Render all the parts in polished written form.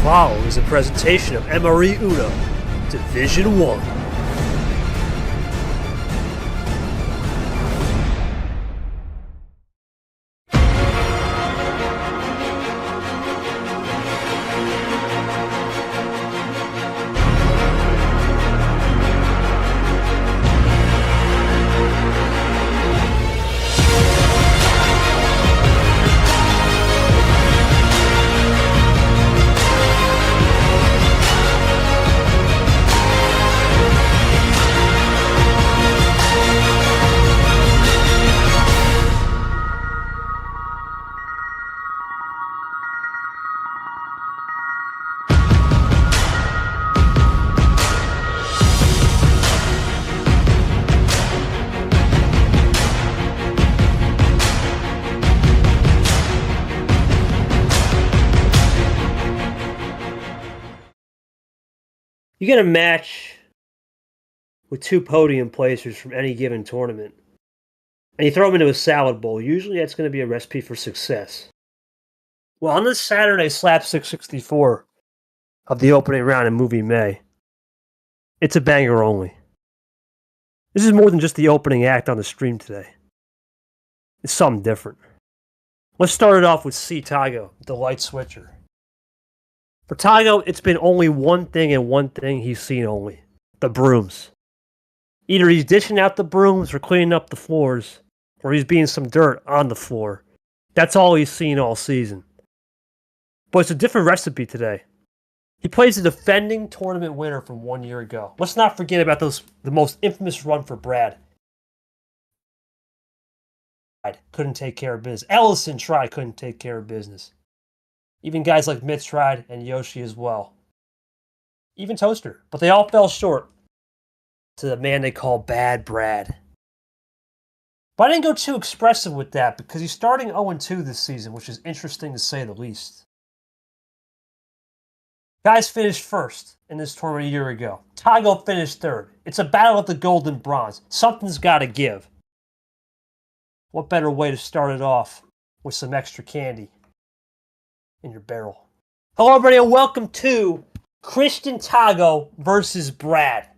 follow is a presentation of MRE Uno, Division 1. You get a match with two podium placers from any given tournament, and you throw them into a salad bowl. Usually that's going to be a recipe for success. Well, on this Saturday, Slapstick 64 of the opening round in Movie May, it's a banger only. This is more than just the opening act on the stream today. It's something different. Let's start it off with Tagoe, the light switcher. For Tagoe, it's been only one thing and one thing he's seen only. The brooms. Either he's dishing out the brooms or cleaning up the floors, or he's being some dirt on the floor. That's all he's seen all season. But it's a different recipe today. He plays the defending tournament winner from 1 year ago. Let's not forget about the most infamous run for Brad. Couldn't take care of business. Ellison tried, couldn't take care of business. Even guys like Mitch tried, and Yoshi as well. Even Toaster. But they all fell short to the man they call Bad Brad. But I didn't go too expressive with that because he's starting 0-2 this season, which is interesting to say the least. Guys finished first in this tournament a year ago. Tagoe finished third. It's a battle of the gold and bronze. Something's got to give. What better way to start it off with some extra candy in your barrel? Hello, everybody, and welcome to Christian Tagoe versus Brad.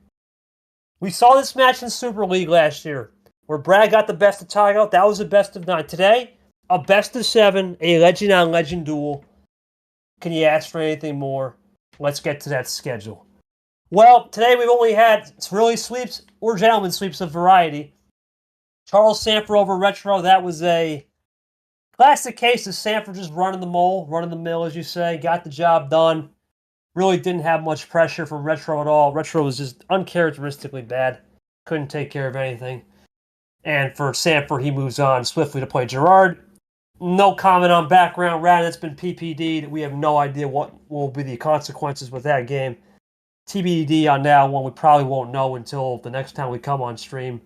We saw this match in Super League last year, where Brad got the best of Tagoe. That was a best of 9. Today, a best of 7, a legend on legend duel. Can you ask for anything more? Let's get to that schedule. Well, today we've only had really sweeps or gentlemen sweeps of variety. Charles Sanford over Retro, that was a classic case of Sanford just running the mill, as you say. Got the job done. Really didn't have much pressure from Retro at all. Retro was just uncharacteristically bad. Couldn't take care of anything. And for Sanford, he moves on swiftly to play Gerard. No comment on background round. That's been PPD'd. We have no idea what will be the consequences with that game. TBD on that one. We probably won't know until the next time we come on stream,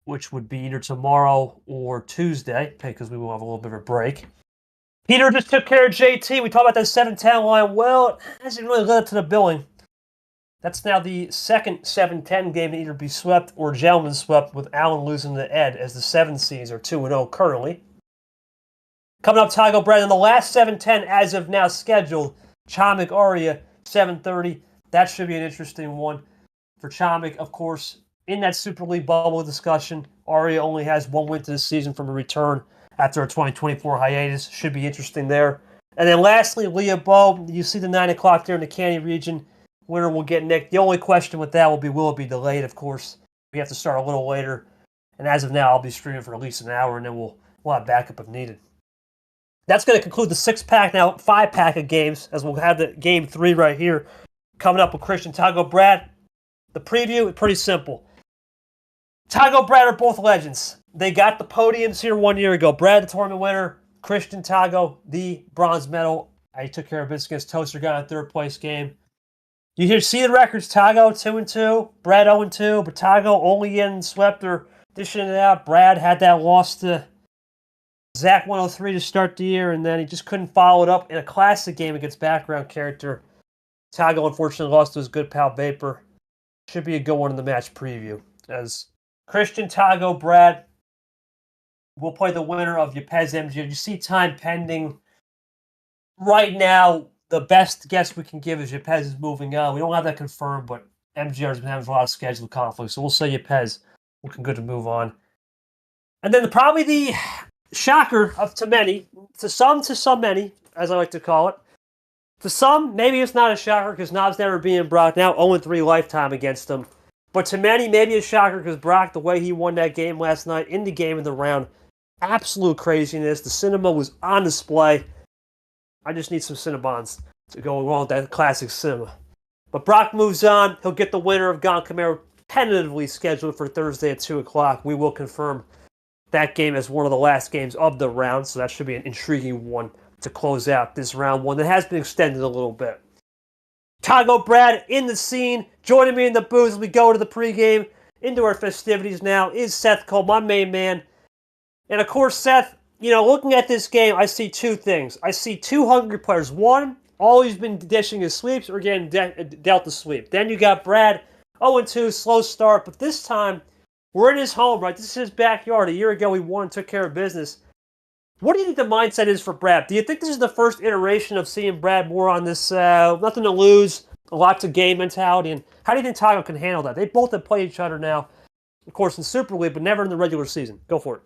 which would be either tomorrow or Tuesday, because we will have a little bit of a break. Peter just took care of JT. We talked about that 7-10 line. Well, it hasn't really led up to the billing. That's now the second 7-10 game to either be swept or gentlemen swept, with Allen losing to Ed, as the 7 seeds are 2-0 currently. Coming up, Tagoe Brad in the last 7-10 as of now scheduled. Chomik Arya, 7:30. That should be an interesting one. For Chomik, of course, in that Super League bubble discussion, Arya only has one win to this season from a return after a 2024 hiatus. Should be interesting there. And then lastly, Leah Bow. You see the 9 o'clock there in the Candy region. Winner will get nicked. The only question with that will it be delayed, of course. We have to start a little later. And as of now, I'll be streaming for at least an hour, and then we'll have backup if needed. That's going to conclude the 6-pack, now 5-pack of games, as we'll have the game 3 right here coming up with Christian Tagoe Brad. The preview is pretty simple. Tagoe Brad are both legends. They got the podiums here 1 year ago. Brad, the tournament winner. Christian Tagoe, the bronze medal. I took care of business against Toaster, got a third place game. You hear, see the records. Tagoe 2-2, Brad 0-2, but Tagoe only getting swept or dishing it out. Brad had that loss to Zach 103 to start the year, and then he just couldn't follow it up in a classic game against background character. Tagoe unfortunately lost to his good pal Vapor. Should be a good one in the match preview, as Christian Tagoe Brad will play the winner of Yepes MG. You see time pending right now the best guess we can give is Yepez is moving on. We don't have that confirmed, but MGR's been having a lot of schedule conflicts, so we'll say Yepez looking good to move on. And then probably the shocker to many, to some many, as I like to call it. To some, maybe it's not a shocker because Knob's never being Brock. Now 0-3 lifetime against him. But to many, maybe a shocker because Brock, the way he won that game last night, in the game in the round, absolute craziness. The cinema was on display. I just need some Cinnabons to go along with that classic cinema. But Brock moves on. He'll get the winner of Gon Camaro tentatively scheduled for Thursday at 2 o'clock. We will confirm that game as one of the last games of the round, so that should be an intriguing one to close out this round one that has been extended a little bit. Tagoe Brad in the scene, joining me in the booth as we go to the pregame, into our festivities now, is Seth Cole, my main man. And of course, Seth, looking at this game, I see two things. I see two hungry players. One, always been dishing his sweeps or getting dealt the sweep. Then you got Brad, 0-2, slow start, but this time, we're in his home, right? This is his backyard. A year ago, he won and took care of business. What do you think the mindset is for Brad? Do you think this is the first iteration of seeing Brad more on this nothing to lose, lots of game mentality? And how do you think Tagoe can handle that? They both have played each other now, of course, in Super League, but never in the regular season. Go for it.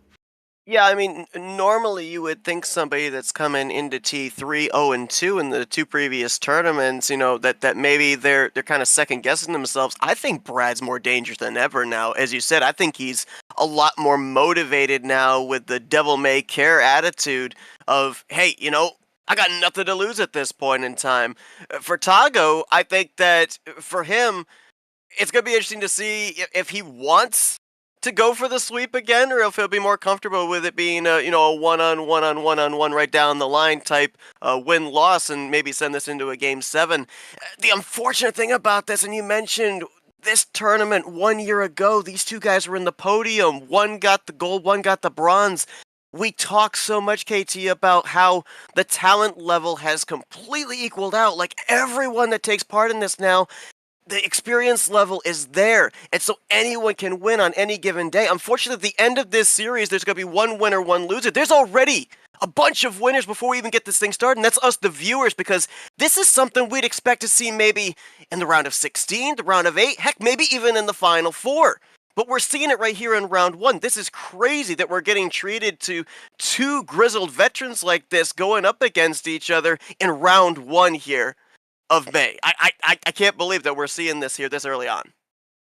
Yeah, I mean, normally you would think somebody that's coming into T3 0-2 in the two previous tournaments, that maybe they're kind of second guessing themselves. I think Brad's more dangerous than ever now. As you said, I think he's a lot more motivated now with the devil may care attitude of, hey, I got nothing to lose at this point in time. For Tagoe, I think that for him, it's going to be interesting to see if he wants to go for the sweep again, or if he'll be more comfortable with it being a one-on-one right down the line type win-loss, and maybe send this into a Game 7. The unfortunate thing about this, and you mentioned this tournament 1 year ago, these two guys were in the podium. One got the gold, one got the bronze. We talk so much, KT, about how the talent level has completely equaled out. Like, everyone that takes part in this now, the experience level is there, and so anyone can win on any given day. Unfortunately, at the end of this series, there's going to be one winner, one loser. There's already a bunch of winners before we even get this thing started, and that's us, the viewers, because this is something we'd expect to see maybe in the round of 16, the round of 8, heck, maybe even in the Final Four. But we're seeing it right here in round 1. This is crazy that we're getting treated to two grizzled veterans like this going up against each other in round 1 here of May. I can't believe that we're seeing this here this early on.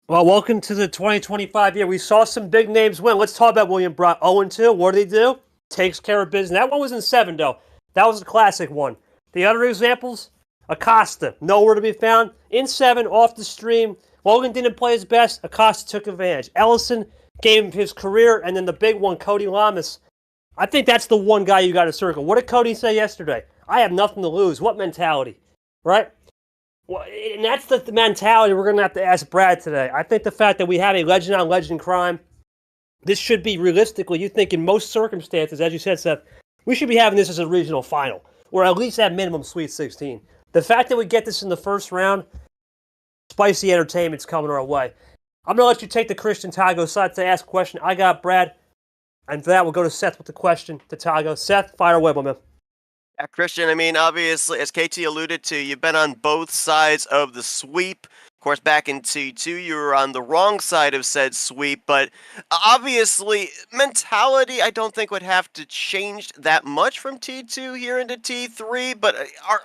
Well, welcome to the 2025 year. We saw some big names win. Let's talk about William Brock. 0-2. What did he do? Takes care of business. That one was in 7, though. That was a classic one. The other examples, Acosta, nowhere to be found. In 7, off the stream. Logan didn't play his best. Acosta took advantage. Ellison gave him his career, and then the big one, Cody Lamas. I think that's the one guy you got to circle. What did Cody say yesterday? I have nothing to lose. What mentality? Right? Well, and that's the mentality we're going to have to ask Brad today. I think the fact that we have a legend-on-legend crime, this should be realistically, you think in most circumstances, as you said, Seth, we should be having this as a regional final, or at least at minimum Sweet 16. The fact that we get this in the first round, spicy entertainment's coming our way. I'm going to let you take the Christian Tagoe side to ask a question. I got Brad, and for that, we'll go to Seth with the question to Tagoe. Seth, fire away, my man. Yeah, Christian, I mean, obviously, as KT alluded to, you've been on both sides of the sweep. Of course, back in T2, you were on the wrong side of said sweep, but obviously, mentality, I don't think would have to change that much from T2 here into T3, but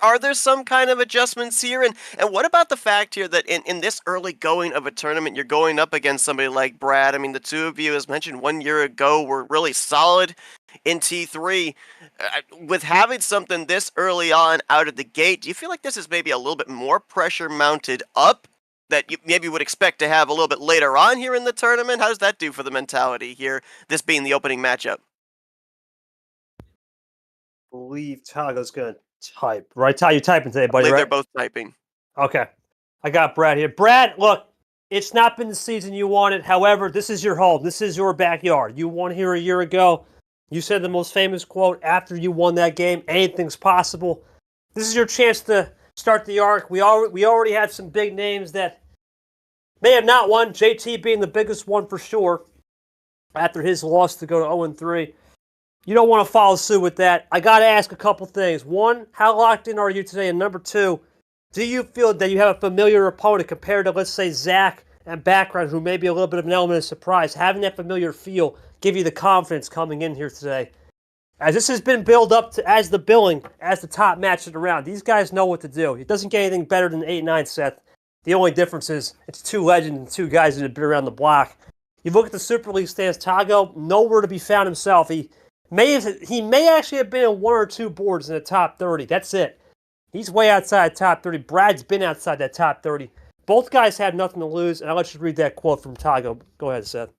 are there some kind of adjustments here? And what about the fact here that in this early going of a tournament, you're going up against somebody like Brad? I mean, the two of you, as mentioned 1 year ago, were really solid in T3. With having something this early on out of the gate, do you feel like this is maybe a little bit more pressure mounted up that you maybe would expect to have a little bit later on here in the tournament? How does that do for the mentality here, this being the opening matchup? I believe Tagoe's going to type. Right, Ty, you typing today, buddy, I believe right? they're both typing. Okay. I got Brad here. Brad, look, it's not been the season you wanted. However, this is your home. This is your backyard. You won here a year ago. You said the most famous quote after you won that game, anything's possible. This is your chance to start the arc. We already had some big names that may have not won, JT being the biggest one for sure, after his loss to go to 0-3. You don't want to follow suit with that. I got to ask a couple things. One, how locked in are you today? And number two, do you feel that you have a familiar opponent compared to, let's say, Zach and background, who may be a little bit of an element of surprise? Having that familiar feel give you the confidence coming in here today. As this has been billed up to, as the billing, as the top match of the round, these guys know what to do. It doesn't get anything better than 8-9 Seth. The only difference is it's two legends and two guys that have been around the block. You look at the Super League stands, Tagoe, nowhere to be found himself. He may actually have been in one or two boards in the top 30. That's it. He's way outside the top 30. Brad's been outside that top 30. Both guys have nothing to lose, and I'll let you read that quote from Tagoe. Go ahead, Seth.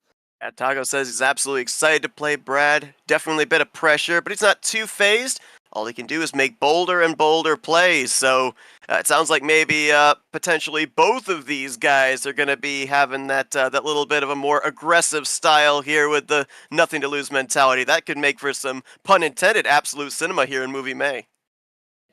Yeah, Tagoe says he's absolutely excited to play Brad. Definitely a bit of pressure, but he's not too phased. All he can do is make bolder and bolder plays. So it sounds like maybe potentially both of these guys are going to be having that little bit of a more aggressive style here with the nothing to lose mentality. That could make for some, pun intended, absolute cinema here in Movie May.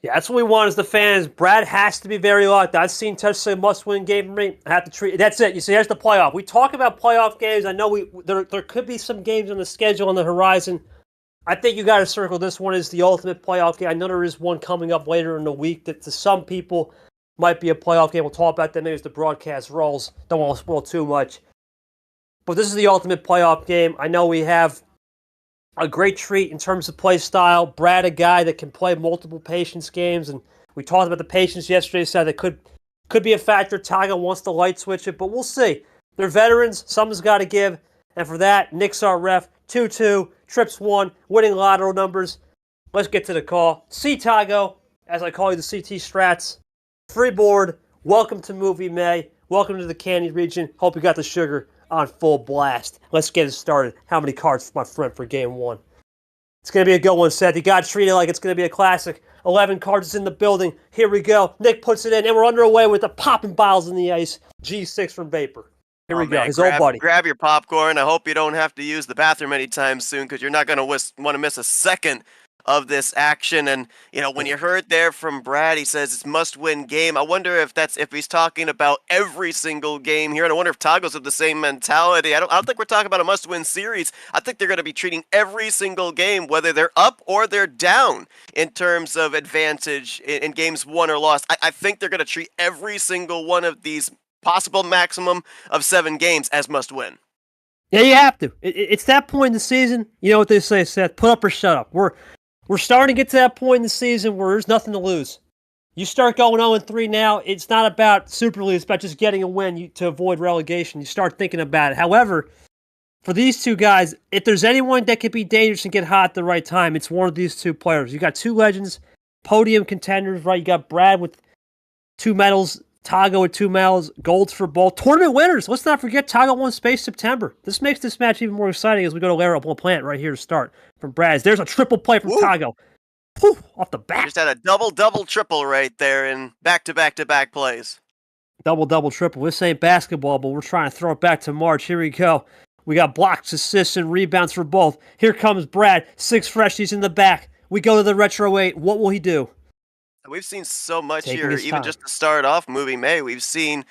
Yeah, that's what we want as the fans. Brad has to be very locked. I've seen Touch say must-win game for me. I have to treat. That's it. You see, here's the playoff. We talk about playoff games. I know there could be some games on the schedule on the horizon. I think you got to circle this one as the ultimate playoff game. I know there is one coming up later in the week that to some people might be a playoff game. We'll talk about that maybe as the broadcast rolls. Don't want to spoil too much. But this is the ultimate playoff game. I know we have a great treat in terms of play style. Brad, a guy that can play multiple patience games, and we talked about the patience yesterday, said that could be a factor. Tagoe wants to light switch it, but we'll see. They're veterans. Something's got to give. And for that, Nick's our ref. 2-2, trips 1, winning lotto numbers. Let's get to the call. C Tagoe, as I call you the CT Strats. Free board. Welcome to Movie May. Welcome to the Candy region. Hope you got the sugar on full blast. Let's get it started. How many cards, my friend, for game 1? It's going to be a good one, Seth. You got to treat it like it's going to be a classic. 11 cards is in the building. Here we go. Nick puts it in, and we're underway with the popping bottles in the ice. G6 from Vapor. Here we go. Man, his old buddy. Grab your popcorn. I hope you don't have to use the bathroom anytime soon because you're not going to want to miss a second of this action. And, when you heard there from Brad, he says it's must-win game. I wonder if he's talking about every single game here. And I wonder if Tagoe's of the same mentality. I don't think we're talking about a must-win series. I think they're going to be treating every single game, whether they're up or they're down in terms of advantage in games won or lost. I think they're going to treat every single one of these possible maximum of 7 games as must win. Yeah, you have to. It's that point in the season. You know what they say, Seth? Put up or shut up. We're starting to get to that point in the season where there's nothing to lose. You start going 0-3 now. It's not about Super League. It's about just getting a win to avoid relegation. You start thinking about it. However, for these two guys, if there's anyone that could be dangerous and get hot at the right time, it's one of these two players. You got two legends, podium contenders, right? You got Brad with 2 medals, Tagoe with 2 medals, golds for both. Tournament winners. Let's not forget Tagoe won Space September. This makes this match even more exciting as we go to Lair Plant right here to start from Brad's. There's a triple play from Tagoe. Whew, off the bat. Just had a double triple right there in back-to-back plays. Double triple. This ain't basketball, but we're trying to throw it back to March. Here we go. We got blocks, assists, and rebounds for both. Here comes Brad. 6 freshies in the back. We go to the Retro 8. What will he do? We've seen so much Taking here, his even time. just to start off Movie May. We've seen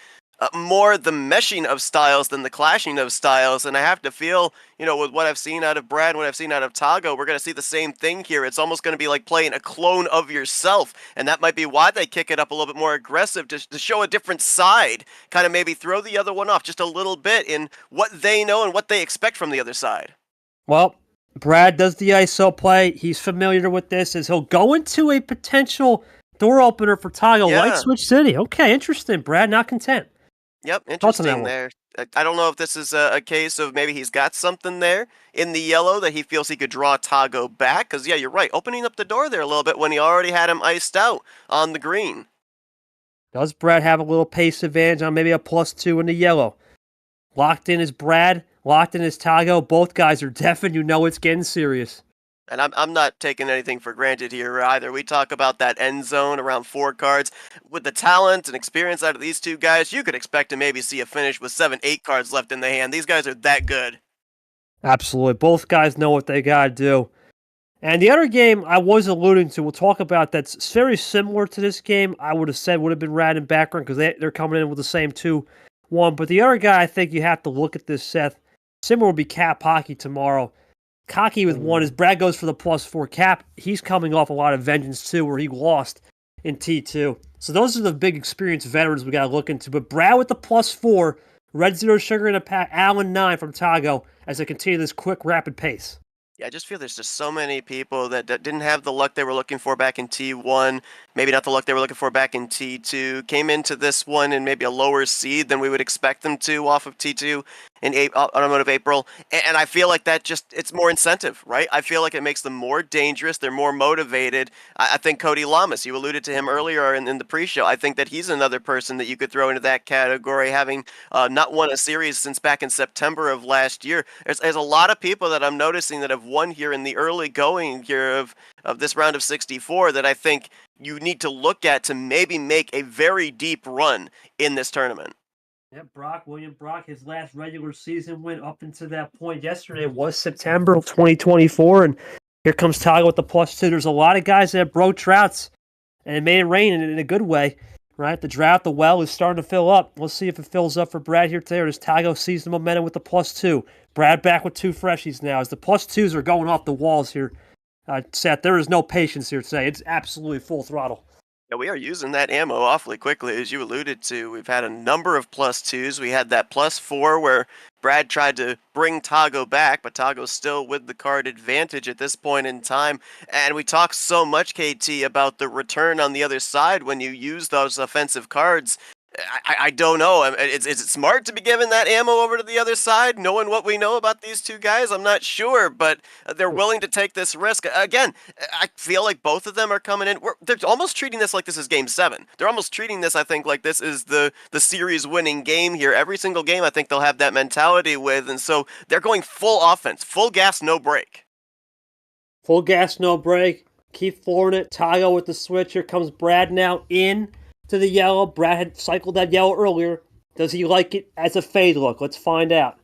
more the meshing of styles than the clashing of styles, and I have to feel, with what I've seen out of Brad and what I've seen out of Tagoe, we're going to see the same thing here. It's almost going to be like playing a clone of yourself, and that might be why they kick it up a little bit more aggressive to show a different side, kind of maybe throw the other one off just a little bit in what they know and what they expect from the other side. Well, Brad does the ISO play. He's familiar with this as he'll go into a potential door opener for Tagoe. Yeah. Light Switch City. Okay, interesting. Brad not content. Yep, Thoughts on that interesting one? there. I don't know if this is a case of maybe he's got something there in the yellow that he feels he could draw Tagoe back. Because, yeah, you're right. Opening up the door there a little bit when he already had him iced out on the green. Does Brad have a little pace advantage on maybe a +2 in the yellow? Locked in is Brad. Locked in is Tagoe. Both guys are deaf, and you know it's getting serious. And I'm not taking anything for granted here either. We talk about that end zone around 4 cards. With the talent and experience out of these two guys, you could expect to maybe see a finish with 7-8 cards left in the hand. These guys are that good. Absolutely. Both guys know what they got to do. And the other game I was alluding to, we'll talk about that's very similar to this game. I would have said would have been Rad in background because they're coming in with the same 2-1. But the other guy I think you have to look at this, Seth. Similar would be Cap Hockey tomorrow. cocky with one as Brad goes for the +4 cap. He's coming off a lot of vengeance too, where he lost in T2. So those are the big experienced veterans we got to look into. But Brad with the +4, Red Zero Sugar in a pack, Allen 9 from Tagoe as they continue this quick, rapid pace. Yeah, I just feel there's just so many people that didn't have the luck they were looking for back in T1, maybe not the luck they were looking for back in T2, came into this one in maybe a lower seed than we would expect them to off of T2 in Automotive April, and I feel like that just, it's more incentive, right? I feel like it makes them more dangerous, they're more motivated. I think Cody Lamas, you alluded to him earlier in the pre-show, I think that he's another person that you could throw into that category, having not won a series since back in September of last year. There's a lot of people that I'm noticing that have won here in the early going here of this round of 64 that I think you need to look at to maybe make a very deep run in this tournament. Yeah, William Brock, his last regular season win up until that point yesterday was September of 2024, and here comes Tagoe with the +2. There's a lot of guys that broke droughts, and it made it rain in a good way, right? The drought, the well is starting to fill up. We'll see if it fills up for Brad here today, or does Tagoe seize the momentum with the +2. Brad back with 2 freshies now, as the +2s are going off the walls here. Seth, there is no patience here today. It's absolutely full throttle. Yeah, we are using that ammo awfully quickly, as you alluded to. We've had a number of +2s. We had that +4 where Brad tried to bring Tagoe back, but Tagoe's still with the card advantage at this point in time. And we talk so much, KT, about the return on the other side when you use those offensive cards. I don't know. Is it smart to be giving that ammo over to the other side, knowing what we know about these two guys? I'm not sure, but they're willing to take this risk. Again, I feel like both of them are coming in. They're almost treating this like this is Game 7. They're almost treating this, I think, like this is the series-winning game here. Every single game, I think they'll have that mentality with, and so they're going full offense, full gas, no break. Full gas, no break. Keep flooring it. Tagoe with the switch. Here comes Brad now in to the yellow. Brad had cycled that yellow earlier. Does he like it as a fade look? Let's find out.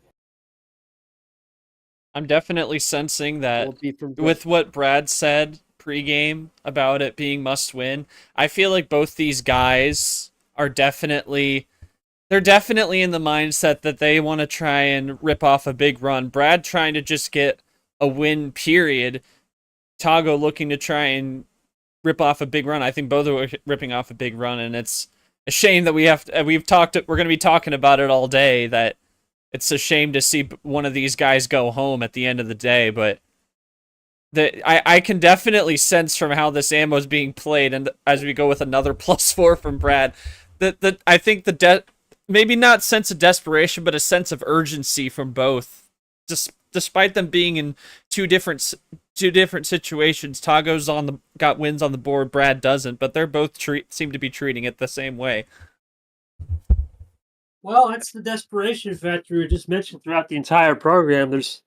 I'm definitely sensing that with what Brad said pregame about it being must win, I feel like both these guys are definitely in the mindset that they want to try and rip off a big run. Brad trying to just get a win, period. Tagoe looking to try and rip off a big run. I think both are ripping off a big run, and it's a shame that we're going to be talking about it all day, that it's a shame to see one of these guys go home at the end of the day, but I can definitely sense from how this ammo is being played, and as we go with another +4 from Brad, that I think maybe not sense of desperation, but a sense of urgency from both. Despite them being in two different situations, Tagoe's got wins on the board, Brad doesn't, but they're both seem to be treating it the same way. Well, that's the desperation factor we just mentioned throughout the entire program. There's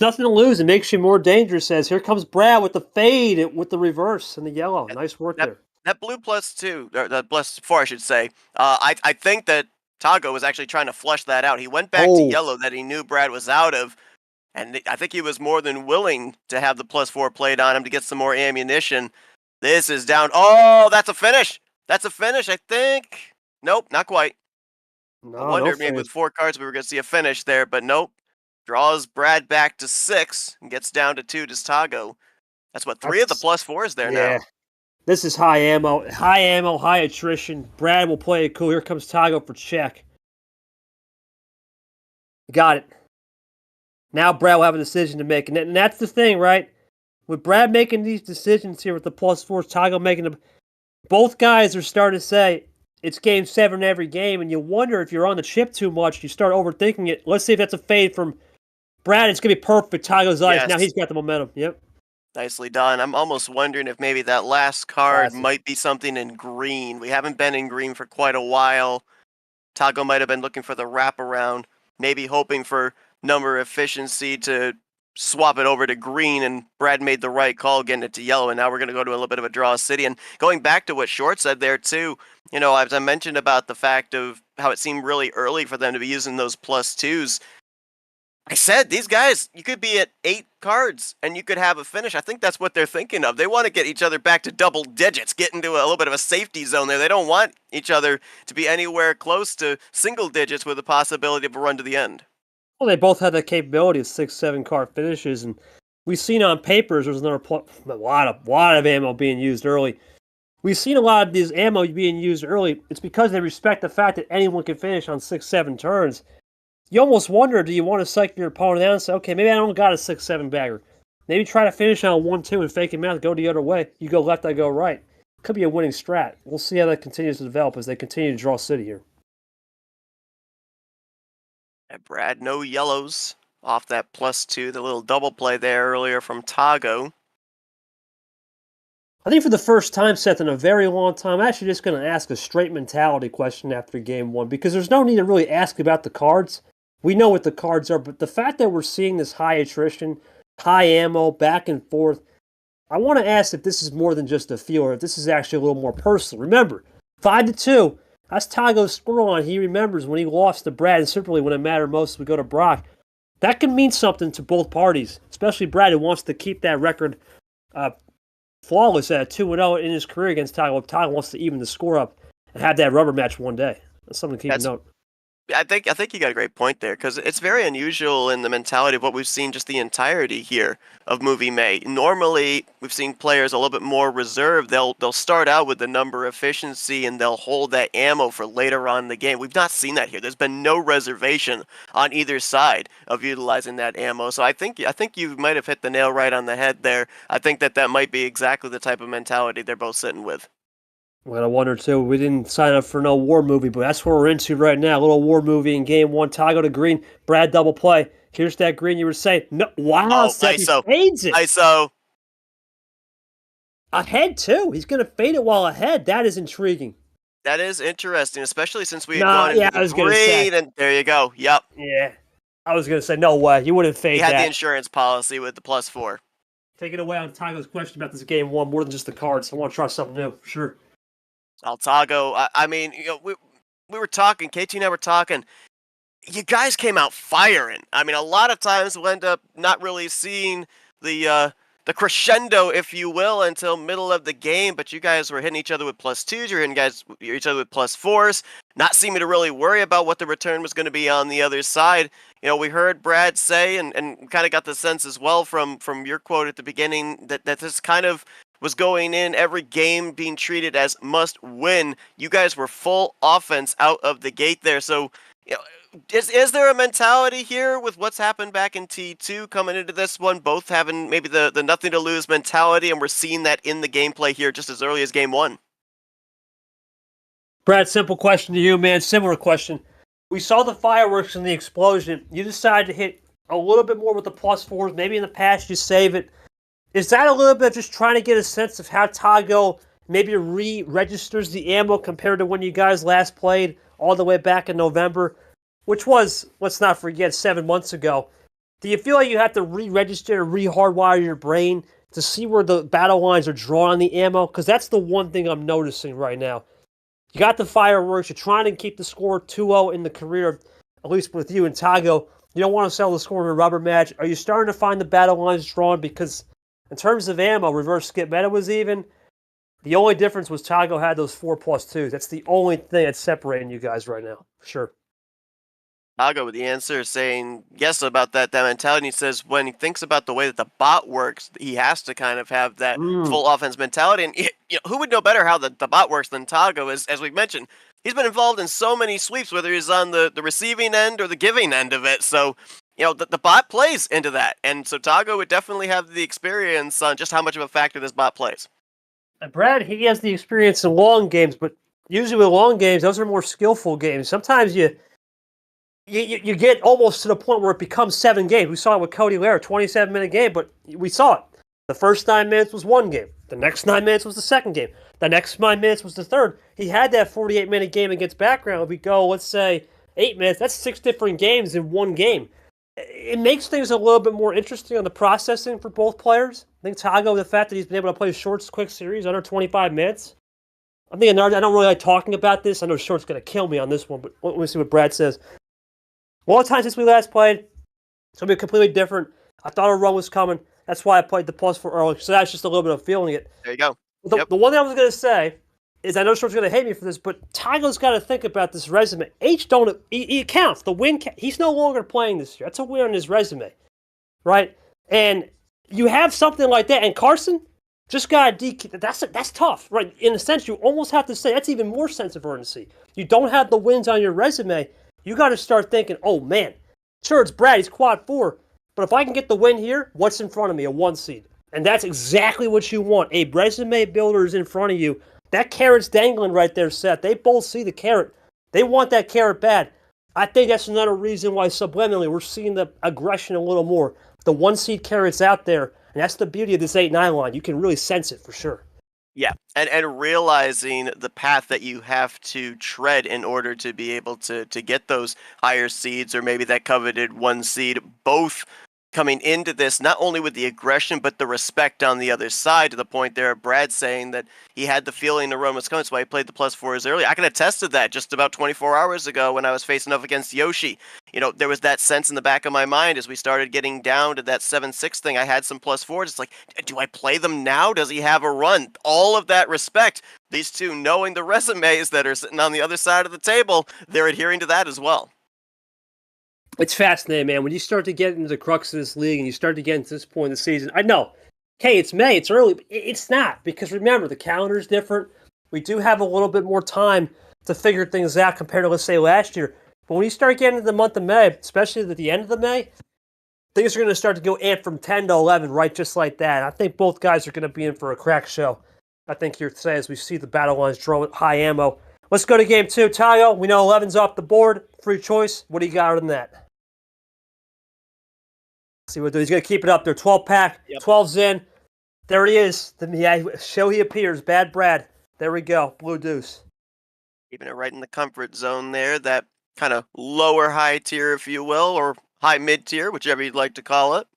nothing to lose. It makes you more dangerous. As here comes Brad with the fade, with the reverse and the yellow. Nice work there. That blue +2, or the +4, I should say. I think that Tagoe was actually trying to flush that out. He went back to yellow that he knew Brad was out of. And I think he was more than willing to have the +4 played on him to get some more ammunition. This is down. Oh, that's a finish. That's a finish, I think. Nope, not quite. No, I wondered maybe with 4 cards we were going to see a finish there, but nope. Draws Brad back to 6 and gets down to 2 to Tagoe. That's what, 3 of the +4s there now. This is high ammo, high attrition. Brad will play it cool. Here comes Tagoe for check. Got it. Now Brad will have a decision to make. And that's the thing, right? With Brad making these decisions here with the +4s, Tagoe making them, both guys are starting to say it's Game 7 every game, and you wonder if you're on the chip too much, you start overthinking it. Let's see if that's a fade from Brad. It's going to be perfect. Tagoe's eyes. Yes. Now he's got the momentum. Yep. Nicely done. I'm almost wondering if maybe that last card might be something in green. We haven't been in green for quite a while. Tagoe might have been looking for the wraparound, maybe hoping for number efficiency to swap it over to green, and Brad made the right call getting it to yellow, and now we're going to go to a little bit of a draw city. And going back to what Short said there too, as I mentioned about the fact of how it seemed really early for them to be using those +2s, I said these guys, you could be at 8 cards and you could have a finish. I think that's what they're thinking of. They want to get each other back to double digits, get into a little bit of a safety zone there. They don't want each other to be anywhere close to single digits with the possibility of a run to the end. Well, they both had the capability of 6, 7 card finishes, and we've seen on papers there's a lot of ammo being used early. We've seen a lot of this ammo being used early. It's because they respect the fact that anyone can finish on 6-7 turns. You almost wonder, do you want to psych your opponent out and say, okay, maybe I don't got a 6-7 bagger. Maybe try to finish on 1-2 and fake him out, go the other way. You go left, I go right. Could be a winning strat. We'll see how that continues to develop as they continue to draw city here. And Brad, no yellows off that +2. The little double play there earlier from Tagoe. I think for the first time, Seth, in a very long time, I'm actually just going to ask a straight mentality question after game one, because there's no need to really ask about the cards. We know what the cards are, but the fact that we're seeing this high attrition, high ammo, back and forth, I want to ask if this is more than just a feel, or if this is actually a little more personal. Remember, 5-2, that's Tagoe's scoreline. He remembers when he lost to Brad, and certainly when it mattered most, we go to Brock. That can mean something to both parties, especially Brad, who wants to keep that record flawless at 2-0 in his career against Tagoe. Tagoe wants to even the score up and have that rubber match one day. That's something to keep in note. I think you got a great point there, because it's very unusual in the mentality of what we've seen just the entirety here of Movie May. Normally, we've seen players a little bit more reserved. They'll start out with the number efficiency and they'll hold that ammo for later on in the game. We've not seen that here. There's been no reservation on either side of utilizing that ammo. So I think you might have hit the nail right on the head there. I think that might be exactly the type of mentality they're both sitting with. Well, I wonder too. We didn't sign up for no war movie, but that's what we're into right now. A little war movie in game one. Tagoe to green. Brad double play. Here's that green you were saying. No, wow, Seth, he fades it. ISO. Ahead too. He's going to fade it while ahead. That is intriguing. That is interesting, especially since we had gone into the green. And there you go. Yep. Yeah. I was going to say, no way. You wouldn't fade that. He had the insurance policy with the +4. Take it away on Tagoe's question about this game one, more than just the cards. I want to try something new. Sure. Tagoe, I mean, we were talking, KT and I were talking, you guys came out firing. I mean, a lot of times we'll end up not really seeing the crescendo, if you will, until middle of the game, but you guys were hitting each other with +2s, you're hitting each other with +4s, not seeming to really worry about what the return was going to be on the other side. We heard Brad say, and kind of got the sense as well from your quote at the beginning, that this kind of was going in, every game being treated as must win. You guys were full offense out of the gate there. So, is there a mentality here with what's happened back in T2 coming into this one, both having maybe the nothing to lose mentality, and we're seeing that in the gameplay here just as early as game one? Brad, simple question to you, man. Similar question. We saw the fireworks and the explosion. You decided to hit a little bit more with the +4s. Maybe in the past you save it. Is that a little bit just trying to get a sense of how Tagoe maybe re-registers the ammo compared to when you guys last played all the way back in November, which was, let's not forget, 7 months ago? Do you feel like you have to re-register or re-hardwire your brain to see where the battle lines are drawn on the ammo? Because that's the one thing I'm noticing right now. You got the fireworks. You're trying to keep the score 2-0 in the career, at least with you and Tagoe. You don't want to sell the score in a rubber match. Are you starting to find the battle lines drawn? Because in terms of ammo, reverse skip meta was even. The only difference was Tagoe had those 4+2s. That's the only thing that's separating you guys right now. Sure. Tagoe with the answer saying yes about that mentality. He says when he thinks about the way that the bot works, he has to kind of have that full offense mentality. And who would know better how the bot works than Tagoe? As we've mentioned, he's been involved in so many sweeps, whether he's on the receiving end or the giving end of it. So, the bot plays into that. And so Tagoe would definitely have the experience on just how much of a factor this bot plays. And Brad, he has the experience in long games, but usually with long games, those are more skillful games. Sometimes you get almost to the point where it becomes 7 games. We saw it with Cody Lair, 27-minute game, but we saw it. The first 9 minutes was one game. The next 9 minutes was the second game. The next 9 minutes was the third. He had that 48-minute game against Background. If we go, let's say, 8 minutes, that's 6 different games in one game. It makes things a little bit more interesting on the processing for both players. I think Tagoe, the fact that he's been able to play short, quick series under 25 minutes. I don't really like talking about this. I know Short's going to kill me on this one, but let me see what Brad says. Well, all the time since we last played, it's going to be completely different. I thought a run was coming. That's why I played the +4 early. So that's just a little bit of feeling it. There you go. The one thing I was going to say is, I know Short's going to hate me for this, but Tagoe's got to think about this resume. He counts. The win. He's no longer playing this year. That's a win on his resume, right? And you have something like that, and Carson just got that's tough, right? In a sense, you almost have to say that's even more sense of urgency. You don't have the wins on your resume. You got to start thinking, oh man, sure it's Brad, he's quad 4, but if I can get the win here, what's in front of me? A 1 seed, and that's exactly what you want. A resume builder is in front of you. That carrot's dangling right there, Seth. They both see the carrot. They want that carrot bad. I think that's another reason why subliminally we're seeing the aggression a little more. The 1 seed carrot's out there. And that's the beauty of this 8-9 line. You can really sense it for sure. Yeah, and realizing the path that you have to tread in order to be able to get those higher seeds or maybe that coveted 1 seed, both coming into this, not only with the aggression, but the respect on the other side, to the point there of Brad saying that he had the feeling the run was coming, that's why he played the +4s early. I can attest to that just about 24 hours ago when I was facing off against Yoshi. There was that sense in the back of my mind as we started getting down to that 7-6 thing. I had some +4s. It's like, do I play them now? Does he have a run? All of that respect. These two, knowing the resumes that are sitting on the other side of the table, they're adhering to that as well. It's fascinating, man. When you start to get into the crux of this league and you start to get into this point in the season, I know, hey, it's May, it's early, but it's not. Because remember, the calendar's different. We do have a little bit more time to figure things out compared to, let's say, last year. But when you start getting into the month of May, especially at the end of the May, things are going to start to go in from 10 to 11, right, just like that. I think both guys are going to be in for a crack show. I think here today as we see the battle lines draw with high ammo. Let's go to game 2. Tagoe, we know 11's off the board. Free choice. What do you got on that? See what he's going to keep it up there. 12-pack, yep. 12's in. There he is. Show he appears. Bad Brad. There we go. Blue deuce. Keeping it right in the comfort zone there. That kind of lower high tier, if you will, or high mid tier, whichever you'd like to call it.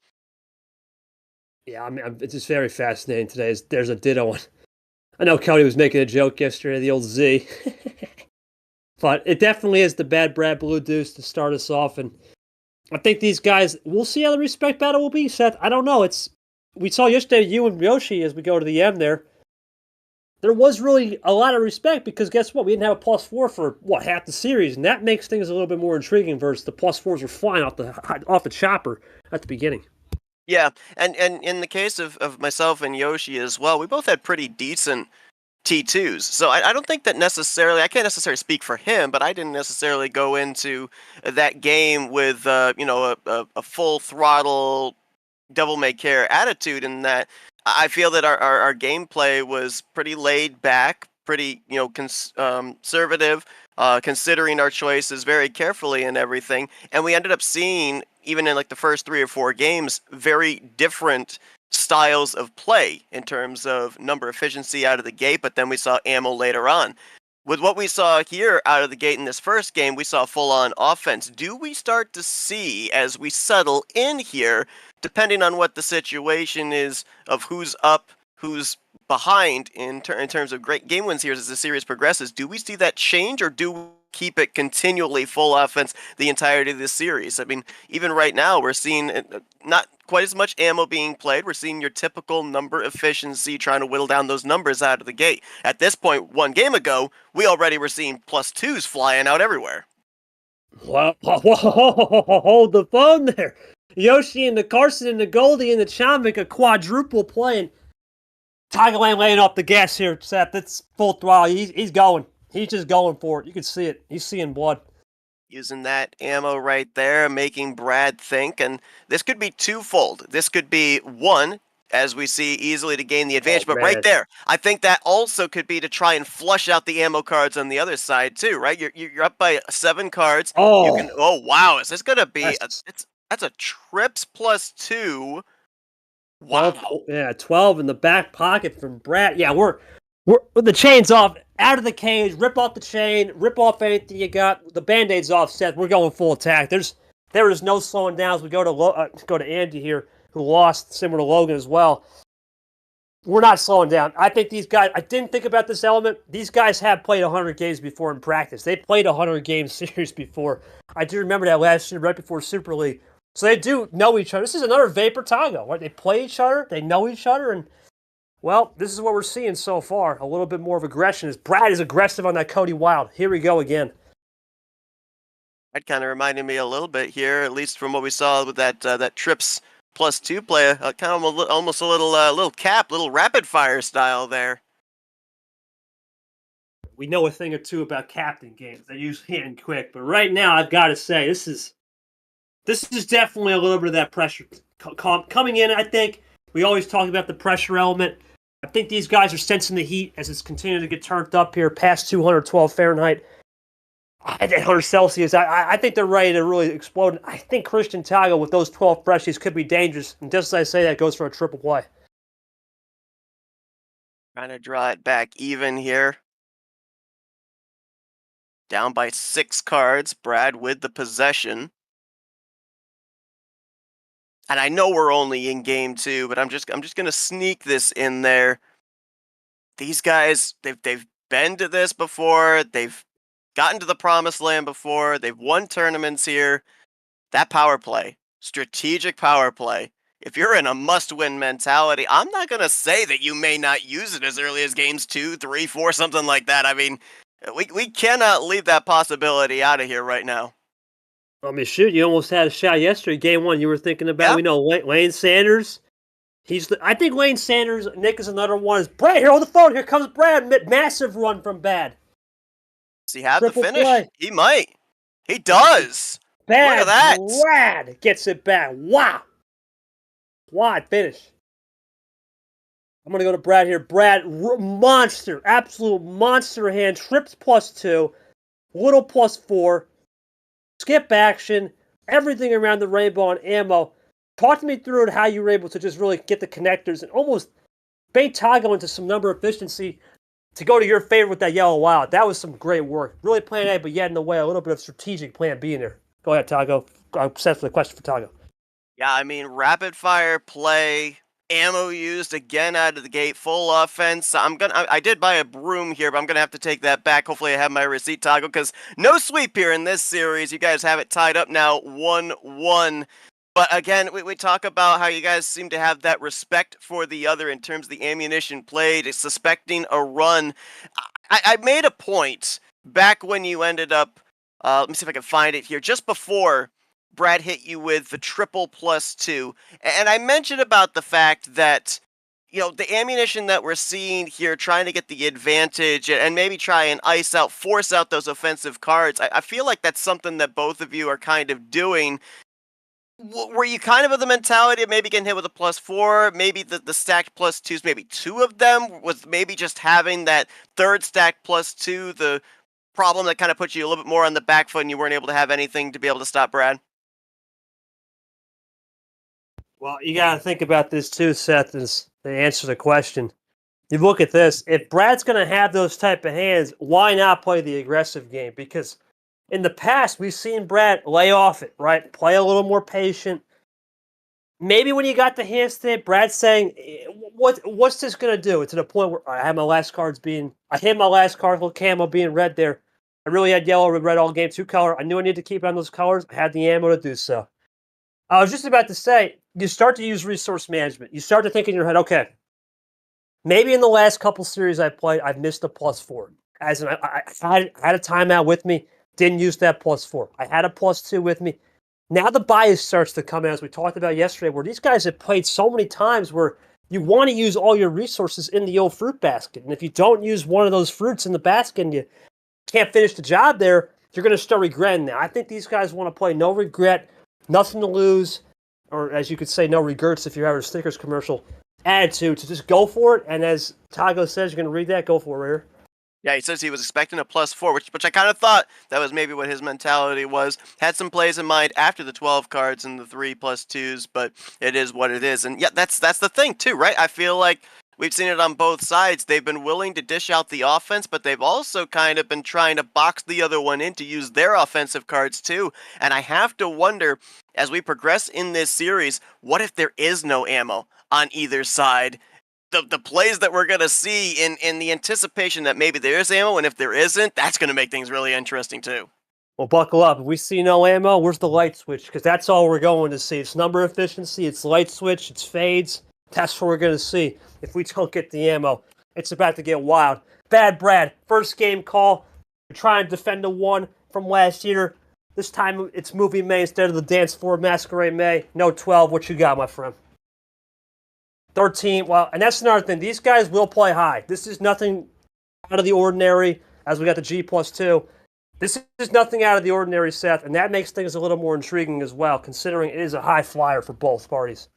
Yeah, I mean, it's just very fascinating today. There's a ditto one. I know Cody was making a joke yesterday, the old Z. But it definitely is the Bad Brad Blue Deuce to start us off. And I think these guys, we'll see how the respect battle will be, Seth. I don't know. We saw yesterday you and Yoshi as we go to the end there. There was really a lot of respect because guess what? We didn't have a +4 for, half the series. And that makes things a little bit more intriguing versus the +4s were flying off the chopper at the beginning. Yeah, and in the case of myself and Yoshi as well, we both had pretty decent T2s. So I don't think that necessarily, I can't necessarily speak for him, but I didn't necessarily go into that game with, a full throttle devil may care attitude, in that I feel that our gameplay was pretty laid back, pretty, conservative, considering our choices very carefully and everything. And we ended up seeing, even in like the first 3 or 4 games, very different styles of play in terms of number efficiency out of the gate, but then we saw ammo later on. With what we saw here out of the gate in this first game, we saw full-on offense. Do we start to see, as we settle in here, depending on what the situation is of who's up, who's behind in terms of great game wins here as the series progresses, do we see that change, or do we keep it continually full offense the entirety of this series? I mean, even right now, we're seeing not quite as much ammo being played. We're seeing your typical number efficiency, trying to whittle down those numbers out of the gate. At this point, 1 game ago, we already were seeing +2s flying out everywhere. Whoa, hold the phone there. Yoshi and the Carson and the Goldie and the Chomik, a quadruple playing. Tagoe ain't laying off the gas here, Seth. It's full throttle. He's going. He's just going for it. You can see it. He's seeing blood. Using that ammo right there, making Brad think. And this could be twofold. This could be, one, as we see, easily to gain the advantage. But right there, I think that also could be to try and flush out the ammo cards on the other side too, right? You're up by 7 cards. Oh, wow. Is this going to be... That's a trips +2. Wow. 12 in the back pocket from Brad. Yeah, we're with the chains off, out of the cage, rip off the chain, rip off anything you got. The Band-Aid's off, Seth. We're going full attack. There is no slowing down as we go to Andy here, who lost, similar to Logan as well. We're not slowing down. I think these guys, I didn't think about this element. These guys have played 100 games before in practice. They played 100-game series before. I do remember that last year, right before Super League. So they do know each other. This is another Vapor Tagoe, right? They play each other, they know each other, and, well, this is what we're seeing so far. A little bit more of aggression as Brad is aggressive on that Cody Wild. Here we go again. That kind of reminded me a little bit here, at least from what we saw with that Trips +2 play, kind of almost a little cap, little rapid fire style there. We know a thing or two about captain games. They usually end quick, but right now I've got to say this is definitely a little bit of that pressure coming in. I think we always talk about the pressure element. I think these guys are sensing the heat as it's continuing to get turned up here past 212 Fahrenheit. At 100 Celsius, I think they're ready to really explode. I think Christian Tagoe with those 12 freshies could be dangerous. And just as I say that, goes for a triple play. Trying to draw it back even here. Down by 6 cards. Brad with the possession. And I know we're only in game 2, but I'm just gonna sneak this in there. These guys, they've been to this before. They've gotten to the promised land before. They've won tournaments here. That power play, strategic power play. If you're in a must-win mentality, I'm not going to say that you may not use it as early as games 2, 3, 4, something like that. I mean, we cannot leave that possibility out of here right now. I mean, shoot, you almost had a shot yesterday. Game 1, you were thinking about, Yep. we know Lane Sanders. I think Lane Sanders, Nick is another one. Is Brad here on the phone? Here comes Brad. Massive run from Bad. Does he have Triple the finish? play. He might. He does. Bad. Look at that. Brad gets it back. Wow. Quad finish. I'm going to go to Brad here. Brad, monster. Absolute monster hand. Trips +2. Little +4. Skip action. Everything around the rainbow on ammo. Talk to me through it, how you were able to just really get the connectors and almost bait Tagoe into some number efficiency to go to your favor with that yellow wild. That was some great work. Really plan A, but yet in the way, a little bit of strategic plan B in there. Go ahead, Tagoe. I'm set for the question for Tagoe. Yeah, I mean, rapid fire play, ammo used again out of the gate, full offense. I did buy a broom here, but I'm gonna have to take that back. Hopefully I have my receipt, Tagoe, because no sweep here in this series. You guys have it tied up now, 1-1. But again, we talk about how you guys seem to have that respect for the other in terms of the ammunition played, suspecting a run. I made a point back when you ended up, let me see if I can find it here, just before Brad hit you with the triple +2. And I mentioned about the fact that, you know, the ammunition that we're seeing here, trying to get the advantage and maybe try and force out those offensive cards. I feel like that's something that both of you are kind of doing. Were you kind of the mentality of maybe getting hit with a +4, maybe the stacked +2s, maybe 2 of them, with maybe just having that third stacked +2, the problem that kind of put you a little bit more on the back foot and you weren't able to have anything to be able to stop Brad? Well, you got to think about this too, Seth, is to answer the question. You look at this. If Brad's going to have those type of hands, why not play the aggressive game? Because in the past, we've seen Brad lay off it, right? Play a little more patient. Maybe when you got the hand stamp, Brad's saying, what's this going to do? To the point where I hit my last card little camo being red there. I really had yellow with red all game, 2 color. I knew I needed to keep on those colors. I had the ammo to do so. I was just about to say, you start to use resource management. You start to think in your head, okay, maybe in the last couple series I played, I've missed a +4. As in, I had a timeout with me, didn't use that +4. I had a +2 with me. Now the bias starts to come in, as we talked about yesterday, where these guys have played so many times where you want to use all your resources in the old fruit basket. And if you don't use one of those fruits in the basket and you can't finish the job there, you're going to start regretting that. I think these guys want to play no regret, nothing to lose, or as you could say, no regrets if you're having a Snickers commercial attitude to just go for it. And as Tagoe says, you're going to read that, go for it right here. Yeah, he says he was expecting a +4, which I kind of thought that was maybe what his mentality was. Had some plays in mind after the 12 cards and the 3 +2s, but it is what it is. And yeah, that's the thing too, right? I feel like we've seen it on both sides. They've been willing to dish out the offense, but they've also kind of been trying to box the other one in to use their offensive cards too. And I have to wonder, as we progress in this series, what if there is no ammo on either side? The plays that we're going to see in the anticipation that maybe there is ammo, and if there isn't, that's going to make things really interesting too. Well, buckle up. If we see no ammo, where's the light switch? Because that's all we're going to see. It's number efficiency, it's light switch, it's fades. That's what we're going to see. If we don't get the ammo, it's about to get wild. Bad Brad, first game call. You're trying to defend the 1 from last year. This time it's movie May instead of the dance floor masquerade May. No 12. What you got, my friend? 13. Well, and that's another thing. These guys will play high. This is nothing out of the ordinary, as we got the G+2. This is nothing out of the ordinary, Seth, and that makes things a little more intriguing as well, considering it is a high flyer for both parties.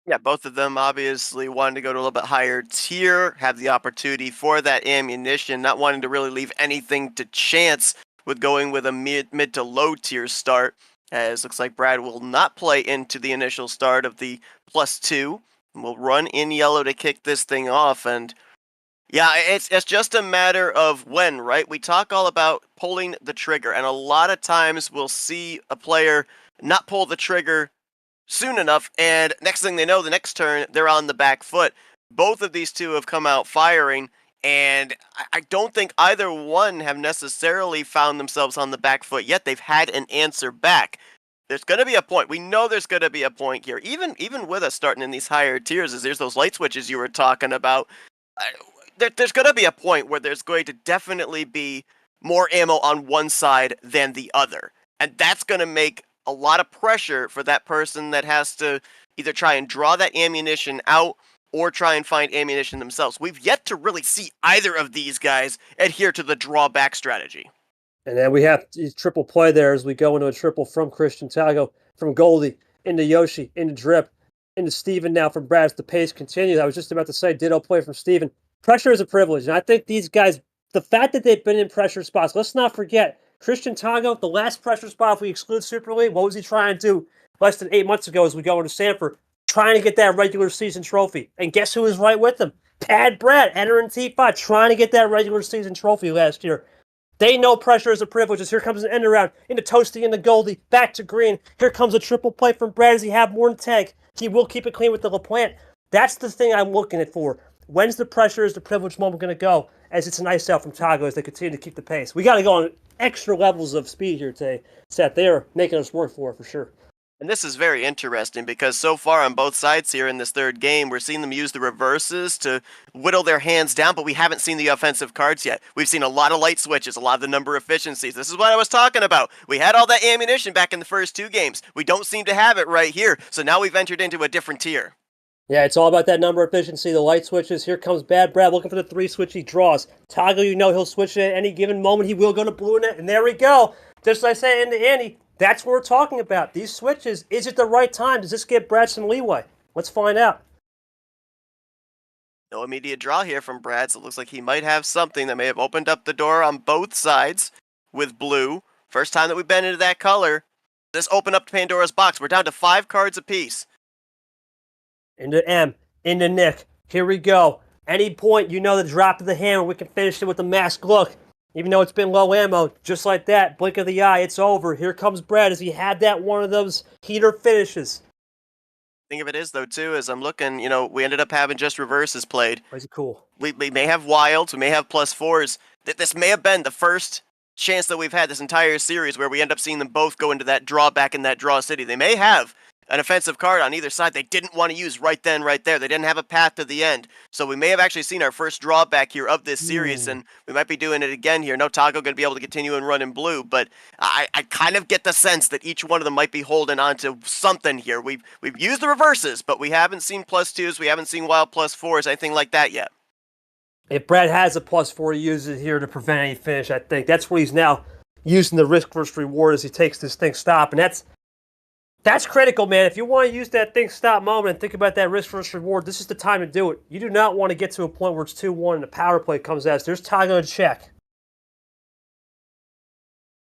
Yeah, both of them obviously wanting to go to a little bit higher tier, have the opportunity for that ammunition, not wanting to really leave anything to chance with going with a mid to low tier start, as looks like Brad will not play into the initial start of the +2, and will run in yellow to kick this thing off. And yeah, it's just a matter of when, right? We talk all about pulling the trigger, and a lot of times we'll see a player not pull the trigger soon enough, and next thing they know, the next turn, they're on the back foot. Both of these two have come out firing, and I don't think either one have necessarily found themselves on the back foot yet. They've had an answer back. There's going to be a point. We know there's going to be a point here. Even with us starting in these higher tiers, as there's those light switches you were talking about, there's going to be a point where there's going to definitely be more ammo on one side than the other. And that's going to make a lot of pressure for that person that has to either try and draw that ammunition out or try and find ammunition themselves. We've yet to really see either of these guys adhere to the drawback strategy. And then we have triple play there as we go into a triple from Christian Tagoe, from Goldie, into Yoshi, into Drip, into Steven now from Brad. The pace continues. I was just about to say ditto play from Steven. Pressure is a privilege, and I think these guys, the fact that they've been in pressure spots, let's not forget, Christian Tagoe, the last pressure spot, if we exclude Super League, what was he trying to do less than 8 months ago as we go into Sanford? Trying to get that regular season trophy. And guess who was right with him? Pad Brad, entering T5, trying to get that regular season trophy last year. They know pressure is a privilege. As here comes an end around into Toasty, into Goldie, back to Green. Here comes a triple play from Brad. Does he have more than tag? He will keep it clean with the LaPlante. That's the thing I'm looking at for. When's the pressure is the privilege moment going to go? As it's a nice out from Tagoe as they continue to keep the pace. We got to go on extra levels of speed here today, Seth. They are making us work for it for sure. And this is very interesting because so far on both sides here in this third game, we're seeing them use the reverses to whittle their hands down, but we haven't seen the offensive cards yet. We've seen a lot of light switches, a lot of the number efficiencies. This is what I was talking about. We had all that ammunition back in the first two games. We don't seem to have it right here, so now we've entered into a different tier. Yeah, it's all about that number efficiency, the light switches. Here comes Bad Brad looking for the 3 switch he draws. Tagoe, you know he'll switch it at any given moment. He will go to blue in it, and there we go. Just like I say into Andy, that's what we're talking about. These switches, is it the right time? Does this give Brad some leeway? Let's find out. No immediate draw here from Brad, so it looks like he might have something that may have opened up the door on both sides with blue. First time that we've been into that color. This opened up Pandora's box. We're down to 5 cards apiece. Into M, into Nick. Here we go. Any point, you know the drop of the hammer. We can finish it with a mask look. Even though it's been low ammo, just like that, blink of the eye, it's over. Here comes Brad as he had that one of those heater finishes. Thing of it is, though, too, as I'm looking, we ended up having just reverses played. Why is it cool? We may have wilds, we may have +4s. This may have been the first chance that we've had this entire series where we end up seeing them both go into that draw back in that draw city. They may have an offensive card on either side they didn't want to use right then, right there. They didn't have a path to the end. So we may have actually seen our first drawback here of this series, and we might be doing it again here. No Tagoe going to be able to continue and run in blue, but I kind of get the sense that each one of them might be holding on to something here. We've used the reverses, but we haven't seen +2s, we haven't seen wild +4s, anything like that yet. If Brad has a +4, he uses it here to prevent any finish, I think. That's what he's now using the risk versus reward as he takes this thing stop, and that's critical, man. If you want to use that thing stop moment and think about that risk versus reward, this is the time to do it. You do not want to get to a point where it's 2-1 and the power play comes out. There's Tagoe to check.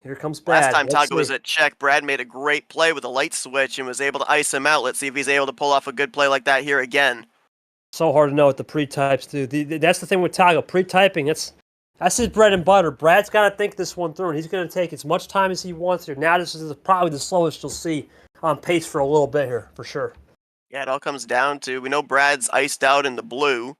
Here comes Brad. Last time Tagoe was at check, Brad made a great play with a light switch and was able to ice him out. Let's see if he's able to pull off a good play like that here again. So hard to know what the pre-types do. That's the thing with Tagoe. Pre-typing, that's his bread and butter. Brad's got to think this one through, and he's going to take as much time as he wants here. Now this is probably the slowest you'll see on pace for a little bit here, for sure. Yeah, it all comes down to, we know Brad's iced out in the blue.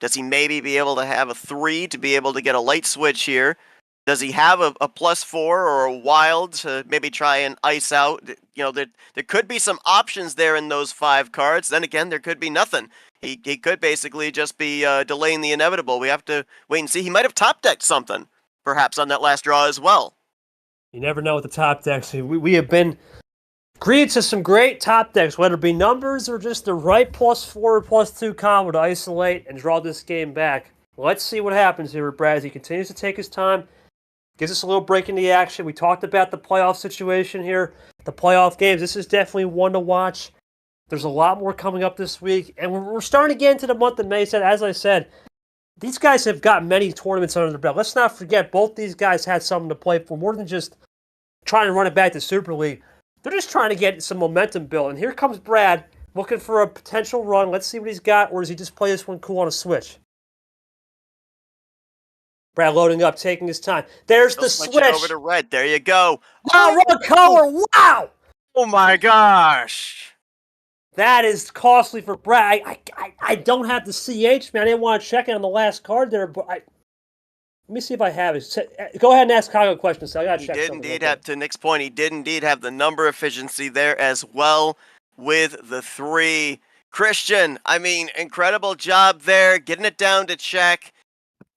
Does he maybe be able to have a 3 to be able to get a light switch here? Does he have a +4 or a wild to maybe try and ice out? There could be some options there in those 5 cards. Then again, there could be nothing. He could basically just be delaying the inevitable. We have to wait and see. He might have top-decked something, perhaps, on that last draw as well. You never know with the top decks. We have been greeted to some great top decks, whether it be numbers or just the right +4, +2 combo to isolate and draw this game back. Let's see what happens here with Brad as he continues to take his time, gives us a little break in the action. We talked about the playoff situation here, the playoff games. This is definitely one to watch. There's a lot more coming up this week, and we're starting to get into the month of May. As I said, these guys have got many tournaments under their belt. Let's not forget, both these guys had something to play for, more than just trying to run it back to Super League. They're just trying to get some momentum built. And here comes Brad, looking for a potential run. Let's see what he's got, or does he just play this one cool on a switch? Brad loading up, taking his time. There's the switch. Over to red. There you go. Oh, wrong color. Wow. Oh, my gosh. That is costly for Brad. I don't have the CH, man. I didn't want to check it on the last card there, but let me see if I have it. Go ahead and ask Tagoe a question. So I got to check. He did indeed have, to Nick's point, he did indeed have the number efficiency there as well with the 3. Christian, I mean, incredible job there, getting it down to check.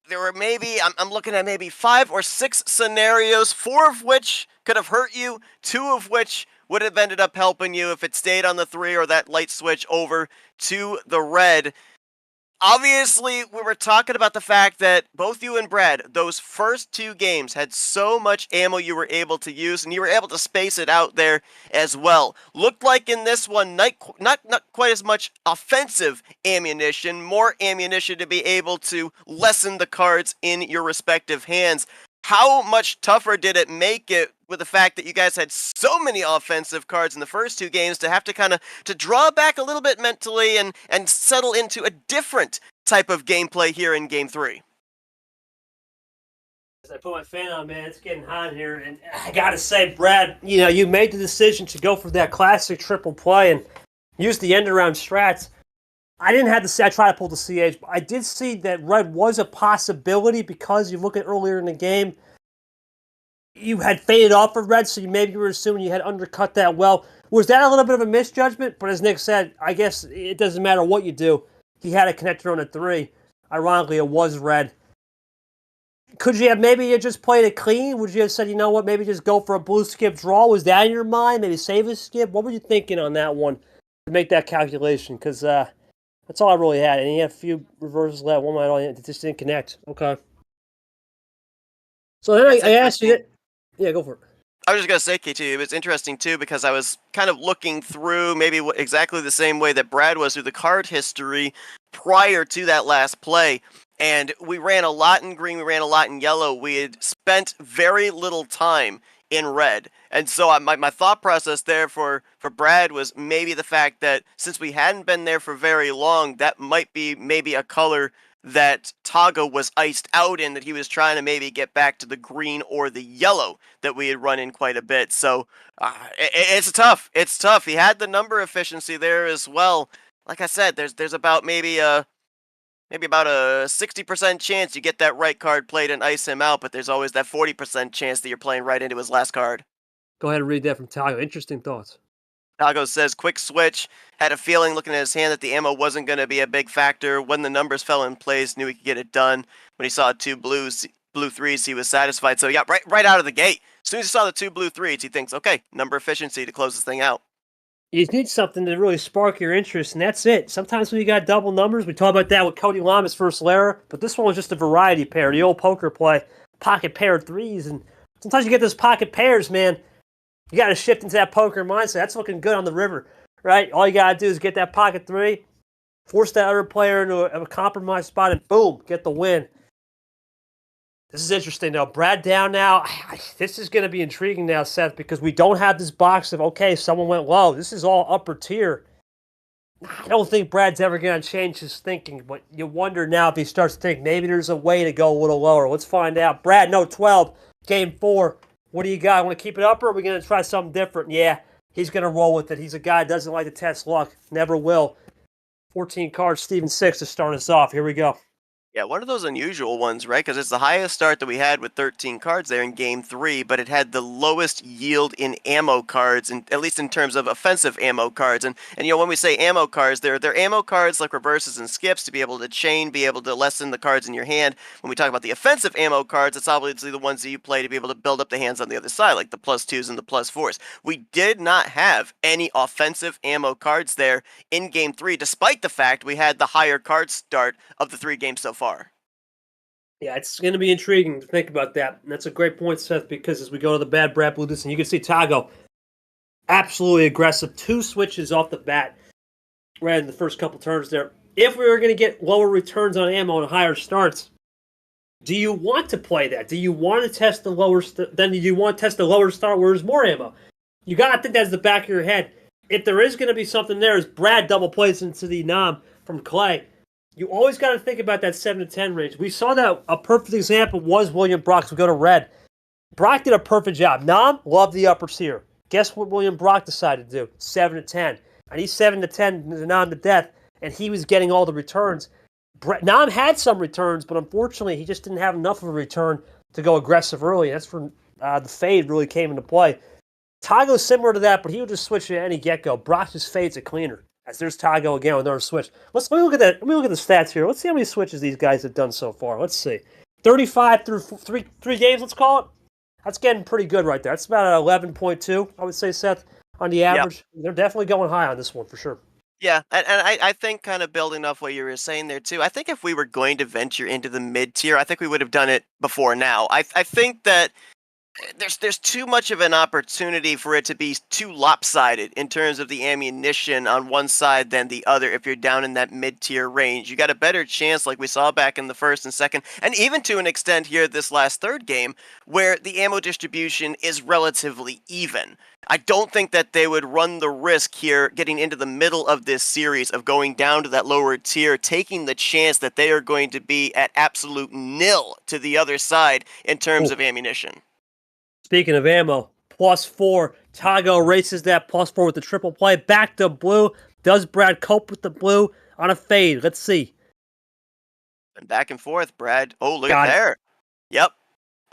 There were maybe, I'm looking at maybe 5 or 6 scenarios, 4 of which could have hurt you, 2 of which would have ended up helping you if it stayed on the 3 or that light switch over to the red. Obviously, we were talking about the fact that both you and Brad, those first 2 games had so much ammo you were able to use, and you were able to space it out there as well. Looked like in this one, not quite as much offensive ammunition, more ammunition to be able to lessen the cards in your respective hands. How much tougher did it make it with the fact that you guys had so many offensive cards in the first 2 games to have to kind of to draw back a little bit mentally and settle into a different type of gameplay here in Game 3? As I put my fan on, man, it's getting hot here, and I gotta say, Brad, you made the decision to go for that classic triple play and use the end around strats. I didn't have to say I tried to pull the CH, but I did see that red was a possibility because you look at earlier in the game, you had faded off of red, so maybe you were assuming you had undercut that well. Was that a little bit of a misjudgment? But as Nick said, I guess it doesn't matter what you do. He had a connector on a 3. Ironically, it was red. Could you have maybe just played it clean? Would you have said, you know what, maybe just go for a blue skip draw? Was that in your mind? Maybe save a skip? What were you thinking on that one to make that calculation? Because that's all I really had. And he had a few reverses left. One might only just didn't connect. Okay. So then I asked you. Yeah, go for it. I was just going to say, KT, it was interesting too because I was kind of looking through maybe exactly the same way that Brad was through the card history prior to that last play. And we ran a lot in green, we ran a lot in yellow. We had spent very little time in red. And so my thought process there for Brad was maybe the fact that since we hadn't been there for very long, that might be maybe a color that Tagoe was iced out in, that he was trying to maybe get back to the green or the yellow that we had run in quite a bit. So it's tough. It's tough. He had the number efficiency there as well. Like I said, there's about maybe about a 60% chance you get that right card played and ice him out, but there's always that 40% chance that you're playing right into his last card. Go ahead and read that from Tagoe. Interesting thoughts. Tagoe says, quick switch, had a feeling looking at his hand that the ammo wasn't going to be a big factor. When the numbers fell in place, knew he could get it done. When he saw 2 blue 3s, he was satisfied. So he got right out of the gate. As soon as he saw the 2 blue 3s, he thinks, okay, number efficiency to close this thing out. You need something to really spark your interest, and that's it. Sometimes when you got double numbers, we talk about that with Cody Lamas first Lara, but this one was just a variety pair, the old poker play, pocket pair of 3s, and sometimes you get those pocket pairs, man. You got to shift into that poker mindset. That's looking good on the river, right? All you got to do is get that pocket 3, force that other player into a compromised spot, and boom, get the win. This is interesting, though. Brad down now. This is going to be intriguing now, Seth, because we don't have this box of, okay, someone went low. This is all upper tier. I don't think Brad's ever going to change his thinking, but you wonder now if he starts to think maybe there's a way to go a little lower. Let's find out. Brad, no 12, game 4. What do you got? Want to keep it up, or are we going to try something different? Yeah, he's going to roll with it. He's a guy that doesn't like to test luck. Never will. 14 cards, Steven 6 to start us off. Here we go. Yeah, one of those unusual ones, right? Because it's the highest start that we had with 13 cards there in Game 3, but it had the lowest yield in ammo cards, and at least in terms of offensive ammo cards. And when we say ammo cards, they're ammo cards like reverses and skips to be able to chain, be able to lessen the cards in your hand. When we talk about the offensive ammo cards, it's obviously the ones that you play to be able to build up the hands on the other side, like the +2s and the +4s. We did not have any offensive ammo cards there in Game 3, despite the fact we had the higher card start of the 3 games so far. Yeah, it's going to be intriguing to think about that. And that's a great point, Seth, because as we go to the bad Brad Blue and you can see Tagoe absolutely aggressive. 2 switches off the bat right in the first couple turns there. If we were going to get lower returns on ammo and higher starts, do you want to play that? Do you want to test the lower then do you want to test the lower start where there's more ammo? You got to think that's the back of your head. If there is going to be something there, as Brad double plays into the nom from Clay, you always got to think about that 7 to 10 range. We saw that a perfect example was William Brock. So we go to Red. Brock did a perfect job. Nom loved the upper tier. Guess what William Brock decided to do? 7 to 10. And he's 7 to 10 to Nom to death, and he was getting all the returns. Nom had some returns, but unfortunately he just didn't have enough of a return to go aggressive early. That's when the fade really came into play. Tagoe's similar to that, but he would just switch at any get-go. Brock just fades it cleaner. As there's Tagoe again with another switch. Let me look at that. Let me look at the stats here. Let's see how many switches these guys have done so far. Let's see. 35 through three games, let's call it. That's getting pretty good right there. That's about an 11.2, I would say, Seth, on the average. Yep. They're definitely going high on this one for sure. Yeah, and I think kind of building off what you were saying there too, I think if we were going to venture into the mid-tier, I think we would have done it before now. I think that there's too much of an opportunity for it to be too lopsided in terms of the ammunition on one side than the other if you're down in that mid-tier range. You got a better chance like we saw back in the first and second, and even to an extent here this last third game, where the ammo distribution is relatively even. I don't think that they would run the risk here getting into the middle of this series of going down to that lower tier, taking the chance that they are going to be at absolute nil to the other side in terms of ammunition. Speaking of ammo, +4. Tagoe races that +4 with the triple play. Back to blue. Does Brad cope with the blue on a fade? Let's see. And back and forth, Brad. Oh, look at there. Yep.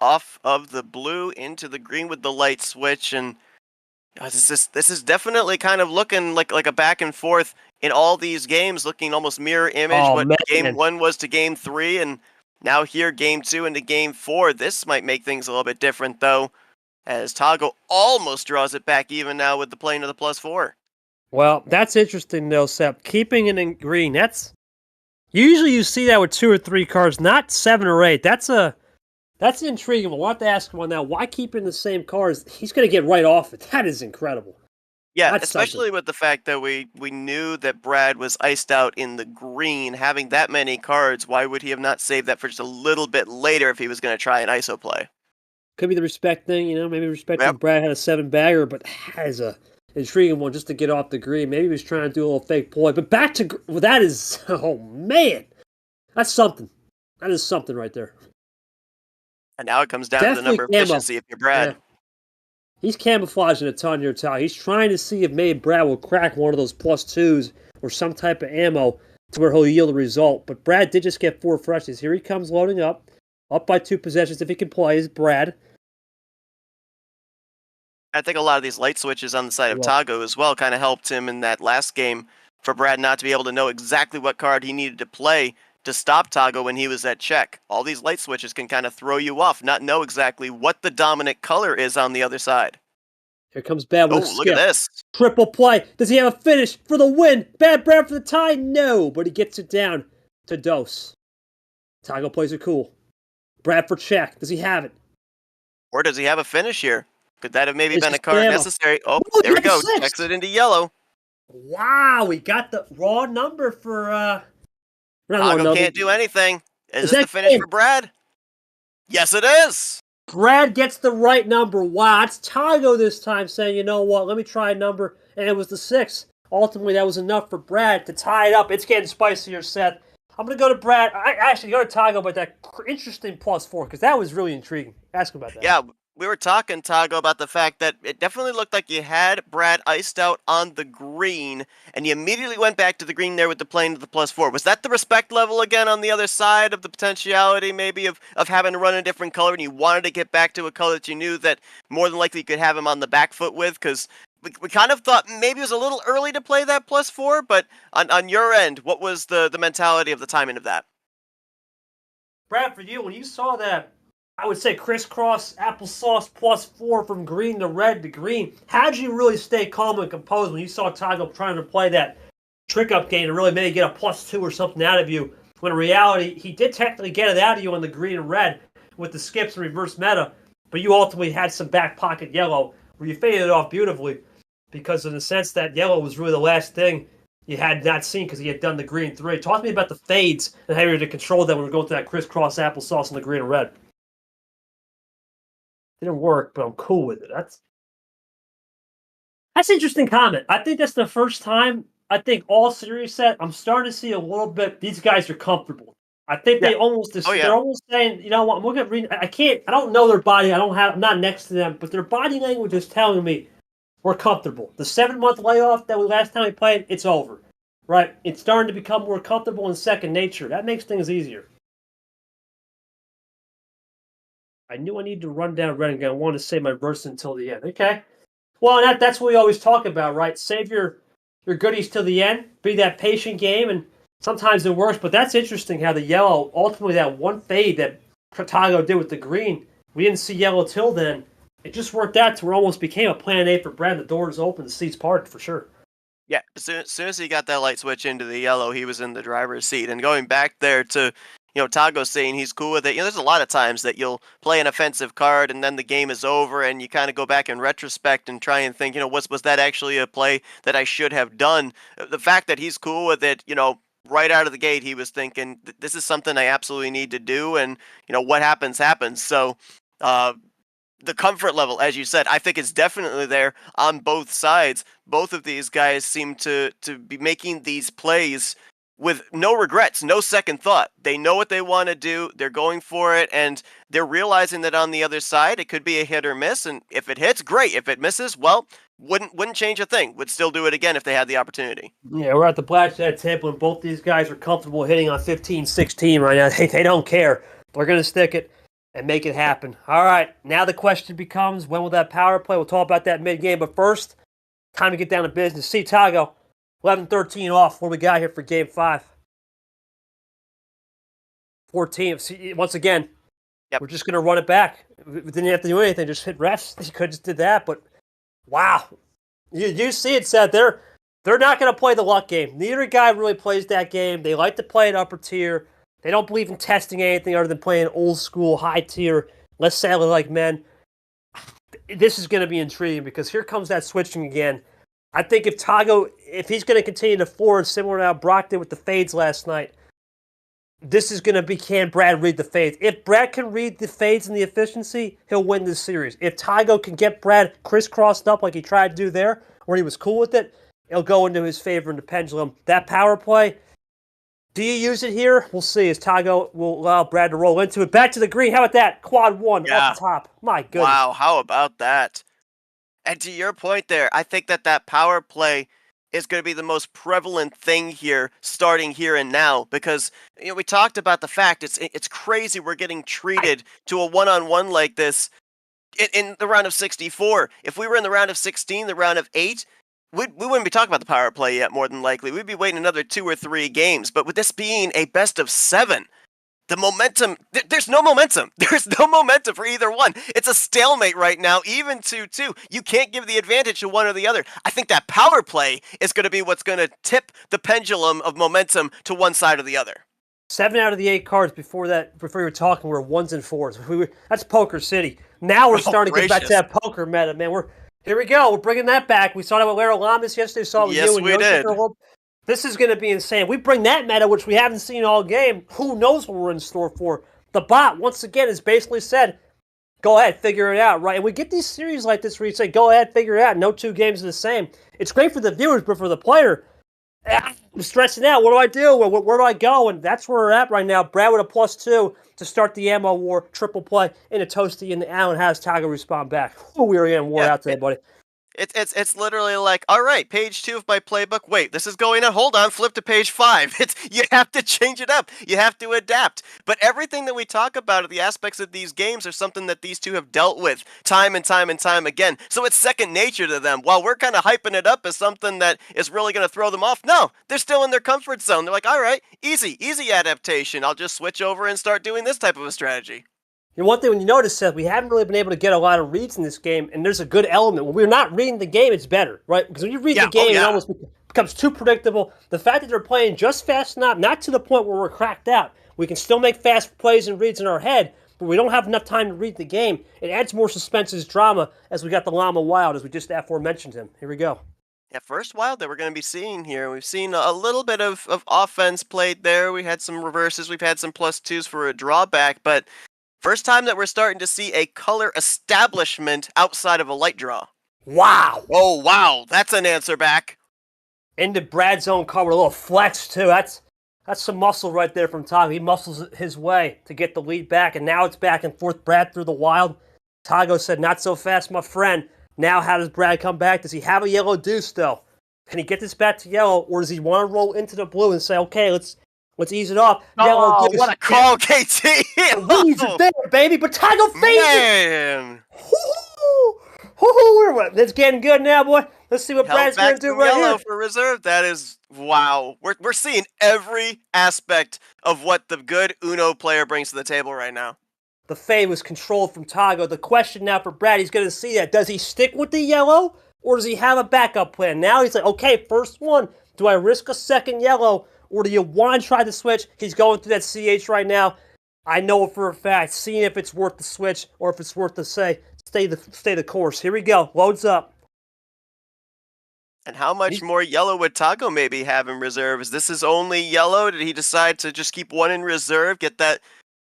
Off of the blue into the green with the light switch. And this is definitely kind of looking like a back and forth in all these games, looking almost mirror image what Game 1 was to Game 3. And now here, Game 2 into Game 4. This might make things a little bit different, though, as Tagoe almost draws it back even now with the playing of the +4. Well, that's interesting, though, Sep. Keeping it in green, usually you see that with 2 or 3 cards, not 7 or 8. That's intriguing. We'll have to ask him on that. Why keep in the same cards? He's going to get right off it. That is incredible. Yeah, that's especially with the fact that we knew that Brad was iced out in the green. Having that many cards, why would he have not saved that for just a little bit later if he was going to try an ISO play? Could be the respect thing, maybe respecting Brad had a 7-bagger, but has a intriguing one just to get off the green. Maybe he was trying to do a little fake ploy. But back to that is, oh man, that's something. That is something right there. And now it comes down to the number of efficiency if you're Brad. Yeah. He's camouflaging a ton here, Ty. He's trying to see if maybe Brad will crack one of those +2s or some type of ammo to where he'll yield a result. But Brad did just get 4 freshies. Here he comes loading up by 2 possessions if he can play is Brad. I think a lot of these light switches on the side of Tagoe as well kind of helped him in that last game for Brad not to be able to know exactly what card he needed to play to stop Tagoe when he was at check. All these light switches can kind of throw you off, not know exactly what the dominant color is on the other side. Here comes Bad with a look at this. Triple play. Does he have a finish for the win? Bad Brad for the tie? No, but he gets it down to Dose. Tagoe plays it cool. Brad for check. Does he have it? Or does he have a finish here? Could that have maybe been a card necessary? Oh, there we go. Checks it into yellow. Wow, we got the raw number for... Tagoe can't do anything. Is this the finish for Brad? Yes, it is. Brad gets the right number. Wow, it's Tagoe this time saying, you know what, let me try a number. And it was the 6. Ultimately, that was enough for Brad to tie it up. It's getting spicier, Seth. I'm going to go to Brad. I actually go to Tagoe, but that interesting +4, because that was really intriguing. Ask him about that. Yeah, we were talking, Tago, about the fact that it definitely looked like you had Brad iced out on the green, and you immediately went back to the green there with the plane to the +4. Was that the respect level again on the other side of the potentiality, maybe, of having to run a different color, and you wanted to get back to a color that you knew that more than likely you could have him on the back foot with? Because we kind of thought maybe it was a little early to play that +4, but on your end, what was the mentality of the timing of that? Brad, for you, when you saw that, I would say crisscross applesauce +4 from green to red to green, how'd you really stay calm and composed when you saw Tagoe trying to play that trick-up game to really maybe get a +2 or something out of you, when in reality, he did technically get it out of you on the green and red with the skips and reverse meta, but you ultimately had some back pocket yellow where you faded it off beautifully because in the sense that yellow was really the last thing you had not seen because he had done the green 3. Talk to me about the fades and how you were to control them when we were going through that crisscross applesauce in the green and red. Didn't work, but I'm cool with it. That's an interesting comment. I think that's the first time, I think all series set, I'm starting to see a little bit, these guys are comfortable. I think they almost, they're almost saying, you know what, I'm looking at reading, I don't know their body, I'm not next to them, but their body language is telling me we're comfortable. The 7-month layoff that last time we played, it's over. Right? It's starting to become more comfortable and second nature. That makes things easier. I knew I needed to run down red again. I wanted to save my verse until the end. Okay. Well, that's what we always talk about, right? Save your goodies till the end. Be that patient game, and sometimes it works. But that's interesting how the yellow, ultimately that one fade that Tagoe did with the green, we didn't see yellow till then. It just worked out to where it almost became a plan A for Brad. The doors open, the seats parted for sure. Yeah, as soon as he got that light switch into the yellow, he was in the driver's seat. And going back there to, Tagoe saying he's cool with it. There's a lot of times that you'll play an offensive card and then the game is over and you kind of go back in retrospect and try and think, was that actually a play that I should have done? The fact that he's cool with it, right out of the gate, he was thinking, this is something I absolutely need to do. And, what happens, happens. So, the comfort level, as you said, I think it's definitely there on both sides. Both of these guys seem to be making these plays with no regrets, no second thought. They know what they want to do. They're going for it, and they're realizing that on the other side, it could be a hit or miss. And if it hits, great. If it misses, well, wouldn't change a thing. Would still do it again if they had the opportunity. Yeah, we're at the blackjack table, and both these guys are comfortable hitting on 15-16 right now. They don't care. They're going to stick it and make it happen. All right, now the question becomes, when will that power play? We'll talk about that mid-game, but first, time to get down to business. See, Tagoe, 11-13 off. What do we got here for Game 5? 14. See, once again, we're just going to run it back. We didn't have to do anything, just hit refs. You could just did that, but wow. You see it, Seth. They're not going to play the luck game. Neither guy really plays that game. They like to play an upper tier. They don't believe in testing anything other than playing old school, high tier, less sadly like men. This is going to be intriguing because here comes that switching again. I think if Tagoe, if he's going to continue to forward similar to how Brock did with the fades last night, this is going to be, can Brad read the fades? If Brad can read the fades and the efficiency, he'll win this series. If Tagoe can get Brad crisscrossed up like he tried to do there, where he was cool with it, it'll go into his favor in the pendulum. That power play, do you use it here? We'll see as Tagoe will allow Brad to roll into it. Back to the green. How about that? Quad 1 off the top. My goodness. Wow, how about that? And to your point there, I think that power play is going to be the most prevalent thing here, starting here and now, because we talked about the fact it's crazy we're getting treated to a one-on-one like this in the round of 64. If we were in the round of 16, the round of 8, we wouldn't be talking about the power play yet, more than likely. We'd be waiting another 2 or 3 games. But with this being a best of 7, the momentum, there's no momentum. There's no momentum for either one. It's a stalemate right now, even 2-2. You can't give the advantage to one or the other. I think that power play is going to be what's going to tip the pendulum of momentum to one side or the other. 7 out of the 8 cards before you were talking were 1s and 4s. That's Poker City. Now we're starting to get back to that poker meta, man. Here we go. We're bringing that back. We saw that with Lara Lamas yesterday. Saw it with you and we did. This is going to be insane. We bring that meta, which we haven't seen all game. Who knows what we're in store for? The bot, once again, has basically said, go ahead, figure it out, right? And we get these series like this where you say, go ahead, figure it out. No 2 games are the same. It's great for the viewers, but for the player, I'm stressing out. What do I do? Where do I go? And that's where we're at right now. Brad with a +2 to start the ammo war. Triple play into Toasty and Allen has Tagoe respond back. Ooh, we were getting wore out today, buddy. It's literally like, all right, page 2 of my playbook. Wait, this is going on. Hold on, flip to page 5. You have to change it up. You have to adapt. But everything that we talk about, the aspects of these games, are something that these two have dealt with time and time and time again. So it's second nature to them. While we're kind of hyping it up as something that is really going to throw them off, no, they're still in their comfort zone. They're like, all right, easy adaptation. I'll just switch over and start doing this type of a strategy. One thing when you notice, Seth, we haven't really been able to get a lot of reads in this game, and there's a good element. When we're not reading the game, it's better, right? Because when you read the game, it almost becomes too predictable. The fact that they're playing just fast enough, not to the point where we're cracked out. We can still make fast plays and reads in our head, but we don't have enough time to read the game. It adds more suspense as drama as we got the Llama Wild, as we just aforementioned him. Here we go. Yeah, first wild that we're going to be seeing here. We've seen a little bit of offense played there. We had some reverses. We've had some +2s for a drawback, but first time that we're starting to see a color establishment outside of a light draw. Wow. Oh, wow. That's an answer back. Into Brad's own cover, a little flex, too. That's some muscle right there from Tagoe. He muscles his way to get the lead back, and now it's back and forth. Brad through the wild. Tagoe said, not so fast, my friend. Now how does Brad come back? Does he have a yellow deuce, though? Can he get this back to yellow, or does he want to roll into the blue and say, okay, let's ease it off. Oh, what a call, KT! Leads it there, baby, but Tagoe fades it! It's getting good now, boy. Let's see what Brad's going to do right here. For reserve. That is, wow. We're seeing every aspect of what the good Uno player brings to the table right now. The fade was controlled from Tagoe. The question now for Brad, he's going to see that. Does he stick with the yellow, or does he have a backup plan? Now he's like, okay, first one. Do I risk a second yellow, or do you want to try the switch? He's going through that CH right now. I know it for a fact. Seeing if it's worth the switch or if it's worth the stay the course. Here we go. Loads up. And how much more yellow would Tagoe maybe have in reserve? Is this his only yellow? Did he decide to just keep one in reserve, get that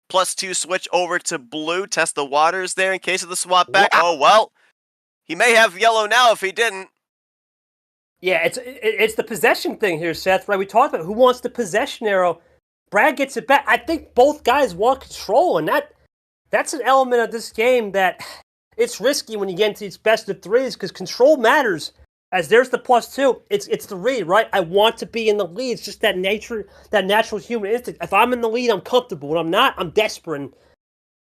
+2 switch over to blue, test the waters there in case of the swap back? Wow. Oh, well, he may have yellow now if he didn't. Yeah, it's the possession thing here, Seth, right? We talked about who wants the possession arrow. Brad gets it back. I think both guys want control, and that's an element of this game that it's risky when you get into these best of threes because control matters. As there's the +2, it's the read, right? I want to be in the lead. It's just that natural human instinct. If I'm in the lead, I'm comfortable. When I'm not, I'm desperate. And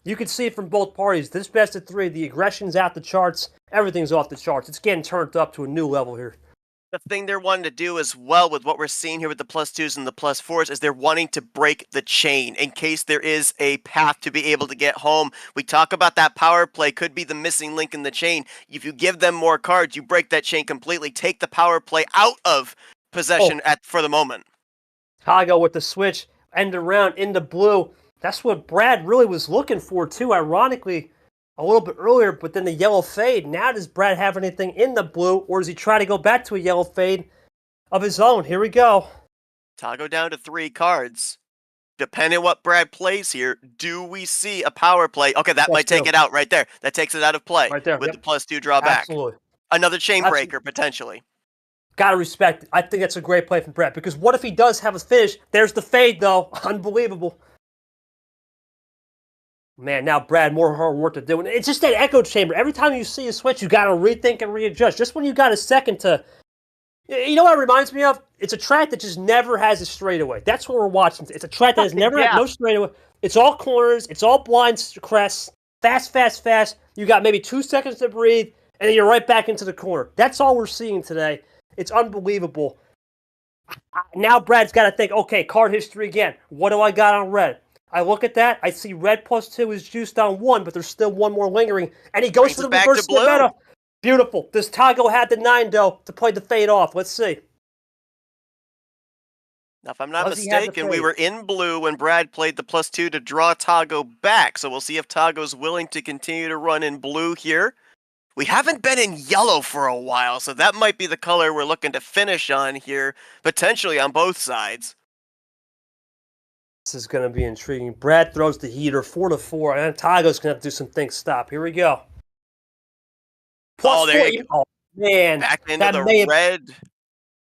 you can see it from both parties. This best of 3, the aggression's out the charts. Everything's off the charts. It's getting turned up to a new level here. The thing they're wanting to do as well with what we're seeing here with the +2s and the +4s is they're wanting to break the chain in case there is a path to be able to get home. We talk about that power play could be the missing link in the chain. If you give them more cards, you break that chain completely. Take the power play out of possession for the moment. Tagoe with the switch, end around into blue. That's what Brad really was looking for too, ironically. A little bit earlier, but then the yellow fade. Now does Brad have anything in the blue, or does he try to go back to a yellow fade of his own? Here we go. Tagoe down to 3 cards. Depending on what Brad plays here, do we see a power play? Okay, that might take it out right there. That takes it out of play right there, with the +2 drawback. Absolutely. Another chain breaker, potentially. Gotta respect it. I think that's a great play from Brad, because what if he does have a finish? There's the fade, though. Unbelievable. Man, now Brad, more hard work to do. And it's just that echo chamber. Every time you see a switch, you got to rethink and readjust. Just when you got a second to... You know what it reminds me of? It's a track that just never has a straightaway. That's what we're watching. It's a track that has never had no straightaway. It's all corners. It's all blind crests. Fast, fast, fast. You got maybe 2 seconds to breathe, and then you're right back into the corner. That's all we're seeing today. It's unbelievable. Now Brad's got to think, okay, card history again. What do I got on red? I look at that. I see red +2 is juiced on 1, but there's still one more lingering. And he goes for the reverse meta. Beautiful. Does Tagoe have the 9, though, to play the fade off? Let's see. Now, if I'm not mistaken, we were in blue when Brad played the +2 to draw Tagoe back. So we'll see if Tagoe's willing to continue to run in blue here. We haven't been in yellow for a while, so that might be the color we're looking to finish on here, potentially on both sides. This is going to be intriguing. Brad throws the heater 4-4, and Tagoe's going to have to do some things. Stop. Here we go. +4. There you go. Oh, man. Back into the red.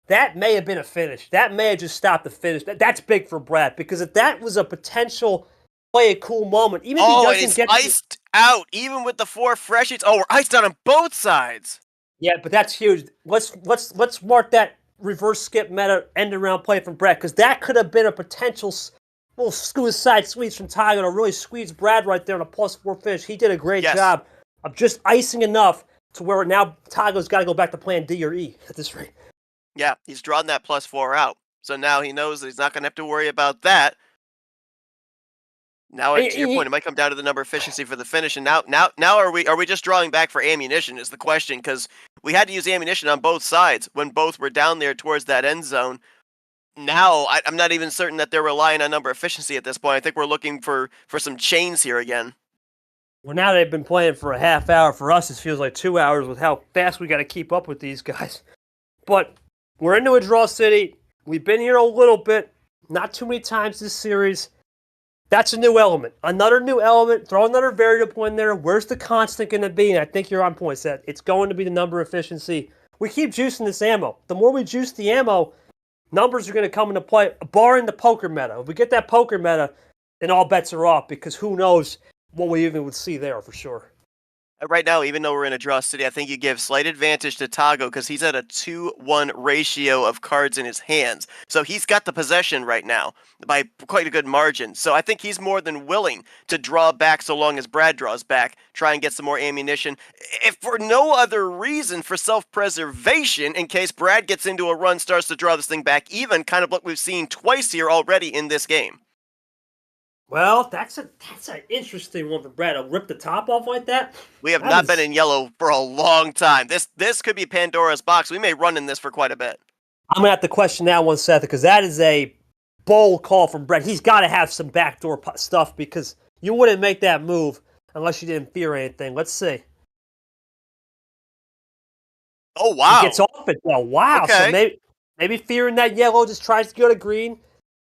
that may have been a finish. That may have just stopped the finish. That's big for Brad, because if that was a potential play a cool moment, even if he doesn't get iced out, even with the 4 freshies. Oh, we're iced out on both sides. Yeah, but that's huge. Let's mark that reverse skip meta end around play from Brad, because that could have been a potential little suicide squeeze from Tagoe to really squeeze Brad right there on a +4 finish. He did a great job of just icing enough to where now Tagoe's got to go back to plan D or E at this rate. Yeah, he's drawn that +4 out. So now he knows that he's not going to have to worry about that. Now, to your point, it might come down to the number efficiency for the finish. And now, are we just drawing back for ammunition? Is the question, because we had to use ammunition on both sides when both were down there towards that end zone. Now, I'm not even certain that they're relying on number efficiency at this point. I think we're looking for some chains here again. Well, now they've been playing for a half hour. For us, it feels like 2 hours with how fast we got to keep up with these guys. But we're into a draw city. We've been here a little bit, not too many times this series. That's a new element. Another new element. Throw another variable in there. Where's the constant going to be? And I think you're on point, Seth. It's going to be the number efficiency. We keep juicing this ammo. The more we juice the ammo, numbers are going to come into play, barring the poker meta. If we get that poker meta, then all bets are off, because who knows what we even would see there for sure. Right now, even though we're in a draw city, I think you give slight advantage to Tagoe because he's at a 2-1 ratio of cards in his hands. So he's got the possession right now by quite a good margin. So I think he's more than willing to draw back so long as Brad draws back, try and get some more ammunition, if for no other reason, for self-preservation, in case Brad gets into a run, starts to draw this thing back even, kind of what we've seen twice here already in this game. Well, that's an interesting one for Brad. To rip the top off like that? We have not been in yellow for a long time. This could be Pandora's box. We may run in this for quite a bit. I'm going to have to question that one, Seth, because that is a bold call from Brad. He's got to have some backdoor stuff, because you wouldn't make that move unless you didn't fear anything. Let's see. Oh, wow. He gets off it, though. Wow. Okay. So maybe fearing that yellow, just tries to go to green.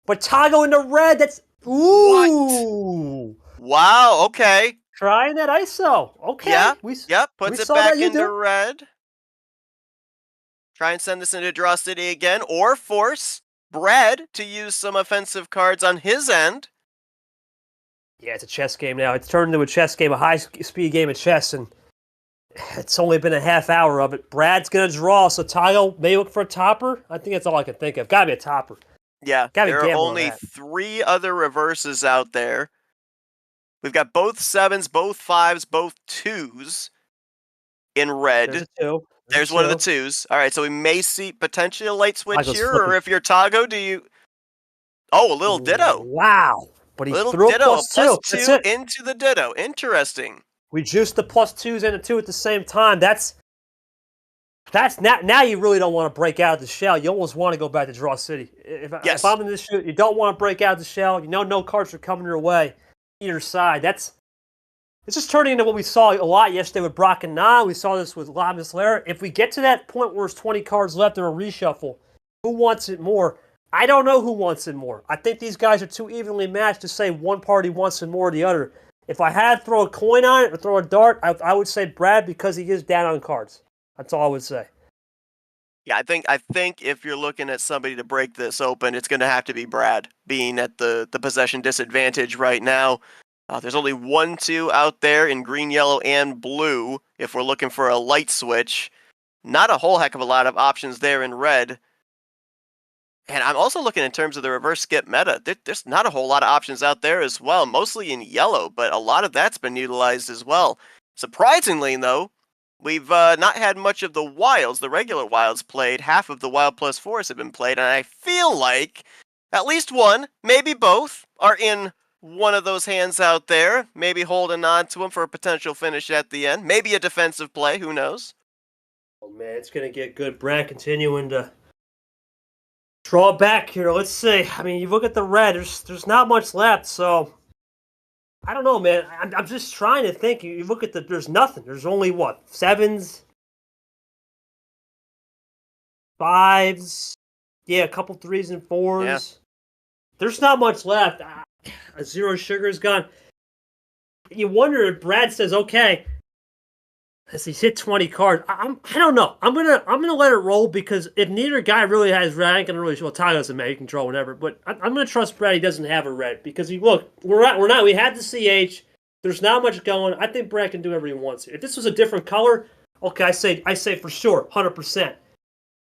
But Tagoe in the red, that's... Ooh! What? Wow, okay. Trying that ISO. Okay. Yeah, puts it back into red. Try and send this into draw city again, or force Brad to use some offensive cards on his end. Yeah, it's a chess game now. It's turned into a chess game, a high-speed game of chess, and it's only been a half hour of it. Brad's going to draw, so Tagoe may look for a topper. I think that's all I can think of. Got to be a topper. Yeah, there are only 3 other reverses out there. We've got both 7s, both 5s, both 2s in red. There's a 2. There's one of the 2s. All right, so we may see potentially a light switch here, or if you're Tagoe, do you... Oh, a little ditto. Wow. But he little threw ditto, a +2 into the ditto. Interesting. We juiced the +2s and the 2 at the same time. That's now you really don't want to break out of the shell. You almost want to go back to draw city. If I'm in this shoot, you don't want to break out of the shell. You know no cards are coming your way either side. It's just turning into what we saw a lot yesterday with Brock and Na. We saw this with Lamis Lara. If we get to that point where there's 20 cards left in a reshuffle, who wants it more? I don't know who wants it more. I think these guys are too evenly matched to say one party wants it more than the other. If I had to throw a coin on it or throw a dart, I would say Brad, because he is down on cards. That's all I would say. Yeah, I think if you're looking at somebody to break this open, it's going to have to be Brad, being at the possession disadvantage right now. There's only 1-2 out there in green, yellow, and blue. If we're looking for a light switch, not a whole heck of a lot of options there in red. And I'm also looking in terms of the reverse skip meta. There's not a whole lot of options out there as well, mostly in yellow, but a lot of that's been utilized as well. Surprisingly, though, we've not had much of the wilds, the regular wilds played. Half of the wild +4s have been played, and I feel like at least one, maybe both, are in one of those hands out there, maybe holding on to them for a potential finish at the end. Maybe a defensive play, who knows? Oh, man, it's going to get good. Brad continuing to draw back here. Let's see. I mean, you look at the red, there's not much left, so... I don't know, man. I'm just trying to think. You look at there's nothing. There's only, 7s? 5s? Yeah, a couple 3s and 4s. Yeah. There's not much left. A 0 sugar is gone. You wonder if Brad says, okay, as he's hit 20 cards. I don't know. I'm gonna let it roll because if neither guy really has red, I ain't gonna really. Well, Ty doesn't make, he can draw whatever. But I'm gonna trust Brad. He doesn't have a red because we had the CH. There's not much going. I think Brad can do whatever he wants. If this was a different color, okay, I say for sure, 100%.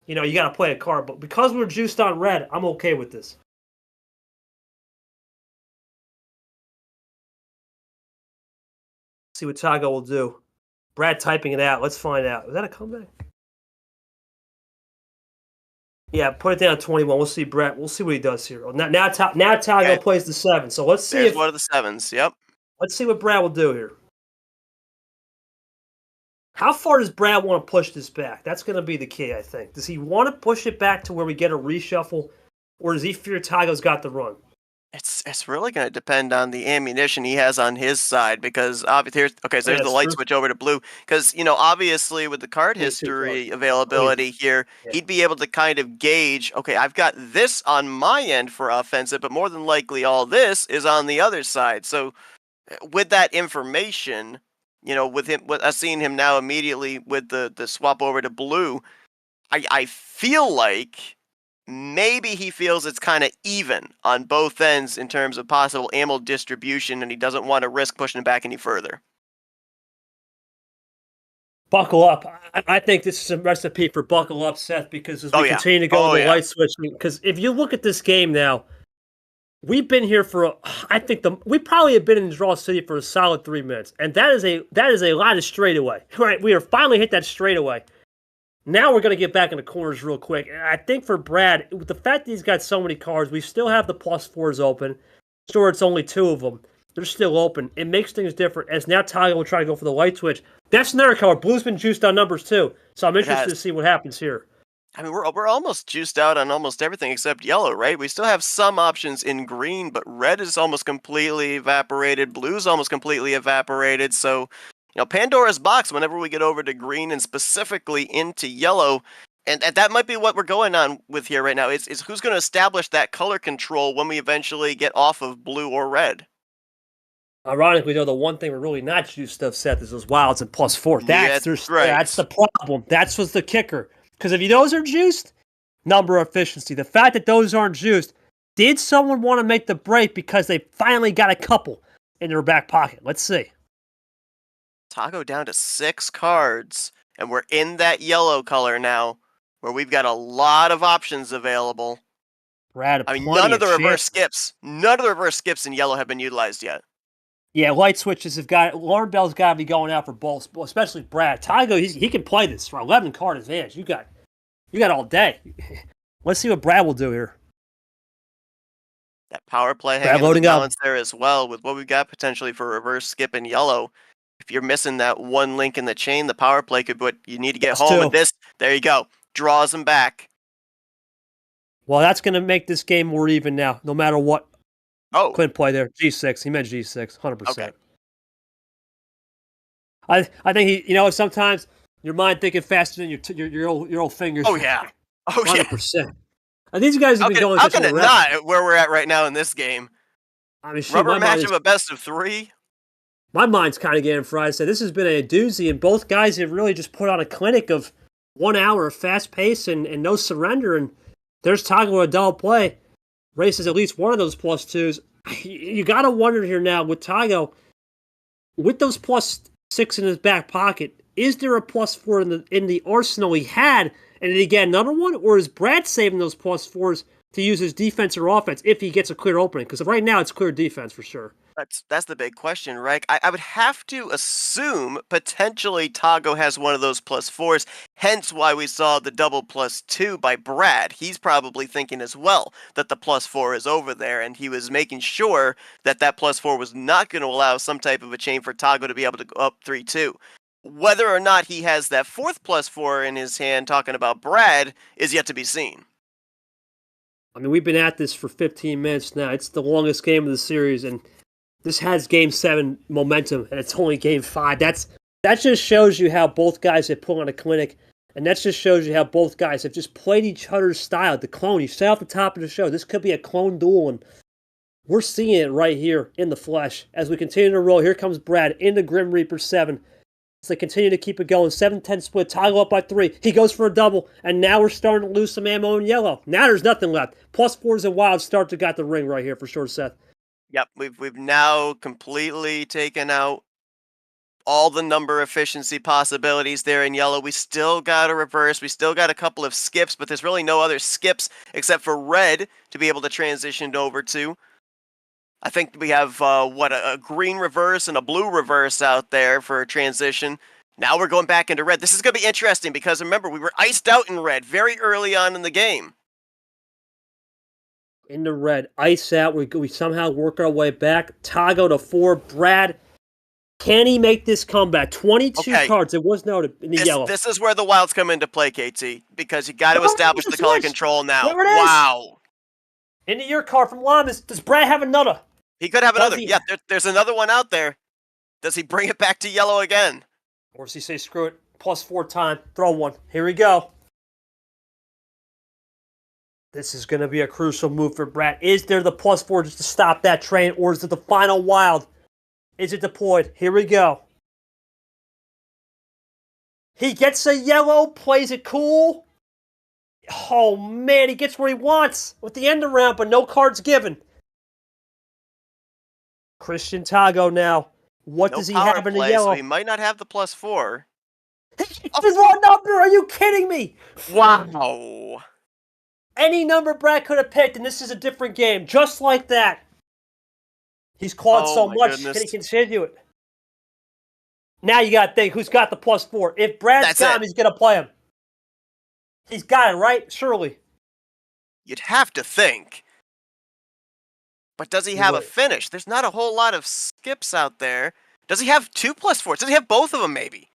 You know, you got to play a card. But because we're juiced on red, I'm okay with this. See what Tagoe will do. Brad typing it out. Let's find out. Is that a comeback? Yeah, put it down 21. We'll see Brad. We'll see what he does here. Now Tagoe plays the 7. So let's see. There's one of the 7s. Yep. Let's see what Brad will do here. How far does Brad want to push this back? That's going to be the key, I think. Does he want to push it back to where we get a reshuffle, or does he fear Tagoe's got the run? It's really going to depend on the ammunition he has on his side because obviously there's the light switch over to blue because obviously with the card history availability here he'd be able to kind of gauge, okay, I've got this on my end for offensive, but more than likely all this is on the other side. So with that information, with us seeing him now immediately with the swap over to blue, I feel like maybe he feels it's kind of even on both ends in terms of possible ammo distribution, and he doesn't want to risk pushing it back any further. Buckle up. I think this is a recipe for buckle up, Seth, because as we continue to go to the light switch, because if you look at this game now, we've been here for we probably have been in Draw City for a solid 3 minutes, and that is a lot of straightaway. Right, we are finally hit that straightaway. Now we're going to get back in the corners real quick. I think for Brad, with the fact that he's got so many cards, we still have the +4s open. Sure, it's only 2 of them. They're still open. It makes things different, as now Tagoe will try to go for the light switch. That's another color. Blue's been juiced on numbers too, so I'm interested to see what happens here. I mean, we're almost juiced out on almost everything except yellow, right? We still have some options in green, but red is almost completely evaporated. Blue's almost completely evaporated, so Pandora's box whenever we get over to green and specifically into yellow. And that might be what we're going on with here right now. Is who's going to establish that color control when we eventually get off of blue or red. Ironically, though, the one thing we're really not juiced of, Seth, is those wilds and +4. That's the problem. That's what's the kicker. Because if those are juiced, number efficiency. The fact that those aren't juiced, did someone want to make the break because they finally got a couple in their back pocket? Let's see. Tagoe down to 6 cards, and we're in that yellow color now, where we've got a lot of options available. Brad, none of the reverse skips in yellow have been utilized yet. Yeah, light switches have got alarm bells got to be going out for both, especially Brad. Tagoe, he can play this for 11 card advantage. You got all day. Let's see what Brad will do here. That power play hanging in the balance there as well with what we've got potentially for reverse skip in yellow. If you're missing that one link in the chain, the power play could what you need to get home with this. There you go. Draws him back. Well, that's going to make this game more even now, no matter what. Oh. Couldn't play there. G6. He meant G6, 100%. Okay. I think sometimes your mind thinking faster than your old fingers. Oh, yeah. 100%. And these guys have been going. How can it not? Where we're at right now in this game. I mean, rubber match of a best of 3. My mind's kind of getting fried. So this has been a doozy, and both guys have really just put on a clinic of 1 hour of fast pace and no surrender. And there's Tagoe with a double play. Races at least one of those +2s. You got to wonder here now with Tagoe, with those +6 in his back pocket, is there a +4 in the arsenal he had? And did he get another one? Or is Brad saving those +4s to use his defense or offense if he gets a clear opening? Because right now it's clear defense for sure. That's the big question, right? I would have to assume potentially Tagoe has one of those +4s, hence why we saw the double +2 by Brad. He's probably thinking as well that the +4 is over there, and he was making sure that +4 was not going to allow some type of a chain for Tagoe to be able to go up 3-2. Whether or not he has that 4th +4 in his hand, talking about Brad, is yet to be seen. I mean, we've been at this for 15 minutes now. It's the longest game of the series, and this has Game 7 momentum, and it's only Game 5. That just shows you how both guys have put on a clinic, and that just shows you how both guys have just played each other's style. The clone, you said off the top of the show, this could be a clone duel, and we're seeing it right here in the flesh. As we continue to roll, here comes Brad into Grim Reaper 7. They continue to keep it going. 7-10 split. Tagoe up by 3. He goes for a double. And now we're starting to lose some ammo in yellow. Now there's nothing left. +4s and wild start to got the ring right here for sure, Seth. Yep, we've now completely taken out all the number efficiency possibilities there in yellow. We still got a reverse. We still got a couple of skips, but there's really no other skips except for red to be able to transition over to. I think we have, a green reverse and a blue reverse out there for a transition. Now we're going back into red. This is going to be interesting because, remember, we were iced out in red very early on in the game. In the red, ice out. We somehow work our way back. Tagoe to 4. Brad, can he make this comeback? 22 cards. It was noted in the yellow. This is where the wilds come into play, KT, because you got to establish the color control now. There it is. Wow. Into your card from Lamas. Does Brad have another? He could have another. Yeah, there's another one out there. Does he bring it back to yellow again? Or does he say, screw it, +4 time, throw one. Here we go. This is going to be a crucial move for Brad. Is there the +4 just to stop that train, or is it the final wild? Is it deployed? Here we go. He gets a yellow, plays it cool. Oh, man, he gets where he wants with the end around, but no cards given. Christian Tagoe now. What does he have in the yellow? So he might not have the +4. He gets the wrong number. Are you kidding me? Wow. Any number Brad could have picked, and this is a different game. Just like that. He's clawed so much. Can he continue it? Now you got to think, who's got the +4? If Brad's got him, he's going to play him. He's got it, right? Surely. You'd have to think. But does he have a finish? There's not a whole lot of skips out there. Does he have 2 +4s? Does he have both of them, maybe?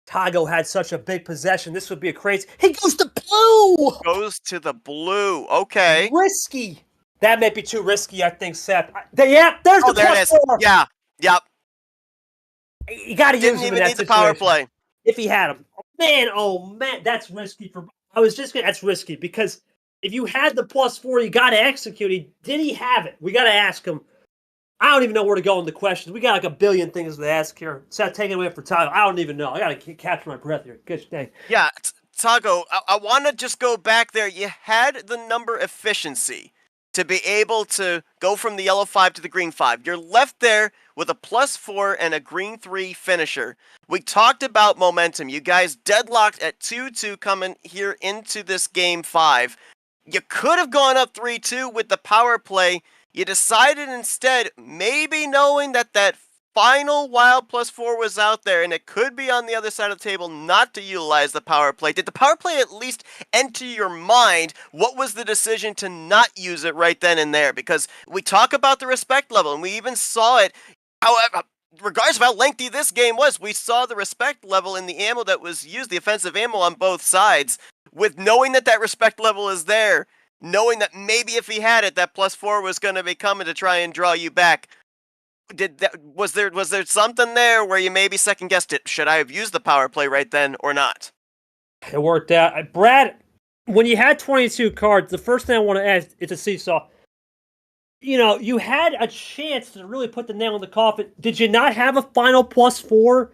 Tagoe had such a big possession. This would be a crazy... He goes to blue! Goes to the blue. Okay. Risky. That may be too risky, I think, Seth. Yeah, there's the +4. Yeah. Yep. You got to use him in that situation. Didn't even need the power play. If he had him. Oh, man, that's risky. That's risky because... If you had the +4, you got to execute. Did he have it? We got to ask him. I don't even know where to go in the questions. We got like a billion things to ask here. Seth, take it away for Tagoe. I don't even know. I got to capture my breath here. Good day. Yeah, Tagoe, I want to just go back there. You had the number efficiency to be able to go from the yellow 5 to the green 5. You're left there with a +4 and a green 3 finisher. We talked about momentum. You guys deadlocked at 2-2 coming here into this game 5. You could have gone up 3-2 with the power play. You decided instead, maybe knowing that final wild +4 was out there and it could be on the other side of the table, not to utilize the power play. Did the power play at least enter your mind? What was the decision to not use it right then and there? Because we talk about the respect level, and we even saw it. However, regardless of how lengthy this game was, we saw the respect level in the ammo that was used, the offensive ammo on both sides. With knowing that respect level is there, knowing that maybe if he had it, that +4 was going to be coming to try and draw you back. Was there something there where you maybe second guessed it? Should I have used the power play right then or not? It worked out. Brad, when you had 22 cards, the first thing I want to ask, it's a seesaw. You know, you had a chance to really put the nail in the coffin. Did you not have a final +4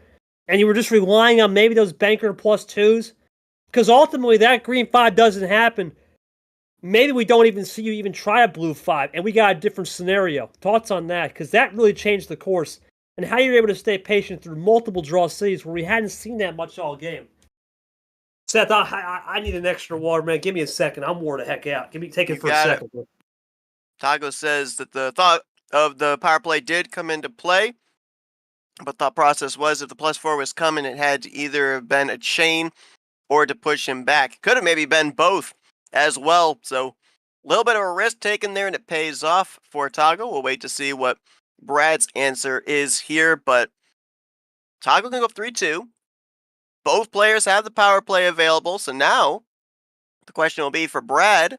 and you were just relying on maybe those banker +2s? Because ultimately, that green 5 doesn't happen. Maybe we don't even see you even try a blue 5, and we got a different scenario. Thoughts on that? Because that really changed the course, and how you're able to stay patient through multiple draw cities where we hadn't seen that much all game. Seth, I need an extra water, man. Give me a second. I'm worn the heck out. Take it for a second. Tagoe says that the thought of the power play did come into play, but thought process was if the +4 was coming, it had to either have been a chain or to push him back. Could have maybe been both as well. So a little bit of a risk taken there, and it pays off for Tagoe. We'll wait to see what Brad's answer is here, but Tagoe can go up 3-2. Both players have the power play available, so now the question will be for Brad,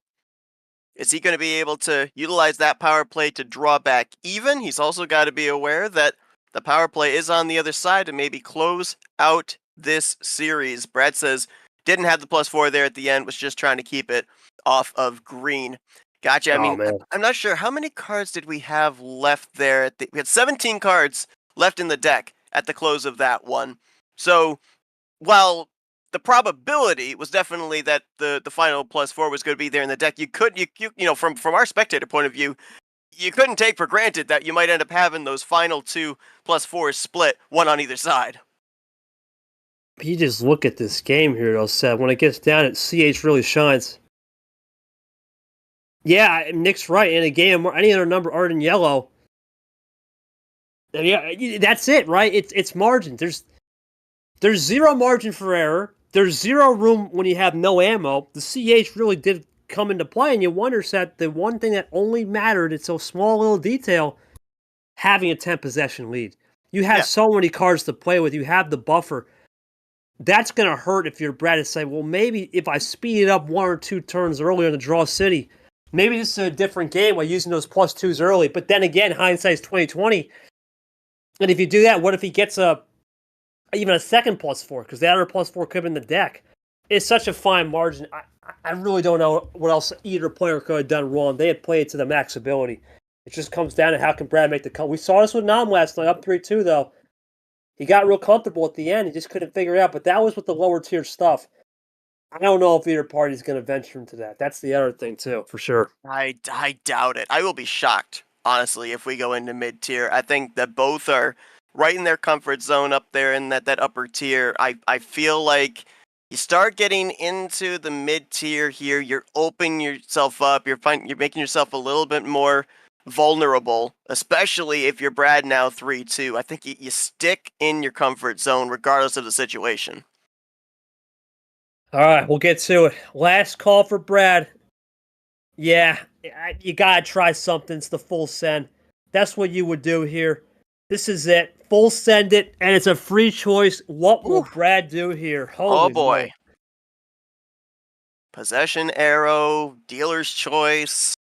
is he going to be able to utilize that power play to draw back even? He's also got to be aware that the power play is on the other side to maybe close out this series. Brad says didn't have the +4 there at the end, was just trying to keep it off of green. Gotcha. I mean, I'm not sure. How many cards did we have left there? We had 17 cards left in the deck at the close of that one. So while the probability was definitely that the final +4 was going to be there in the deck, from our spectator point of view, you couldn't take for granted that you might end up having those final 2 +4s split, one on either side. You just look at this game here, though, Seth. When it gets down, CH really shines. Yeah, Nick's right. In a game, any other number other than yellow, yeah, that's it, right? It's margin. There's zero margin for error. There's zero room when you have no ammo. The CH really did come into play, and you wonder, Seth, the one thing that only mattered, it's a small little detail, having a 10 possession lead. You have so many cards to play with. You have the buffer. That's going to hurt if you're Brad to say, well, maybe if I speed it up 1 or 2 turns earlier in the draw city, maybe this is a different game by using those +2s early. But then again, hindsight's 2020. And if you do that, what if he gets even a second +4? Because the other +4 could have been the deck. It's such a fine margin. I really don't know what else either player could have done wrong. They had played to the max ability. It just comes down to how can Brad make the cut. We saw this with Nam last night, up 3-2, though. He got real comfortable at the end. He just couldn't figure it out. But that was with the lower tier stuff. I don't know if either party's going to venture into that. That's the other thing, too, for sure. I doubt it. I will be shocked, honestly, if we go into mid-tier. I think that both are right in their comfort zone up there in that upper tier. I feel like you start getting into the mid-tier here, you're opening yourself up. You're making yourself a little bit more vulnerable, especially if you're Brad now 3-2. I think you stick in your comfort zone regardless of the situation. All right, we'll get to it. Last call for Brad. Yeah, you got to try something. It's the full send. That's what you would do here. This is it. Full send it, and it's a free choice. What will Brad do here? Holy boy. Lord. Possession arrow, dealer's choice,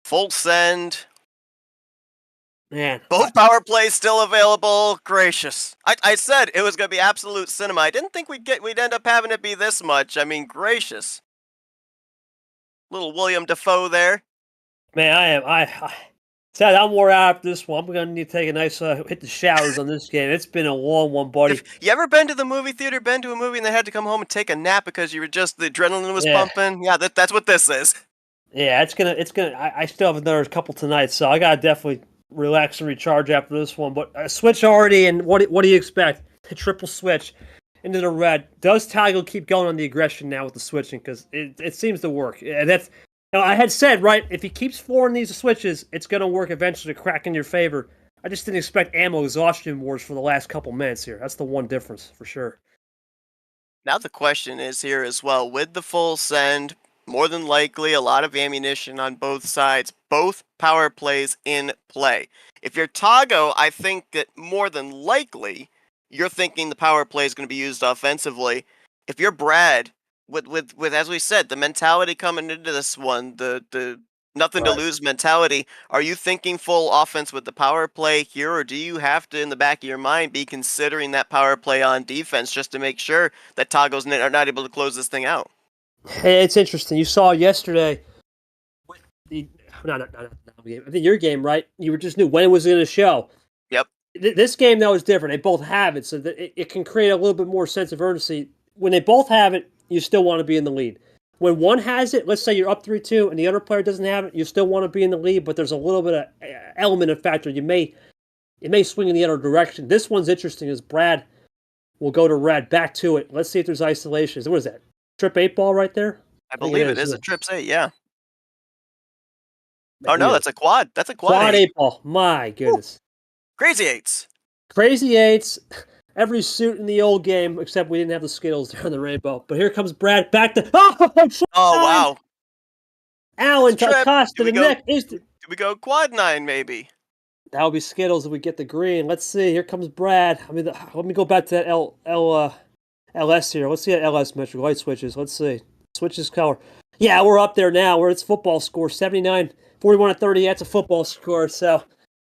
full send. Man. Both power plays still available. Gracious. I said it was going to be absolute cinema. I didn't think we'd end up having it be this much. I mean, gracious. Little William Dafoe there. Man, Sad, I'm wore out after this one. I'm going to need to take a nice hit the showers on this game. It's been a long one, buddy. You ever been to the movie theater, been to a movie, and then had to come home and take a nap because the adrenaline was pumping? Yeah, that's what this is. Yeah, it's gonna. I still have another couple tonight, so I got to definitely relax and recharge after this one. But switch already, and what do you expect? A triple switch into the red. Does Tagoe keep going on the aggression now with the switching? Because it seems to work. And that's. I had said, right, if he keeps flooring these switches, it's going to work eventually to crack in your favor. I just didn't expect ammo exhaustion wars for the last couple minutes here. That's the one difference, for sure. Now the question is here as well, with the full send, more than likely a lot of ammunition on both sides, both power plays in play. If you're Tagoe, I think that more than likely, you're thinking the power play is going to be used offensively. If you're Brad, with as we said, the mentality coming into this one, the nothing to lose mentality, are you thinking full offense with the power play here, or do you have to, in the back of your mind, be considering that power play on defense just to make sure that Tagoe's are not able to close this thing out? Hey, it's interesting. You saw yesterday, not game. I think your game, right? You were just knew when it was going to show. Yep. This game, though, is different. They both have it, so that it can create a little bit more sense of urgency. When they both have it, you still want to be in the lead. When one has it, let's say you're up 3-2 and the other player doesn't have it, you still want to be in the lead, but there's a little bit of element of factor. It may swing in the other direction. This one's interesting as Brad will go to red, back to it. Let's see if there's isolations. What is that? Trip 8 ball right there? I believe it is a trips 8, yeah. Oh no, that's a quad. That's a quad. Quad 8 ball. My goodness. Crazy 8s. Crazy 8s. Every suit in the old game, except we didn't have the Skittles there on the rainbow. But here comes Brad back to... Oh, wow. Allen to Acosta the neck. Do we go quad 9, maybe? That would be Skittles if we get the green. Let's see. Here comes Brad. Let me go back to that LS here. Let's see that LS metric. Light switches. Let's see. Switches color. Yeah, we're up there now. Where it's football score. 79, 41-30. That's a football score. So...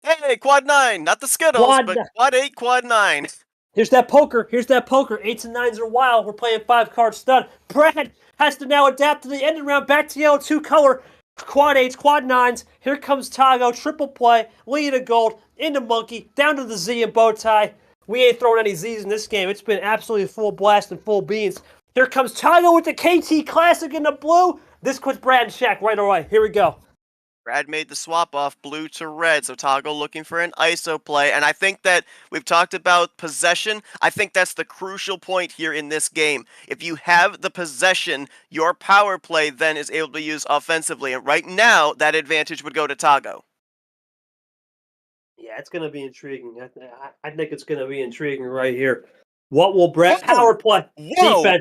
Hey, quad 9. Not the Skittles, but quad 8, quad 9. Here's that poker. 8s and 9s are wild. We're playing 5-card stud. Brad has to now adapt to the ending round. Back to yellow 2 color. Quad 8s, quad 9s. Here comes Tagoe. Triple play. Lead of gold. Into monkey. Down to the Z and bow tie. We ain't throwing any Z's in this game. It's been absolutely full blast and full beans. Here comes Tagoe with the KT Classic in the blue. This puts Brad in check right away. Here we go. Brad made the swap off blue to red, so Tagoe looking for an ISO play, and I think that we've talked about possession. I think that's the crucial point here in this game. If you have the possession, your power play then is able to be used offensively, and right now, that advantage would go to Tagoe. Yeah, it's going to be intriguing. I think it's going to be intriguing right here. What will Brad power play? Whoa.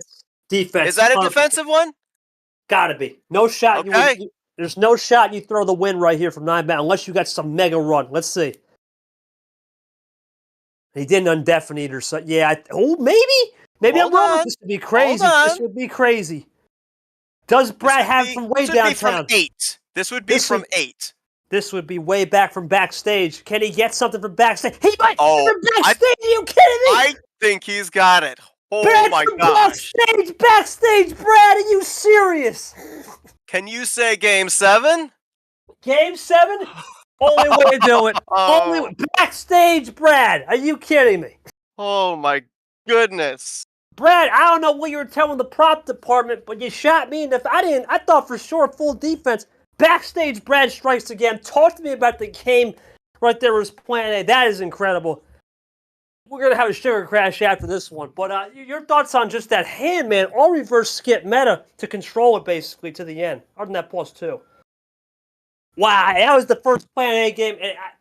Defense. Is that a defensive one? Gotta be. No shot. Okay. There's no shot you throw the win right here from 9 bound unless you got some mega run. Let's see. He didn't undeafen or so. Yeah. Maybe I'm wrong. This would be crazy. This would be crazy. Does Brad have from way downtown? This would be from 8. This would be way back from backstage. Can he get something from backstage? He might from backstage. Are you kidding me? I think he's got it. Oh Brad my gosh. Backstage, Brad. Are you serious? Can you say Game 7? Game 7? Only way to do it. Only backstage, Brad. Are you kidding me? Oh my goodness. Brad, I don't know what you were telling the prop department, but you shot me in the. I thought for sure full defense. Backstage, Brad strikes again. Talk to me about the game right there was plan A. That is incredible. We're going to have a sugar crash after this one. But your thoughts on just that hand, man. All reverse skip meta to control it basically to the end. Other than that +2. Wow, that was the first plan A game.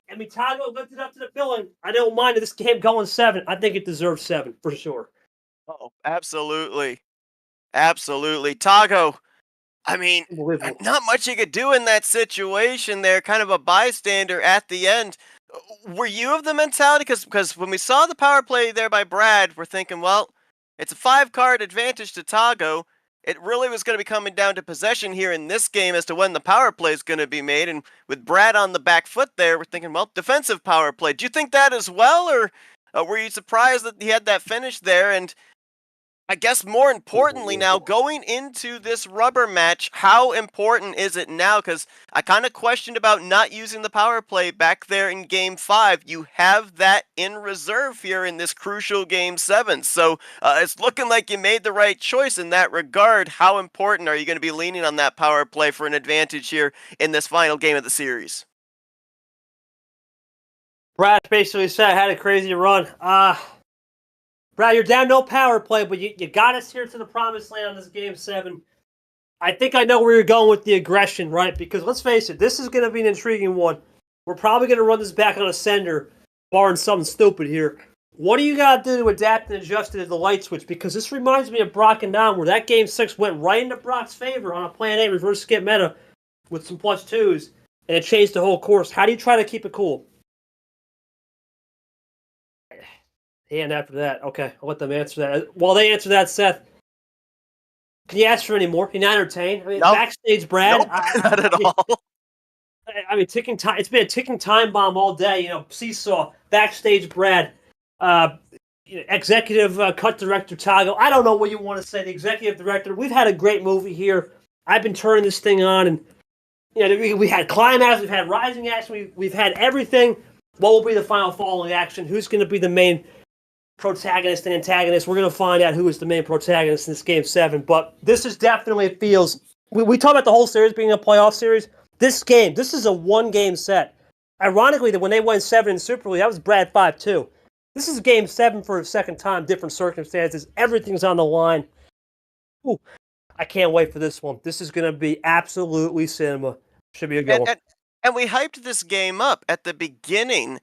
And Tagoe lifted up to the billing. I don't mind this game going 7. I think it deserves 7 for sure. Oh, absolutely. Absolutely. Tagoe. I mean, not much you could do in that situation there, kind of a bystander at the end. Were you of the mentality? Because when we saw the power play there by Brad, we're thinking, well, it's a 5-card advantage to Tagoe. It really was going to be coming down to possession here in this game as to when the power play is going to be made. And with Brad on the back foot there, we're thinking, well, defensive power play. Do you think that as well? Or were you surprised that he had that finish there? And I guess more importantly now, going into this rubber match, how important is it now? Because I kind of questioned about not using the power play back there in Game 5. You have that in reserve here in this crucial Game 7. So it's looking like you made the right choice in that regard. How important are you going to be leaning on that power play for an advantage here in this final game of the series? Brad basically said I had a crazy run. Brad, you're down no power play, but you got us here to the promised land on this Game 7. I think I know where you're going with the aggression, right? Because let's face it, this is going to be an intriguing one. We're probably going to run this back on a sender, barring something stupid here. What do you got to do to adapt and adjust to the light switch? Because this reminds me of Brock and Dom, where that Game 6 went right into Brock's favor on a Plan A reverse skip meta with some +2s, and it changed the whole course. How do you try to keep it cool? And after that, okay, I'll let them answer that. While they answer that, Seth, can you ask for any more? Can you entertain? I mean, nope. Backstage, Brad. Nope, not at all. I mean, ticking time. It's been a ticking time bomb all day. You know, Seesaw, backstage, Brad, executive cut director Tagoe. I don't know what you want to say. The executive director. We've had a great movie here. I've been turning this thing on, and we had climax. We've had rising action. We've had everything. What will be the final falling action? Who's going to be the main protagonist and antagonist? We're going to find out who is the main protagonist in this Game 7. But this is definitely, it feels, we talk about the whole series being a playoff series. This is a 1-game set. Ironically, that when they went 7 in Super League, that was Brad 5-2. This is Game 7 for a second time, different circumstances. Everything's on the line. Ooh, I can't wait for this one. This is going to be absolutely cinema. Should be a good one. And we hyped this game up at the beginning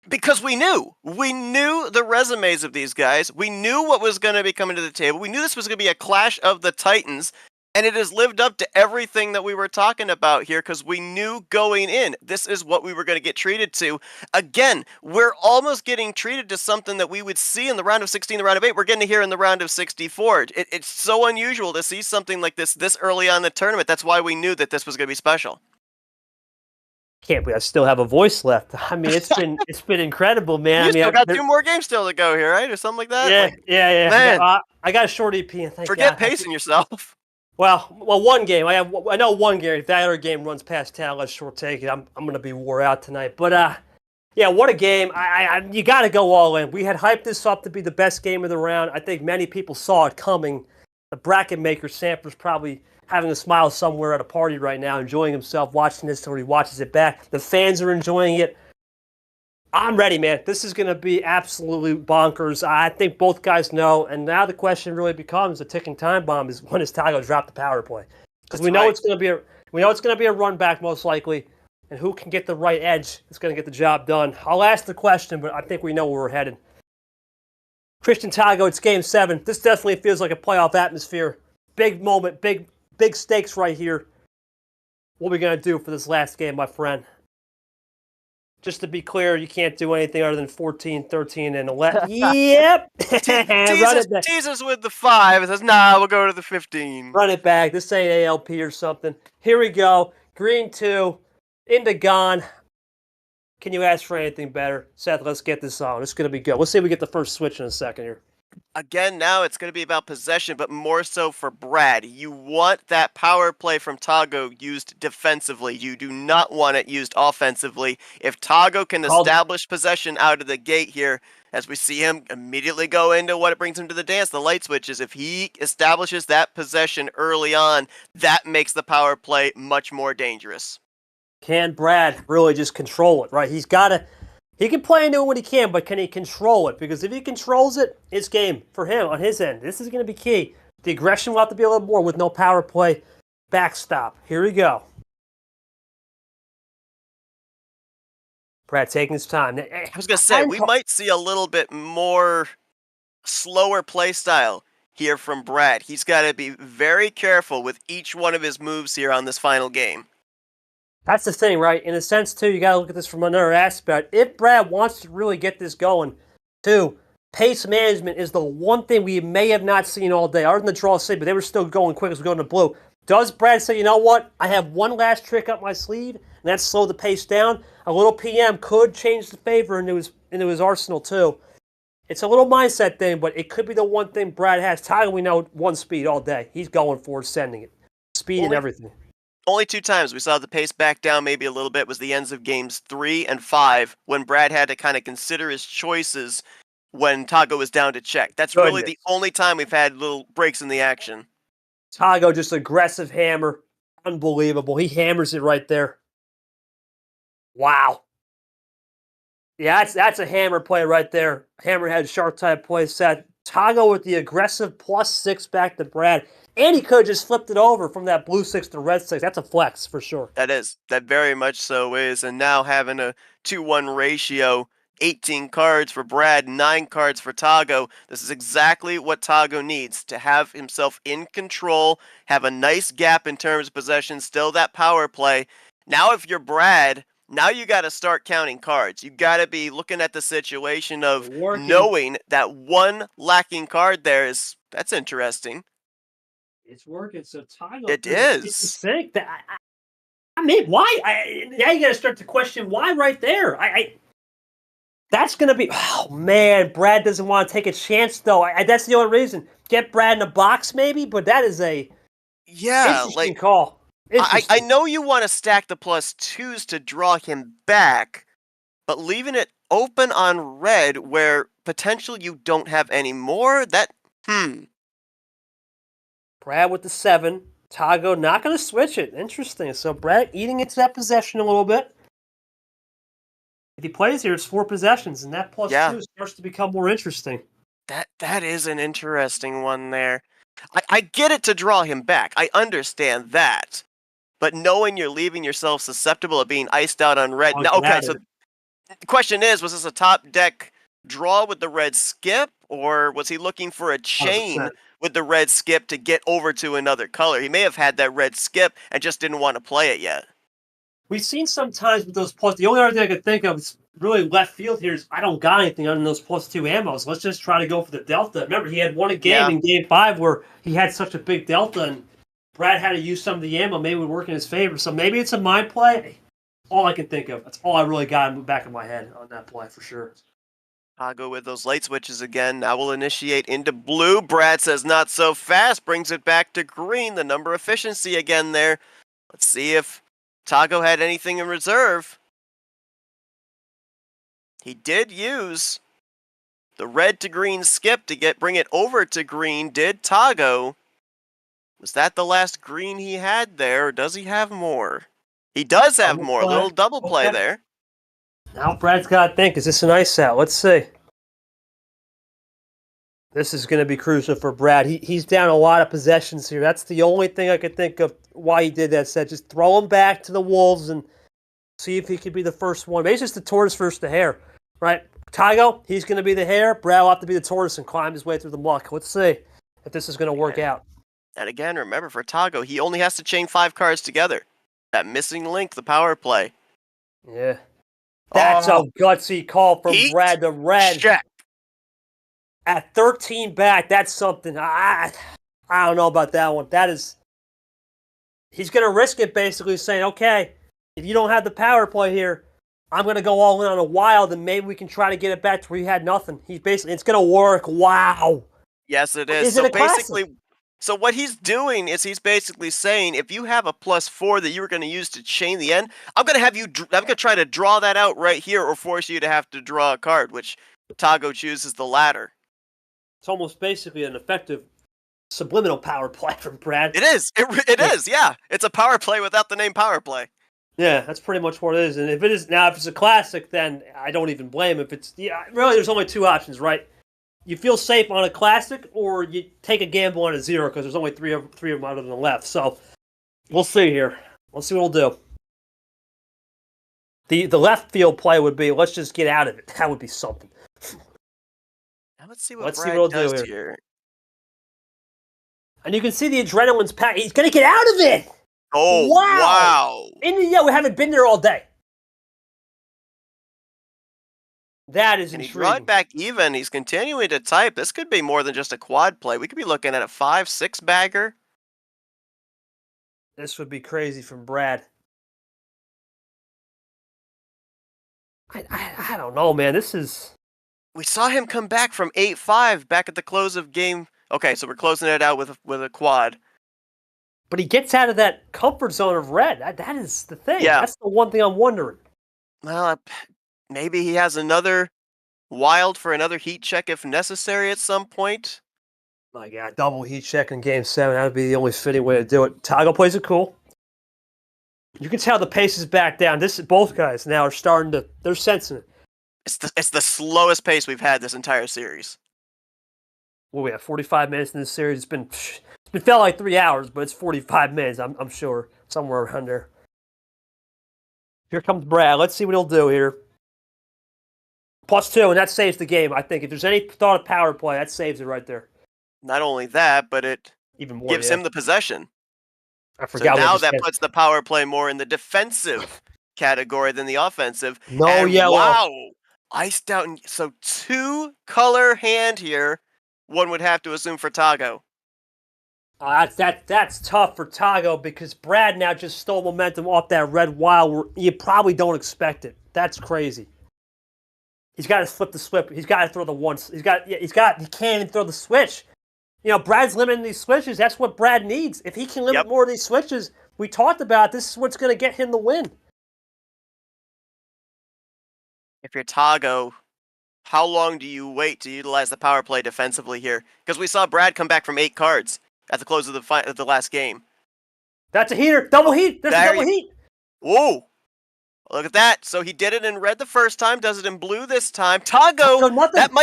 because we knew the resumes of these guys. We knew what was going to be coming to the table. We knew this was going to be a clash of the Titans, and it has lived up to everything that we were talking about here because we knew going in, this is what we were going to get treated to. Again, we're almost getting treated to something that we would see in the round of 16, the round of 8. We're getting to hear in the round of 64. It's so unusual to see something like this early on in the tournament. That's why we knew that this was going to be special. Can't believe I still have a voice left. I mean, it's been incredible, man. You still got 2 more games still to go here, right, or something like that. Yeah. Man, I got a short EP. Forget pacing yourself. Well, 1 game. I know 1 game. If that other game runs past 10, I'll let short take it. I'm going to be wore out tonight. But Yeah, what a game. You got to go all in. We had hyped this up to be the best game of the round. I think many people saw it coming. The bracket maker, Sanford's probably having a smile somewhere at a party right now, enjoying himself watching this till he watches it back. The fans are enjoying it. I'm ready, man. This is going to be absolutely bonkers. I think both guys know, and now the question really becomes a ticking time bomb: is when does Tagoe drop the power play? Because we know it's going to be a run back most likely, and who can get the right edge is going to get the job done. I'll ask the question, but I think we know where we're headed. Christian Tagoe, it's Game 7. This definitely feels like a playoff atmosphere. Big moment, big stakes right here. What are we going to do for this last game, my friend? Just to be clear, you can't do anything other than 14, 13, and 11. Yep. Tease us with the 5. It says, nah, we'll go to the 15. Run it back. This ain't ALP or something. Here we go. Green 2. Into gone. Can you ask for anything better? Seth, let's get this on. It's going to be good. Let's see if we get the first switch in a second here. Again, now it's going to be about possession, but more so for Brad. You want that power play from Tagoe used defensively. You do not want it used offensively. If Tagoe can establish possession out of the gate here, as we see him immediately go into what it brings him to the dance, the light switches, if he establishes that possession early on, that makes the power play much more dangerous. Can Brad really just control it, right? He can play into it when he can, but can he control it? Because if he controls it, it's game for him on his end. This is going to be key. The aggression will have to be a little more with no power play. Backstop. Here we go. Brad taking his time. I was going to say, we might see a little bit more slower play style here from Brad. He's got to be very careful with each one of his moves here on this final game. That's the thing, right? In a sense, too, you got to look at this from another aspect. If Brad wants to really get this going, too, pace management is the one thing we may have not seen all day. Other than the draw save, but they were still going quick as we go into blue. Does Brad say, you know what? I have one last trick up my sleeve, and that's slow the pace down? A little PM could change the favor into his arsenal, too. It's a little mindset thing, but it could be the one thing Brad has. Tagoe, we know, one speed all day. He's going for it, sending it. Speed and everything. Only 2 times we saw the pace back down maybe a little bit was the ends of games 3 and 5 when Brad had to kind of consider his choices when Tagoe was down to check. That's really the only time we've had little breaks in the action. Tagoe, just aggressive hammer. Unbelievable. He hammers it right there. Wow. Yeah, that's a hammer play right there. Hammerhead shark type play set. Tagoe with the aggressive +6 back to Brad. And he could have just flipped it over from that blue 6 to red 6. That's a flex for sure. That is. That very much so is. And now having a 2-1 ratio, 18 cards for Brad, 9 cards for Tagoe. This is exactly what Tagoe needs to have himself in control, have a nice gap in terms of possession, still that power play. Now if you're Brad, now you got to start counting cards. You got to be looking at the situation of knowing that one lacking card there is, that's interesting. It's working, so Tagoe. It is. I mean, why? Now you got to start to question why right there. That's going to be. Oh man, Brad doesn't want to take a chance though. That's the only reason. Get Brad in a box maybe, but that is a interesting call. I know you want to stack the +2s to draw him back, but leaving it open on red where potentially you don't have any more. Brad with the 7. Tagoe not going to switch it. Interesting. So Brad eating into that possession a little bit. If he plays here, it's 4 possessions, and that +2 starts to become more interesting. That is an interesting one there. I get it to draw him back. I understand that. But knowing you're leaving yourself susceptible of being iced out on red. Now, okay, so the question is, was this a top deck draw with the red skip, or was he looking for a chain 100%. With the red skip to get over to another color? He may have had that red skip and just didn't want to play it yet. We've seen sometimes with those the only other thing I could think of is really left field here is I don't got anything other than those +2 ammos. Let's just try to go for the delta. Remember, he had won a game in Game 5 where he had such a big delta, and Brad had to use some of the ammo. Maybe it would work in his favor. So maybe it's a mind play. All I can think of. That's all I really got in the back of my head on that play for sure. Tagoe with those light switches again. Now we'll initiate into blue. Brad says not so fast. Brings it back to green. The number efficiency again there. Let's see if Tagoe had anything in reserve. He did use the red to green skip to bring it over to green, did Tagoe. Was that the last green he had there, or does he have more? He does have more. A little double play there. Now Brad's got to think, is this an ice out? Let's see. This is going to be crucial for Brad. He's down a lot of possessions here. That's the only thing I could think of why he did that. Said just throw him back to the Wolves and see if he could be the first one. Maybe it's just the tortoise versus the hare, right? Tagoe, he's going to be the hare. Brad will have to be the tortoise and climb his way through the muck. Let's see if this is going to work out. And again, remember, for Tagoe, he only has to chain 5 cards together. That missing link, the power play. Yeah. That's a gutsy call from Heat Brad to red. Check. At 13 back, that's something. I don't know about that one. That is. He's going to risk it, basically saying, okay, if you don't have the power play here, I'm going to go all in on a wild, and maybe we can try to get it back to where you had nothing. He's basically, it's going to work. Wow. Yes, it is. So basically, so what he's doing is he's basically saying, if you have a +4 that you were going to use to chain the end, I'm going to try to draw that out right here, or force you to have to draw a card, which Tagoe chooses the latter. It's almost basically an effective subliminal power play from Brad. It is. It is, yeah. It's a power play without the name power play. Yeah, that's pretty much what it is. And if it's a classic, then I don't even blame him. If it's really, there's only 2 options, right? You feel safe on a classic, or you take a gamble on a 0 because there's only three of them out of the left. So we'll see here. Let's see what we'll do. The left field play would be, let's just get out of it. That would be something. Now let's see what Brad does here. And you can see the adrenaline's packed. He's going to get out of it. Oh, wow. We haven't been there all day. That is intriguing. He brought back even. He's continuing to type. This could be more than just a quad play. We could be looking at a 5-6 bagger. This would be crazy from Brad. I don't know, man. This is... We saw him come back from 8-5 back at the close of game. Okay, so we're closing it out with a quad. But he gets out of that comfort zone of red. That is the thing. Yeah. That's the one thing I'm wondering. Well, maybe he has another wild for another heat check if necessary at some point. My God, double heat check in Game 7. That would be the only fitting way to do it. Tagoe plays it cool. You can tell the pace is back down. Both guys now are starting to... They're sensing it. It's the slowest pace we've had this entire series. Well, we have 45 minutes in this series. It's been felt like 3 hours, but it's 45 minutes, I'm sure. Somewhere around there. Here comes Brad. Let's see what he'll do here. +2, and that saves the game, I think. If there's any thought of power play, that saves it right there. Not only that, but it even more gives him the possession. I forgot. So now that puts the power play more in the defensive category than the offensive. No yellow. Wow. Iced out. So 2-color hand here, one would have to assume for Tagoe. That's tough for Tagoe because Brad now just stole momentum off that red wild where you probably don't expect it. That's crazy. He's got to flip the switch. He's got to throw the once. He can't even throw the switch. You know, Brad's limiting these switches. That's what Brad needs. If he can limit more of these switches, we talked about this is what's going to get him the win. If you're Tagoe, how long do you wait to utilize the power play defensively here? Because we saw Brad come back from 8 cards at the close of the last game. That's a heater. Double heat. There's a double heat. Whoa. Look at that. So he did it in red the first time, does it in blue this time. Tagoe, that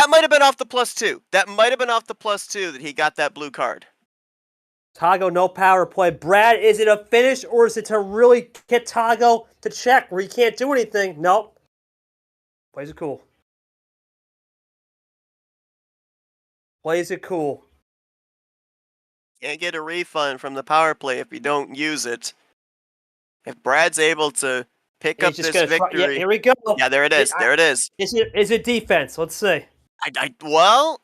might have been off the +2. That might have been off the +2 that he got that blue card. Tagoe, no power play. Brad, is it a finish or is it to really get Tagoe to check where he can't do anything? Nope. Plays it cool. Plays it cool. Can't get a refund from the power play if you don't use it. If Brad's able to pick up this victory... Yeah, here we go. Yeah, there it is. There it is. Is it defense? Let's see. Well...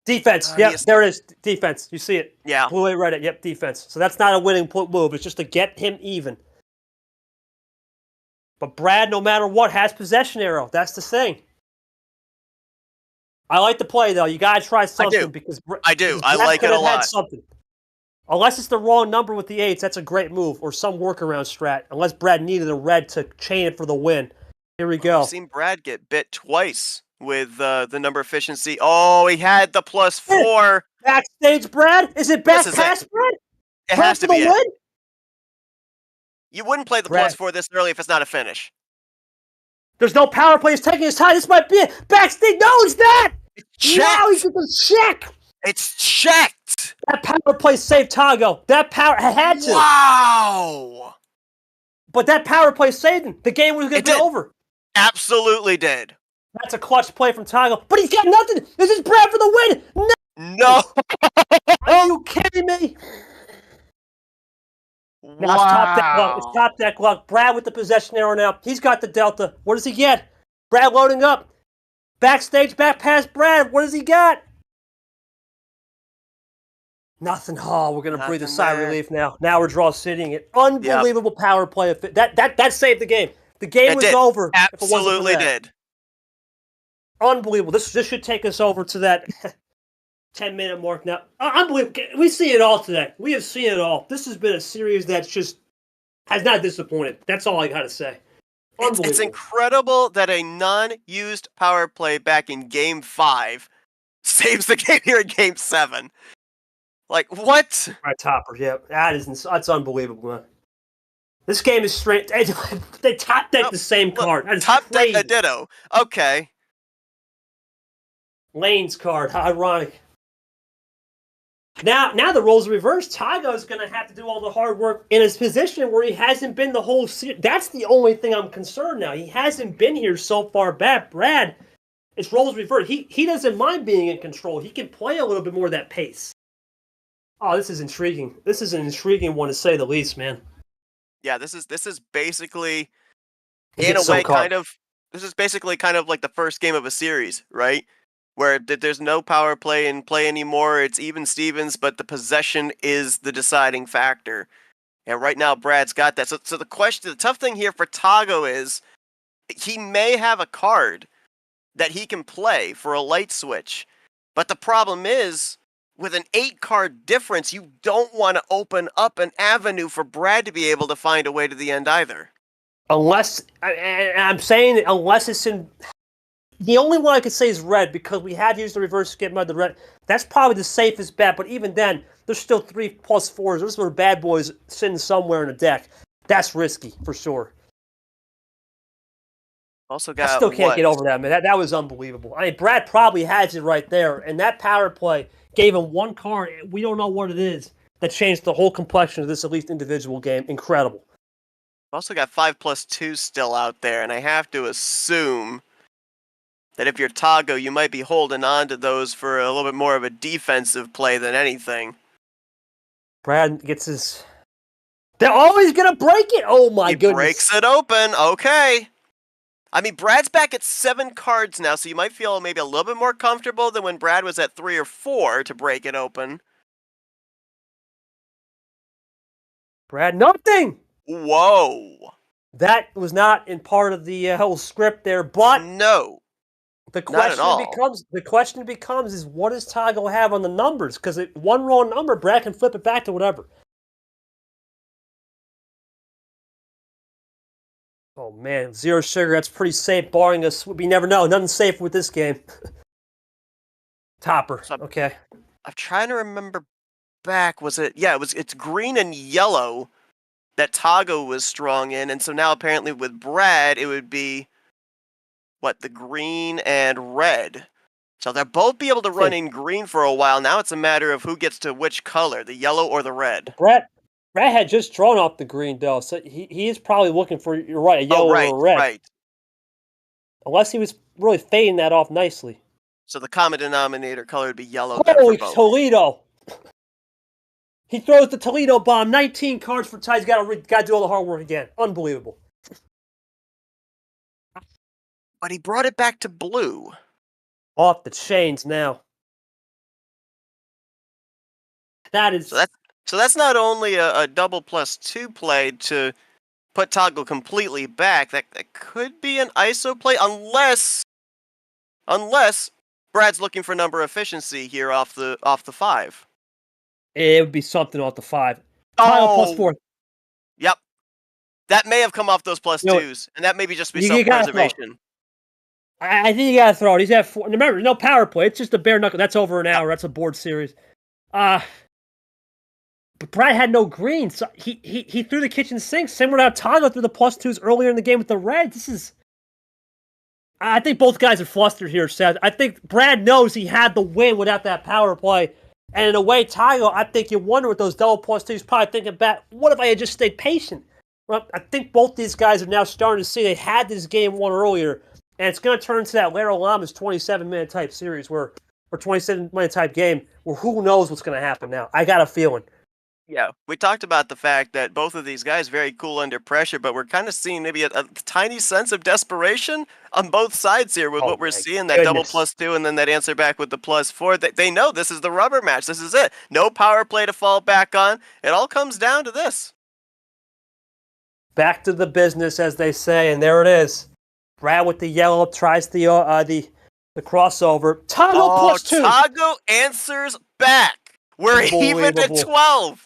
Defense. Yep, there it is. Defense. You see it. Yeah. Blue, red, it. Yep, defense. So that's not a winning move. It's just to get him even. But Brad, no matter what, has possession arrow. That's the thing. I like the play, though. You got to try something. I do. I like it a lot. Something. Unless it's the wrong number with the 8s, that's a great move. Or some workaround strat. Unless Brad needed a red to chain it for the win. Here we go. We've seen Brad get bit twice with the number efficiency. Oh, he had the +4. Backstage, Brad? Is it back pass, Brad? It Brad has to for be the win? You wouldn't play the Brad. +4 this early if it's not a finish. There's no power play. He's taking his time. This might be it. Backstage. No, it's not. Checked. Now he's going to check. It's checked. That power play saved Tagoe. That power had to. Wow. But that power play saved him. The game was going to be over. Absolutely did. That's a clutch play from Tagoe. But he's got nothing. This is Brad for the win. No. Are you kidding me? Wow. Now it's top deck luck. It's top deck luck. Brad with the possession arrow now. He's got the delta. What does he get? Brad loading up. Backstage, back past Brad. What does he got? Nothing. Oh, we're going to breathe a sigh of relief now. Now we're draw sitting it. Unbelievable power play. That saved the game. The game was over. Absolutely did. Unbelievable. This should take us over to that 10-minute mark now. Unbelievable. We see it all today. We have seen it all. This has been a series that just has not disappointed. That's all I got to say. It's incredible that a non-used power play back in Game 5 saves the game here in Game 7. Like, what? Right, Topper, yeah. That's unbelievable, man. This game is straight. They top deck the same card. That is top crazy. deck a ditto. Okay. Lane's card. Ironic. Now the roles are reversed. Tagoe's going to have to do all the hard work in his position where he hasn't been the whole series. That's the only thing I'm concerned now. He hasn't been here so far back. Brad, it's roles reversed. He doesn't mind being in control. He can play a little bit more of that pace. Oh, this is intriguing. This is an intriguing one to say the least, man. Yeah, this is basically, in a way, this is basically kind of like the first game of a series, right? Where there's no power play in play anymore. It's even Stevens, but the possession is the deciding factor. And right now, Brad's got that. So the tough thing here for Tagoe is he may have a card that he can play for a light switch, but the problem is, with an 8-card difference, you don't want to open up an avenue for Brad to be able to find a way to the end either. Unless it's in... The only one I could say is red, because we have used the reverse skip mode, the red. That's probably the safest bet, but even then, there's still 3+4s. Those are bad boys sitting somewhere in the deck. That's risky, for sure. Also got I still can't get over that, man. That was unbelievable. I mean, Brad probably has it right there, and that power play gave him one card. We don't know what it is that changed the whole complexion of this at least individual game. Incredible. Also got 5+2 still out there, and I have to assume that if you're Tagoe, you might be holding on to those for a little bit more of a defensive play than anything. Brad gets his... They're always going to break it! Oh my goodness. He breaks it open. Okay. I mean, Brad's back at 7 cards now, so you might feel maybe a little bit more comfortable than when Brad was at 3 or 4 to break it open. Brad, nothing! Whoa. That was not in part of the whole script there, but... No. The question becomes is, what does Tagoe have on the numbers? Because one wrong number, Brad can flip it back to whatever. Oh man, 0 sugar, that's pretty safe, barring us. We never know. Nothing safe with this game. Topper, okay. I'm trying to remember back. Was it? Yeah, it's green and yellow that Tagoe was strong in, and so now apparently with Brad, it would be the green and red. So they'll both be able to run in green for a while. Now it's a matter of who gets to which color, the yellow or the red. Brad had just drawn off the green, though, so he is probably looking for, you're right, a yellow or a red. Right. Unless he was really fading that off nicely. So the common denominator color would be yellow. Holy Toledo! He throws the Toledo bomb. 19 cards for ties. Got to do all the hard work again. Unbelievable. But he brought it back to blue. Off the chains now. That is... So that's not only a double +2 play to put Tagoe completely back. That could be an ISO play, unless Brad's looking for number efficiency here off the 5. It would be something off the 5. Oh! +4. Yep. That may have come off those plus You know, twos, and that maybe just be you gotta throw. self-preservation. I think you gotta throw it. He's at 4. Remember, no power play. It's just a bare knuckle. That's over an hour. That's a board series. But Brad had no green, so he threw the kitchen sink. Similar to how Tagoe threw the plus twos earlier in the game with the Reds. This is. I think both guys are flustered here, Seth. I think Brad knows he had the win without that power play. And in a way, Tagoe, I think you wonder with those double plus twos, probably thinking back, what if I had just stayed patient? Well, I think both these guys are now starting to see they had this game won earlier, and it's going to turn into that Larry Lamas 27-minute type series or 27-minute type game where who knows what's going to happen now. I got a feeling. Yeah, we talked about the fact that both of these guys very cool under pressure, but we're kind of seeing maybe a tiny sense of desperation on both sides here with what we're seeing, that double plus two and then that answer back with the plus four. They know this is the rubber match. This is it. No power play to fall back on. It all comes down to this. Back to the business, as they say, and there it is. Brad with the yellow tries the crossover. Tagoe plus two. Tagoe answers back. We're even at 12.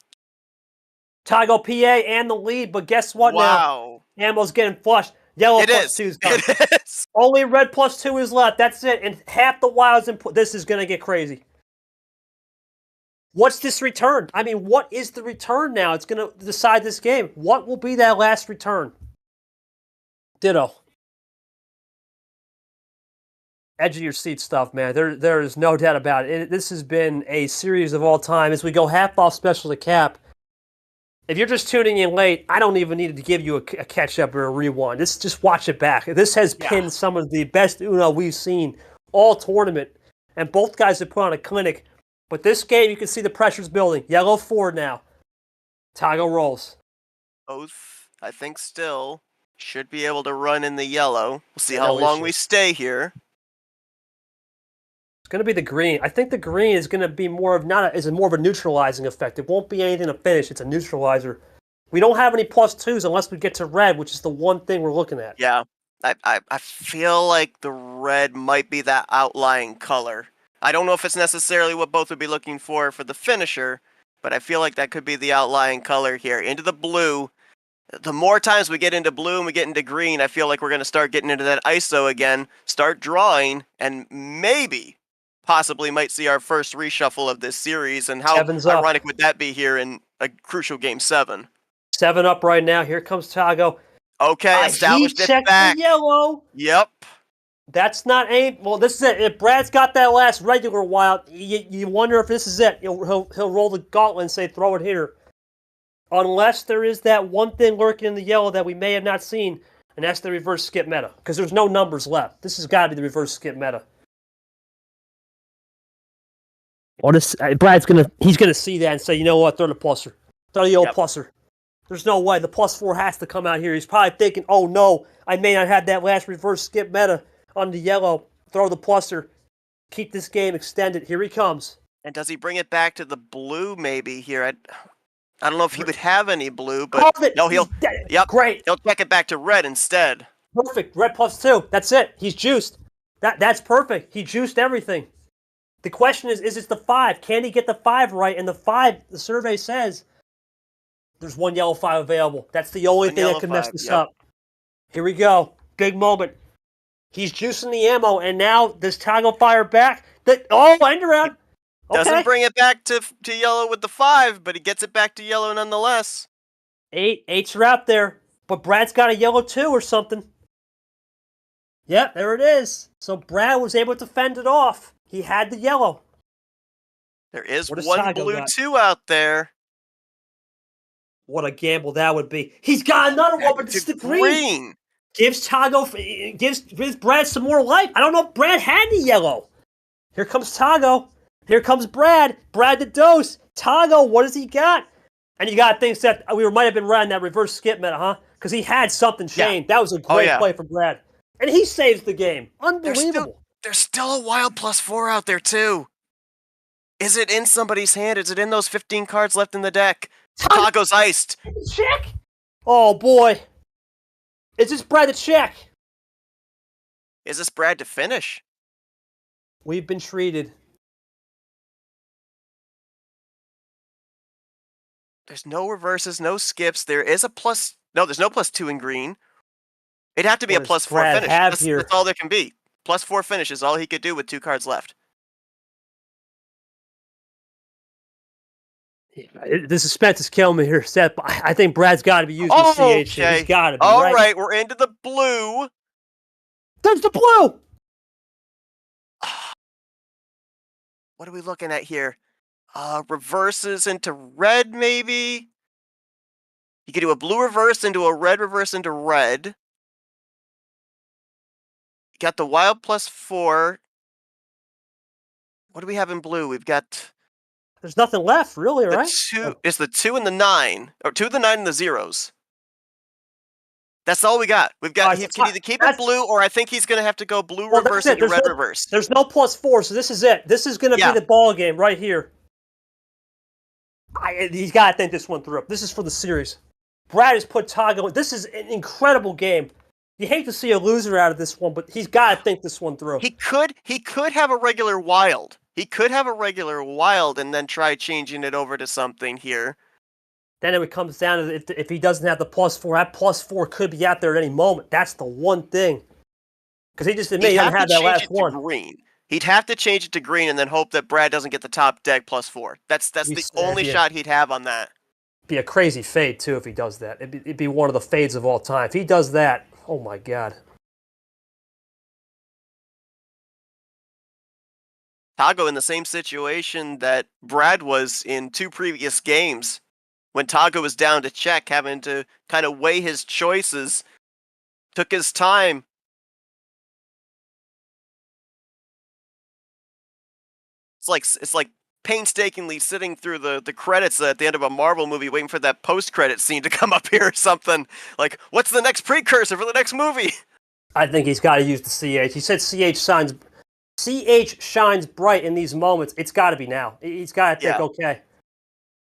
Tagoe PA and the lead, but guess what now? Ammo's getting flushed. Yellow plus two's done. It is. Only red plus two is left. That's it. And half the Wild's input. This is going to get crazy. What's this return? I mean, what is the return now? It's going to decide this game. What will be that last return? Ditto. Edge of your seat stuff, man. There is no doubt about it. This has been a series of all time. As we go half off special to cap, if you're just tuning in late, I don't even need to give you a catch-up or a rewind. Just watch it back. This has been some of the best Uno we've seen all tournament, and both guys have put on a clinic. But this game, you can see the pressure's building. Yellow 4 now. Tagoe rolls. Both, I think, still should be able to run in the yellow. We'll see how long we stay here. It's going to be the green. I think the green is going to be more of more of a neutralizing effect. It won't be anything to finish. It's a neutralizer. We don't have any plus twos unless we get to red, which is the one thing we're looking at. Yeah, I feel like the red might be that outlying color. I don't know if it's necessarily what both would be looking for the finisher, but I feel like that could be the outlying color here. Into the blue. The more times we get into blue and we get into green, I feel like we're going to start getting into that ISO again, start drawing, and maybe, possibly might see our first reshuffle of this series. And how ironic would that be here in a crucial game 7? 7 up right now. Here comes Tagoe. Okay, established it back. The yellow. Yep. That's not a... Well, this is it. If Brad's got that last regular Wild, you wonder if this is it. He'll roll the gauntlet and say, throw it here. Unless there is that one thing lurking in the yellow that we may have not seen, and that's the reverse skip meta. Because there's no numbers left. This has got to be the reverse skip meta. Brad's he's gonna see that and say, you know what, throw the pluser. Throw the old pluser. There's no way. The plus 4 has to come out here. He's probably thinking, oh no, I may not have that last reverse skip meta on the yellow. Throw the pluser. Keep this game extended. Here he comes. And does he bring it back to the blue maybe here? I don't know if he would have any blue, but no, great. He'll check it back to red instead. Perfect. Red plus 2. That's it. He's juiced. That's perfect. He juiced everything. The question is it the 5? Can he get the 5 right? And the 5, the survey says, there's one yellow 5 available. That's the only thing that can mess this up. Here we go. Big moment. He's juicing the ammo, and now does Tagoe fire back? End around. Doesn't bring it back to yellow with the 5, but he gets it back to yellow nonetheless. 8s are out there, but Brad's got a yellow 2 or something. Yep, there it is. So Brad was able to fend it off. He had the yellow. There is one blue 2 out there. What a gamble that would be. He's got another one, but it's the green. Gives Brad some more life. I don't know if Brad had the yellow. Here comes Tagoe. Here comes Brad. Brad the dose. Tagoe, what has he got? And you got to think that we might have been running that reverse skip meta, huh? Because he had something chained. That was a great play for Brad. And he saves the game. Unbelievable. There's still a wild plus 4 out there, too. Is it in somebody's hand? Is it in those 15 cards left in the deck? Tagoe's iced. Check. Oh, boy. Is this Brad to check? Is this Brad to finish? We've been treated. There's no reverses, no skips. There is a plus No, there's no +2 in green. It'd have to be What a does +4 Brad finish. have That's, here? that's all there can be. +4 finish is all he could do with 2 cards left. The suspense is killing me here, Seth. I think Brad's got to be using CH here. He's got to be, All right? right, we're into the blue. There's the blue! What are we looking at here? Reverses into red, maybe? You could do a blue reverse into a red reverse into red. You got the wild +4. What do we have in blue? We've got... There's nothing left, really, right? It's the 2 and the 9. Or 2, the 9, and the zeros. That's all we got. We've got. He can either keep it blue, or I think he's going to have to go blue reverse into red reverse. There's no +4, so this is it. This is going to be the ball game right here. He's got to think this one through. This is for the series. Brad has put Tagoe. This is an incredible game. You hate to see a loser out of this one, but he's got to think this one through. He could have a regular wild. He could have a regular wild and then try changing it over to something here. Then it comes down to if he doesn't have the +4, that +4 could be out there at any moment. That's the one thing. Because he just admitted he doesn't have that last one. Green. He'd have to change it to green and then hope that Brad doesn't get the top deck +4. That's the only shot he'd have on that. It'd be a crazy fade, too, if he does that. It'd be one of the fades of all time. If he does that, oh my God. Tagoe in the same situation that Brad was in 2 previous games. When Tagoe was down to check, having to kind of weigh his choices, took his time. It's like painstakingly sitting through the credits at the end of a Marvel movie, waiting for that post-credit scene to come up here or something. Like, what's the next precursor for the next movie? I think he's got to use the CH. He said CH shines bright in these moments. It's got to be now. He's got to think, okay,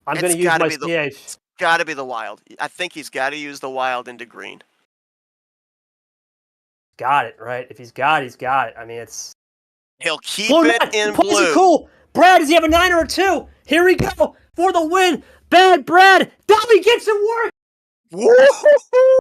I'm going to use my CH. It's got to be the wild. I think he's got to use the wild into green. Got it, right? If he's got it, he's got it. I mean, it's... He'll keep it in blue. Cool. Brad, does he have a 9 or a 2? Here we go for the win. Bad Brad. Dobby gets it work. Woo-hoo-hoo.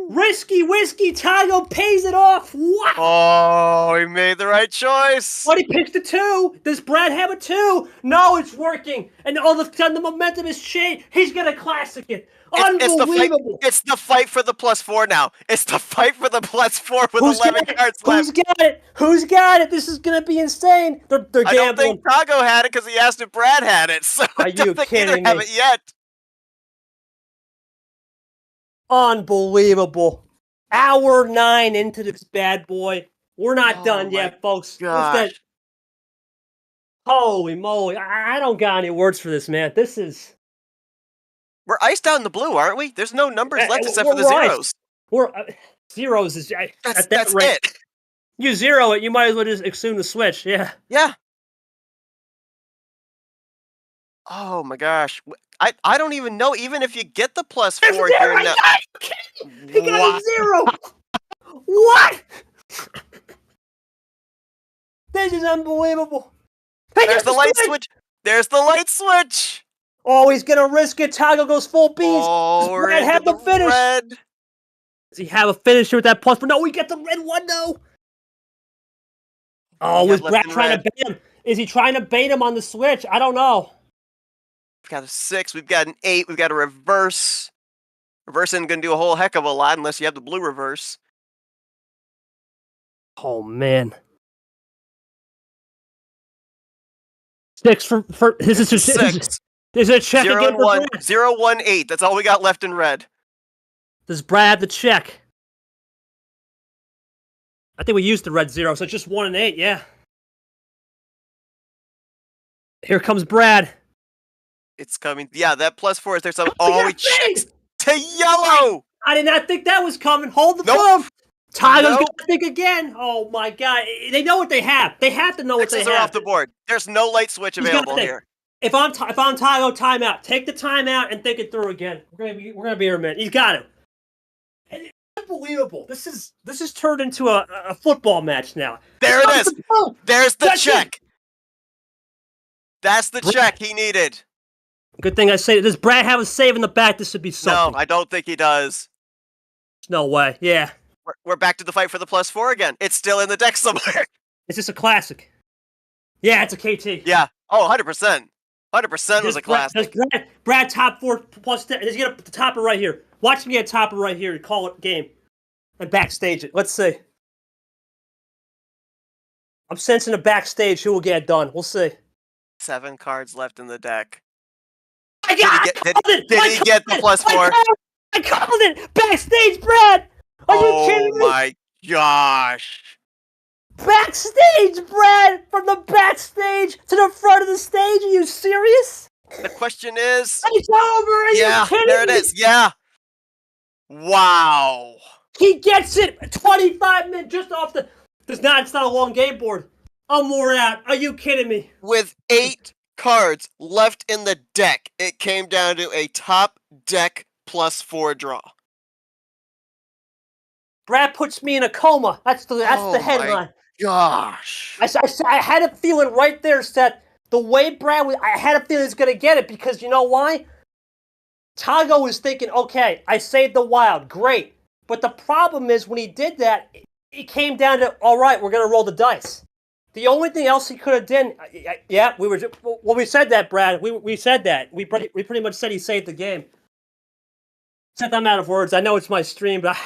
Risky whiskey. Tagoe pays it off. Wow. Oh, he made the right choice. But he picked a 2. Does Brad have a 2? No, it's working. And all of a sudden the momentum is changed. He's going to classic it. Unbelievable. It's the fight for the +4 now. It's the fight for the +4 with 11 cards left. Who's got it? Who's got it? This is going to be insane. They're gambling. I don't think Tagoe had it because he asked if Brad had it. So Are I don't think either have it yet. Unbelievable. Hour 9 into this bad boy. We're not done yet, folks. Gosh. Holy moly. I don't got any words for this, man. This is... We're iced out in the blue, aren't we? There's no numbers left except for the zeros. Zeros is... That's it. You zero it, you might as well just assume the switch, yeah. Yeah. Oh my gosh. I don't even know, even if you get the +4 here now. He got a 0! What? This is unbelievable. There's the light switch. There's the light switch. Oh, he's gonna risk it. Tagoe goes full beans. Oh, Does Brad have the finish? Red. Does he have a finish here with that +4? No, we get the red one, though. Oh, is Brad trying to bait him? Is he trying to bait him on the switch? I don't know. We've got a 6. We've got an 8. We've got a reverse. Reverse isn't going to do a whole heck of a lot unless you have the blue reverse. Oh, man. 6 for this is just 6. Is it a check 0 again and for 1. Brad? 0, 1, 8. That's all we got left in red. Does Brad have the check? I think we used the red 0, so it's just 1 and 8, yeah. Here comes Brad. It's coming. Yeah, that +4 is there. Something. Oh, he checks to yellow. I did not think that was coming. Hold the phone. Tagoe's going to think again. Oh, my God. They know what they have. They have to know what they have. Are off the board. There's no light switch available here. If I'm Tagoe, timeout. Take the timeout and think it through again. We're gonna be here a minute. He's got it. And it's unbelievable. This is turned into a football match now. There it is. There's the check. That's the check he needed. Good thing I say. Does Brad have a save in the back? This would be something. No, I don't think he does. no way. Yeah. We're back to the fight for the +4 again. It's still in the deck somewhere. It's just a classic. Yeah, it's a KT. Yeah. Oh, 100%. 100% was a classic. Does Brad top 4 plus 10? Does he get a topper right here? Watch me get a topper right here and call it game. And backstage it. Let's see. I'm sensing a backstage who will get it done. We'll see. 7 cards left in the deck. Did he get the +4? I called it! Backstage, Brad! Are you kidding me? Oh my gosh. Backstage, Brad! From the backstage to the front of the stage? Are you serious? The question is... It's over! Are you kidding there it me? is. Yeah. Wow. He gets it 25 minutes just off the... It's not a long game board. I'm more out. Are you kidding me? With 8 cards left in the deck, it came down to a top deck +4 draw. Brad puts me in a coma. That's the headline. Gosh. I had a feeling right there, Seth. The way Brad was, I had a feeling he was going to get it because you know why? Tagoe was thinking, okay, I saved the Wild. Great. But the problem is when he did that, it came down to, all right, we're going to roll the dice. The only thing else he could have done, yeah, we said that, Brad. We said that. We pretty much said he saved the game. Seth, I'm out of words. I know it's my stream, but I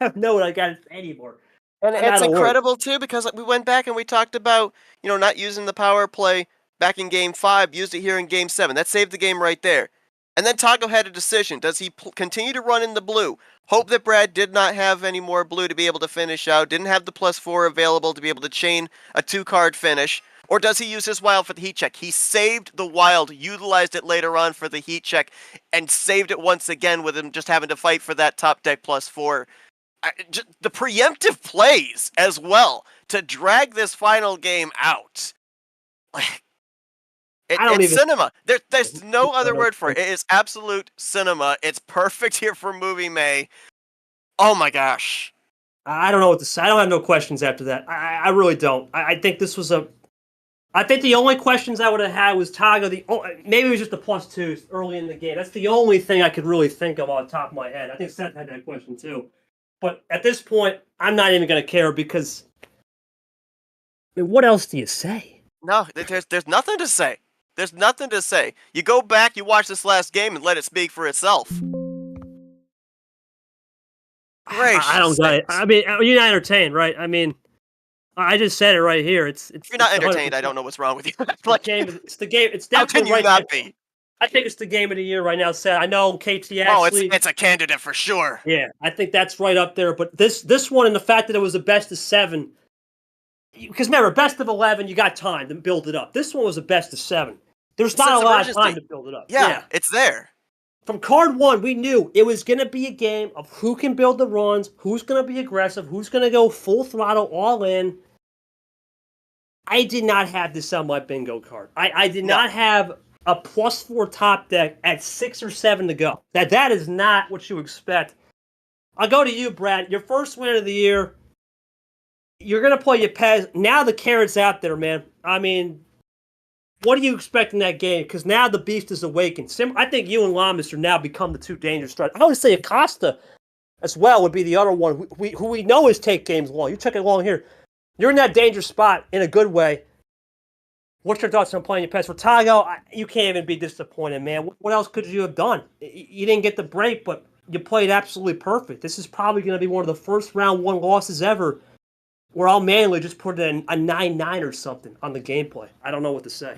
have no one I got anymore. And it's incredible, too, because we went back and we talked about, not using the power play back in Game 5, used it here in Game 7. That saved the game right there. And then Tagoe had a decision. Does he continue to run in the blue? Hope that Brad did not have any more blue to be able to finish out, didn't have the +4 available to be able to chain a 2-card finish, or does he use his Wild for the heat check? He saved the Wild, utilized it later on for the heat check, and saved it once again with him just having to fight for that top deck +4. The preemptive plays as well to drag this final game out. It's cinema. There's no other word for it. It is absolute cinema. It's perfect here for Movie May. Oh my gosh. I don't know what to say. I don't have no questions after that. I really don't. I think this was I think the only questions I would have had was Tagoe. Maybe it was just the +2 early in the game. That's the only thing I could really think of on the top of my head. I think Seth had that question too. But at this point, I'm not even going to care because, what else do you say? No, there's nothing to say. There's nothing to say. You go back, you watch this last game, and let it speak for itself. Gracious. I don't get it. I mean, you're not entertained, right? I mean, I just said it right here. If you're not entertained, I don't know what's wrong with you. It's the game. It's definitely how can you right not be? I think it's the game of the year right now, Seth. I know KT actually... Oh, it's a candidate for sure. Yeah, I think that's right up there. But this one and the fact that it was a best of 7... Because remember, best of 11, you got time to build it up. This one was a best of 7. There's not a lot of time to build it up. Yeah, it's there. From card 1, we knew it was going to be a game of who can build the runs, who's going to be aggressive, who's going to go full throttle, all in. I did not have this on my bingo card. I did not have a +4 top deck at 6 or 7 to go. That is not what you expect. I'll go to you, Brad. Your first win of the year. You're going to play your Pez. Now the carrot's out there, man. I mean, what do you expect in that game? Because now the beast is awakened. I think you and Lamas are now become the 2 dangerous strikers. I would say Acosta as well would be the other one who we know is take games long. You took it long here. You're in that danger spot in a good way. What's your thoughts on playing your Pez? For Tagoe, you can't even be disappointed, man. What else could you have done? You didn't get the break, but you played absolutely perfect. This is probably going to be one of the first round 1 losses ever where I'll manually just put a 9-9 or something on the gameplay. I don't know what to say.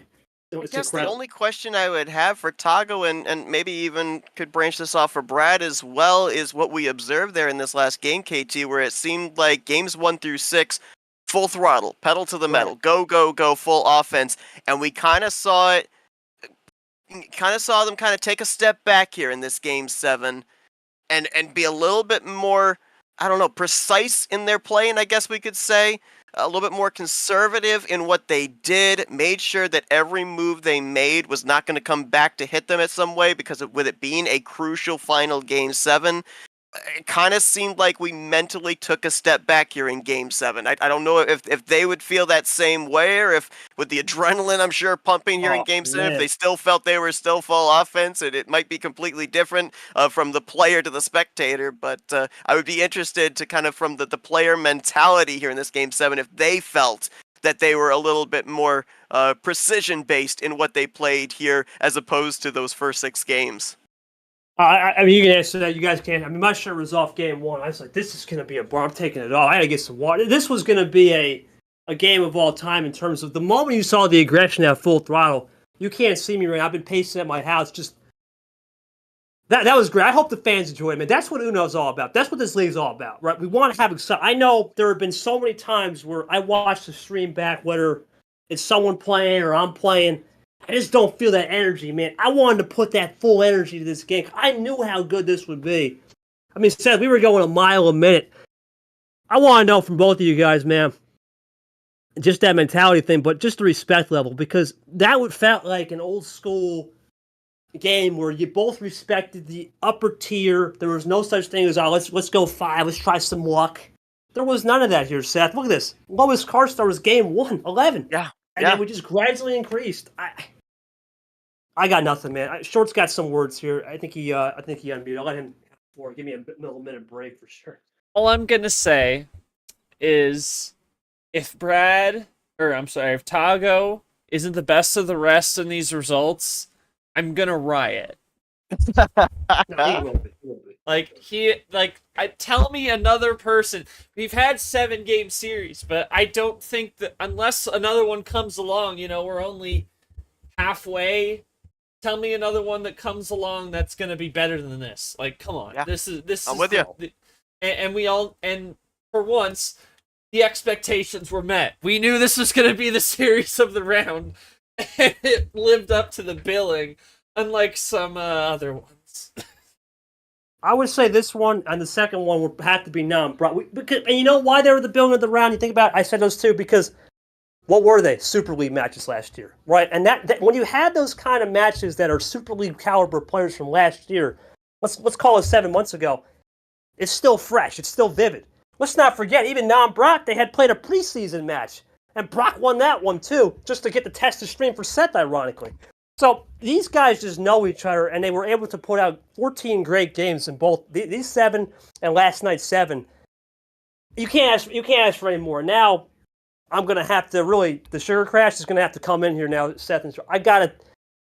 I guess the only question I would have for Tagoe, and maybe even could branch this off for Brad as well, is what we observed there in this last game, KT, where it seemed like games 1 through 6, full throttle, pedal to the metal, go, full offense, and we kind of saw them kind of take a step back here in this game 7, and be a little bit more, I don't know, precise in their playing, I guess we could say. A little bit more conservative in what they did, made sure that every move they made was not going to come back to hit them in some way, because with it being a crucial final game 7, it kind of seemed like we mentally took a step back here in Game 7. I don't know if they would feel that same way, or if with the adrenaline I'm sure pumping here in Game 7, if they still felt they were still full offense, and it might be completely different from the player to the spectator. But I would be interested to kind of from the player mentality here in this Game 7, if they felt that they were a little bit more precision-based in what they played here as opposed to those first 6 games. I mean, you can answer that. You guys can't. I mean, my shirt was off game 1. I was like, this is going to be a bar. I'm taking it off. I had to get some water. This was going to be a game of all time in terms of the moment you saw the aggression at full throttle. You can't see me right now. I've been pacing at my house. Just that was great. I hope the fans enjoy it, man. That's what Uno's all about. That's what this league's all about, right? We want to have excitement. I know there have been so many times where I watched the stream back, whether it's someone playing or I'm playing. I just don't feel that energy, man. I wanted to put that full energy to this game. I knew how good this would be. I mean, Seth, we were going a mile a minute. I want to know from both of you guys, man, just that mentality thing, but just the respect level, because that would felt like an old school game where you both respected the upper tier. There was no such thing as, oh, let's go 5, let's try some luck. There was none of that here, Seth. Look at this. Lowest car star was game 1, 11. Yeah. And then we just gradually increased. I got nothing, man. Short's got some words here. I think he unmuted. I'll let him give me a minute break for sure. All I'm gonna say is, if Tagoe isn't the best of the rest in these results, I'm gonna riot. No, he will be. Tell me another person. We've had 7-game series, but I don't think that unless another one comes along, we're only halfway. Tell me another one that comes along that's gonna be better than this. Like, come on, yeah. this is. I'm with you. And for once, the expectations were met. We knew this was gonna be the series of the round, and it lived up to the billing, unlike some other ones. I would say this one and the second one would have to be non-Brock. And you know why they were the billing of the round? You think about it, I said those two because. What were they? Super League matches last year, right? And that when you had those kind of matches that are Super League caliber players from last year, let's call it 7 months ago, it's still fresh. It's still vivid. Let's not forget, even non-Brock, they had played a preseason match, and Brock won that one too, just to get the test of stream for Seth, ironically. So these guys just know each other, and they were able to put out 14 great games in both these 7 and last night's 7. You can't ask for any more now. I'm going to have to the sugar crash is going to have to come in here now, Seth. And I got to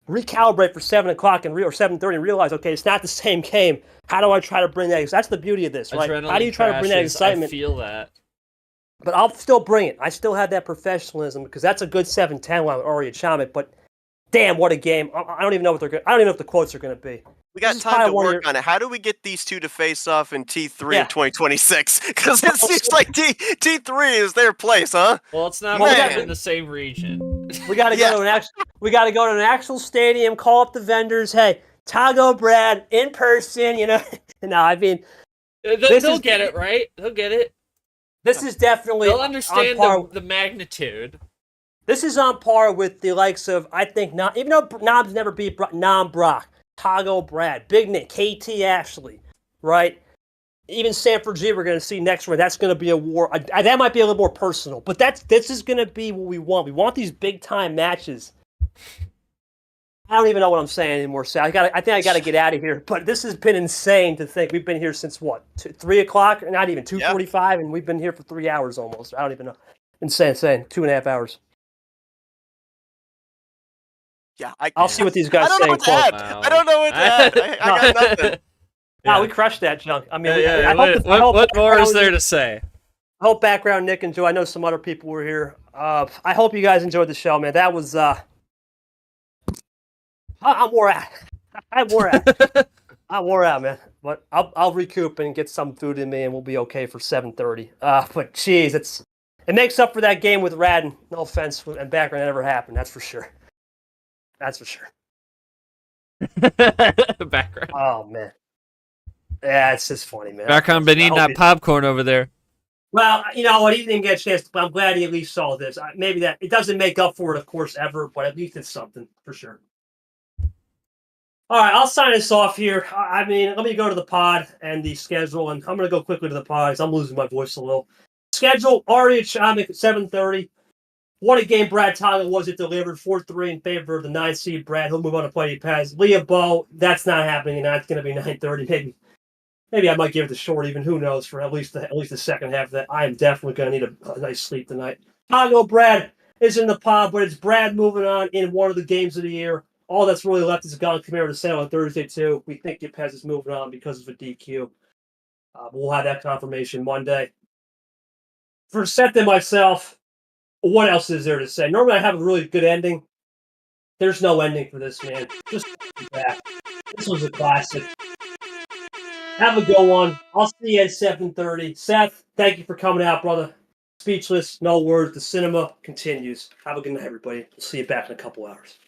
recalibrate for 7 o'clock or 7:30 and realize, okay, it's not the same game. How do I try to bring that? That's the beauty of this, right? Adrenaline How do you try to bring that excitement? I feel that. But I'll still bring it. I still have that professionalism because that's a good 7-10 line with Arya Chamet. But damn, what a game. I don't even know what they're going to. I don't even know what the quotes are going to be. We got time to work on it. How do we get these two to face off in T3 in 2026? Because it seems like T3 is their place, huh? Well, it's not in the same region. We got to go to an actual stadium. Call up the vendors. Hey, Tagoe, Brad, in person. No, I mean, they'll get it right. They'll get it. This is definitely. They'll understand the magnitude. This is on par with the likes of even though Knobs never beat non-Brock. Tagoe, Brad, Big Nick, KT Ashley, right? Even Sanford G, we're going to see next round. That's going to be a war. That might be a little more personal, but this is going to be what we want. We want these big-time matches. I don't even know what I'm saying anymore, Sal. I think I got to get out of here, but this has been insane to think. We've been here since, 3 o'clock? Not even, 2:45, and we've been here for 3 hours almost. I don't even know. Insane. 2.5 hours. Yeah, I'll see what these guys say. I don't know what to add. I got nothing. No, we crushed that junk. I mean, what more is there to say? I hope background Nick enjoyed. I know some other people were here. I hope you guys enjoyed the show, man. That was I'm wore out. I'm wore out, man. But I'll recoup and get some food in me, and we'll be okay for 7:30. But geez, it makes up for that game with Radden. No offense, and background that never happened. That's for sure. Background. Oh man. Yeah, it's just funny, man. Background been eating that popcorn over there. Well, you know what? He didn't get a chance, but I'm glad he at least saw this. Maybe that it doesn't make up for it, of course, ever, but at least it's something for sure. All right, I'll sign us off here. I mean, let me go to the pod and the schedule, and I'm going to go quickly to the pod because I'm losing my voice a little. Schedule, Ari at Shamik at 7:30. What a game Brad Tagoe was. It delivered 4-3 in favor of the 9 seed Brad. He'll move on to play Paz. Leah Bow, that's not happening, and that's going to be 9:30. Maybe I might give it the short even. Who knows, for at least the second half of that. I am definitely going to need a nice sleep tonight. Tagoe Brad is in the pod, but it's Brad moving on in one of the games of the year. All that's really left is Gon Camaro to settle on Thursday, too. We think Pez is moving on because of a DQ. We'll have that confirmation Monday. For Seth and myself, what else is there to say? Normally I have a really good ending. There's no ending for this, man. Just back. This was a classic. Have a good one. I'll see you at 7:30. Seth, thank you for coming out, brother. Speechless, no words. The cinema continues. Have a good night, everybody. We'll see you back in a couple hours.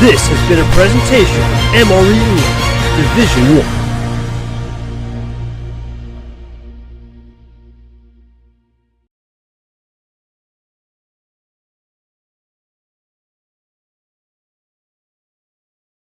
This has been a presentation of MRE Division 1.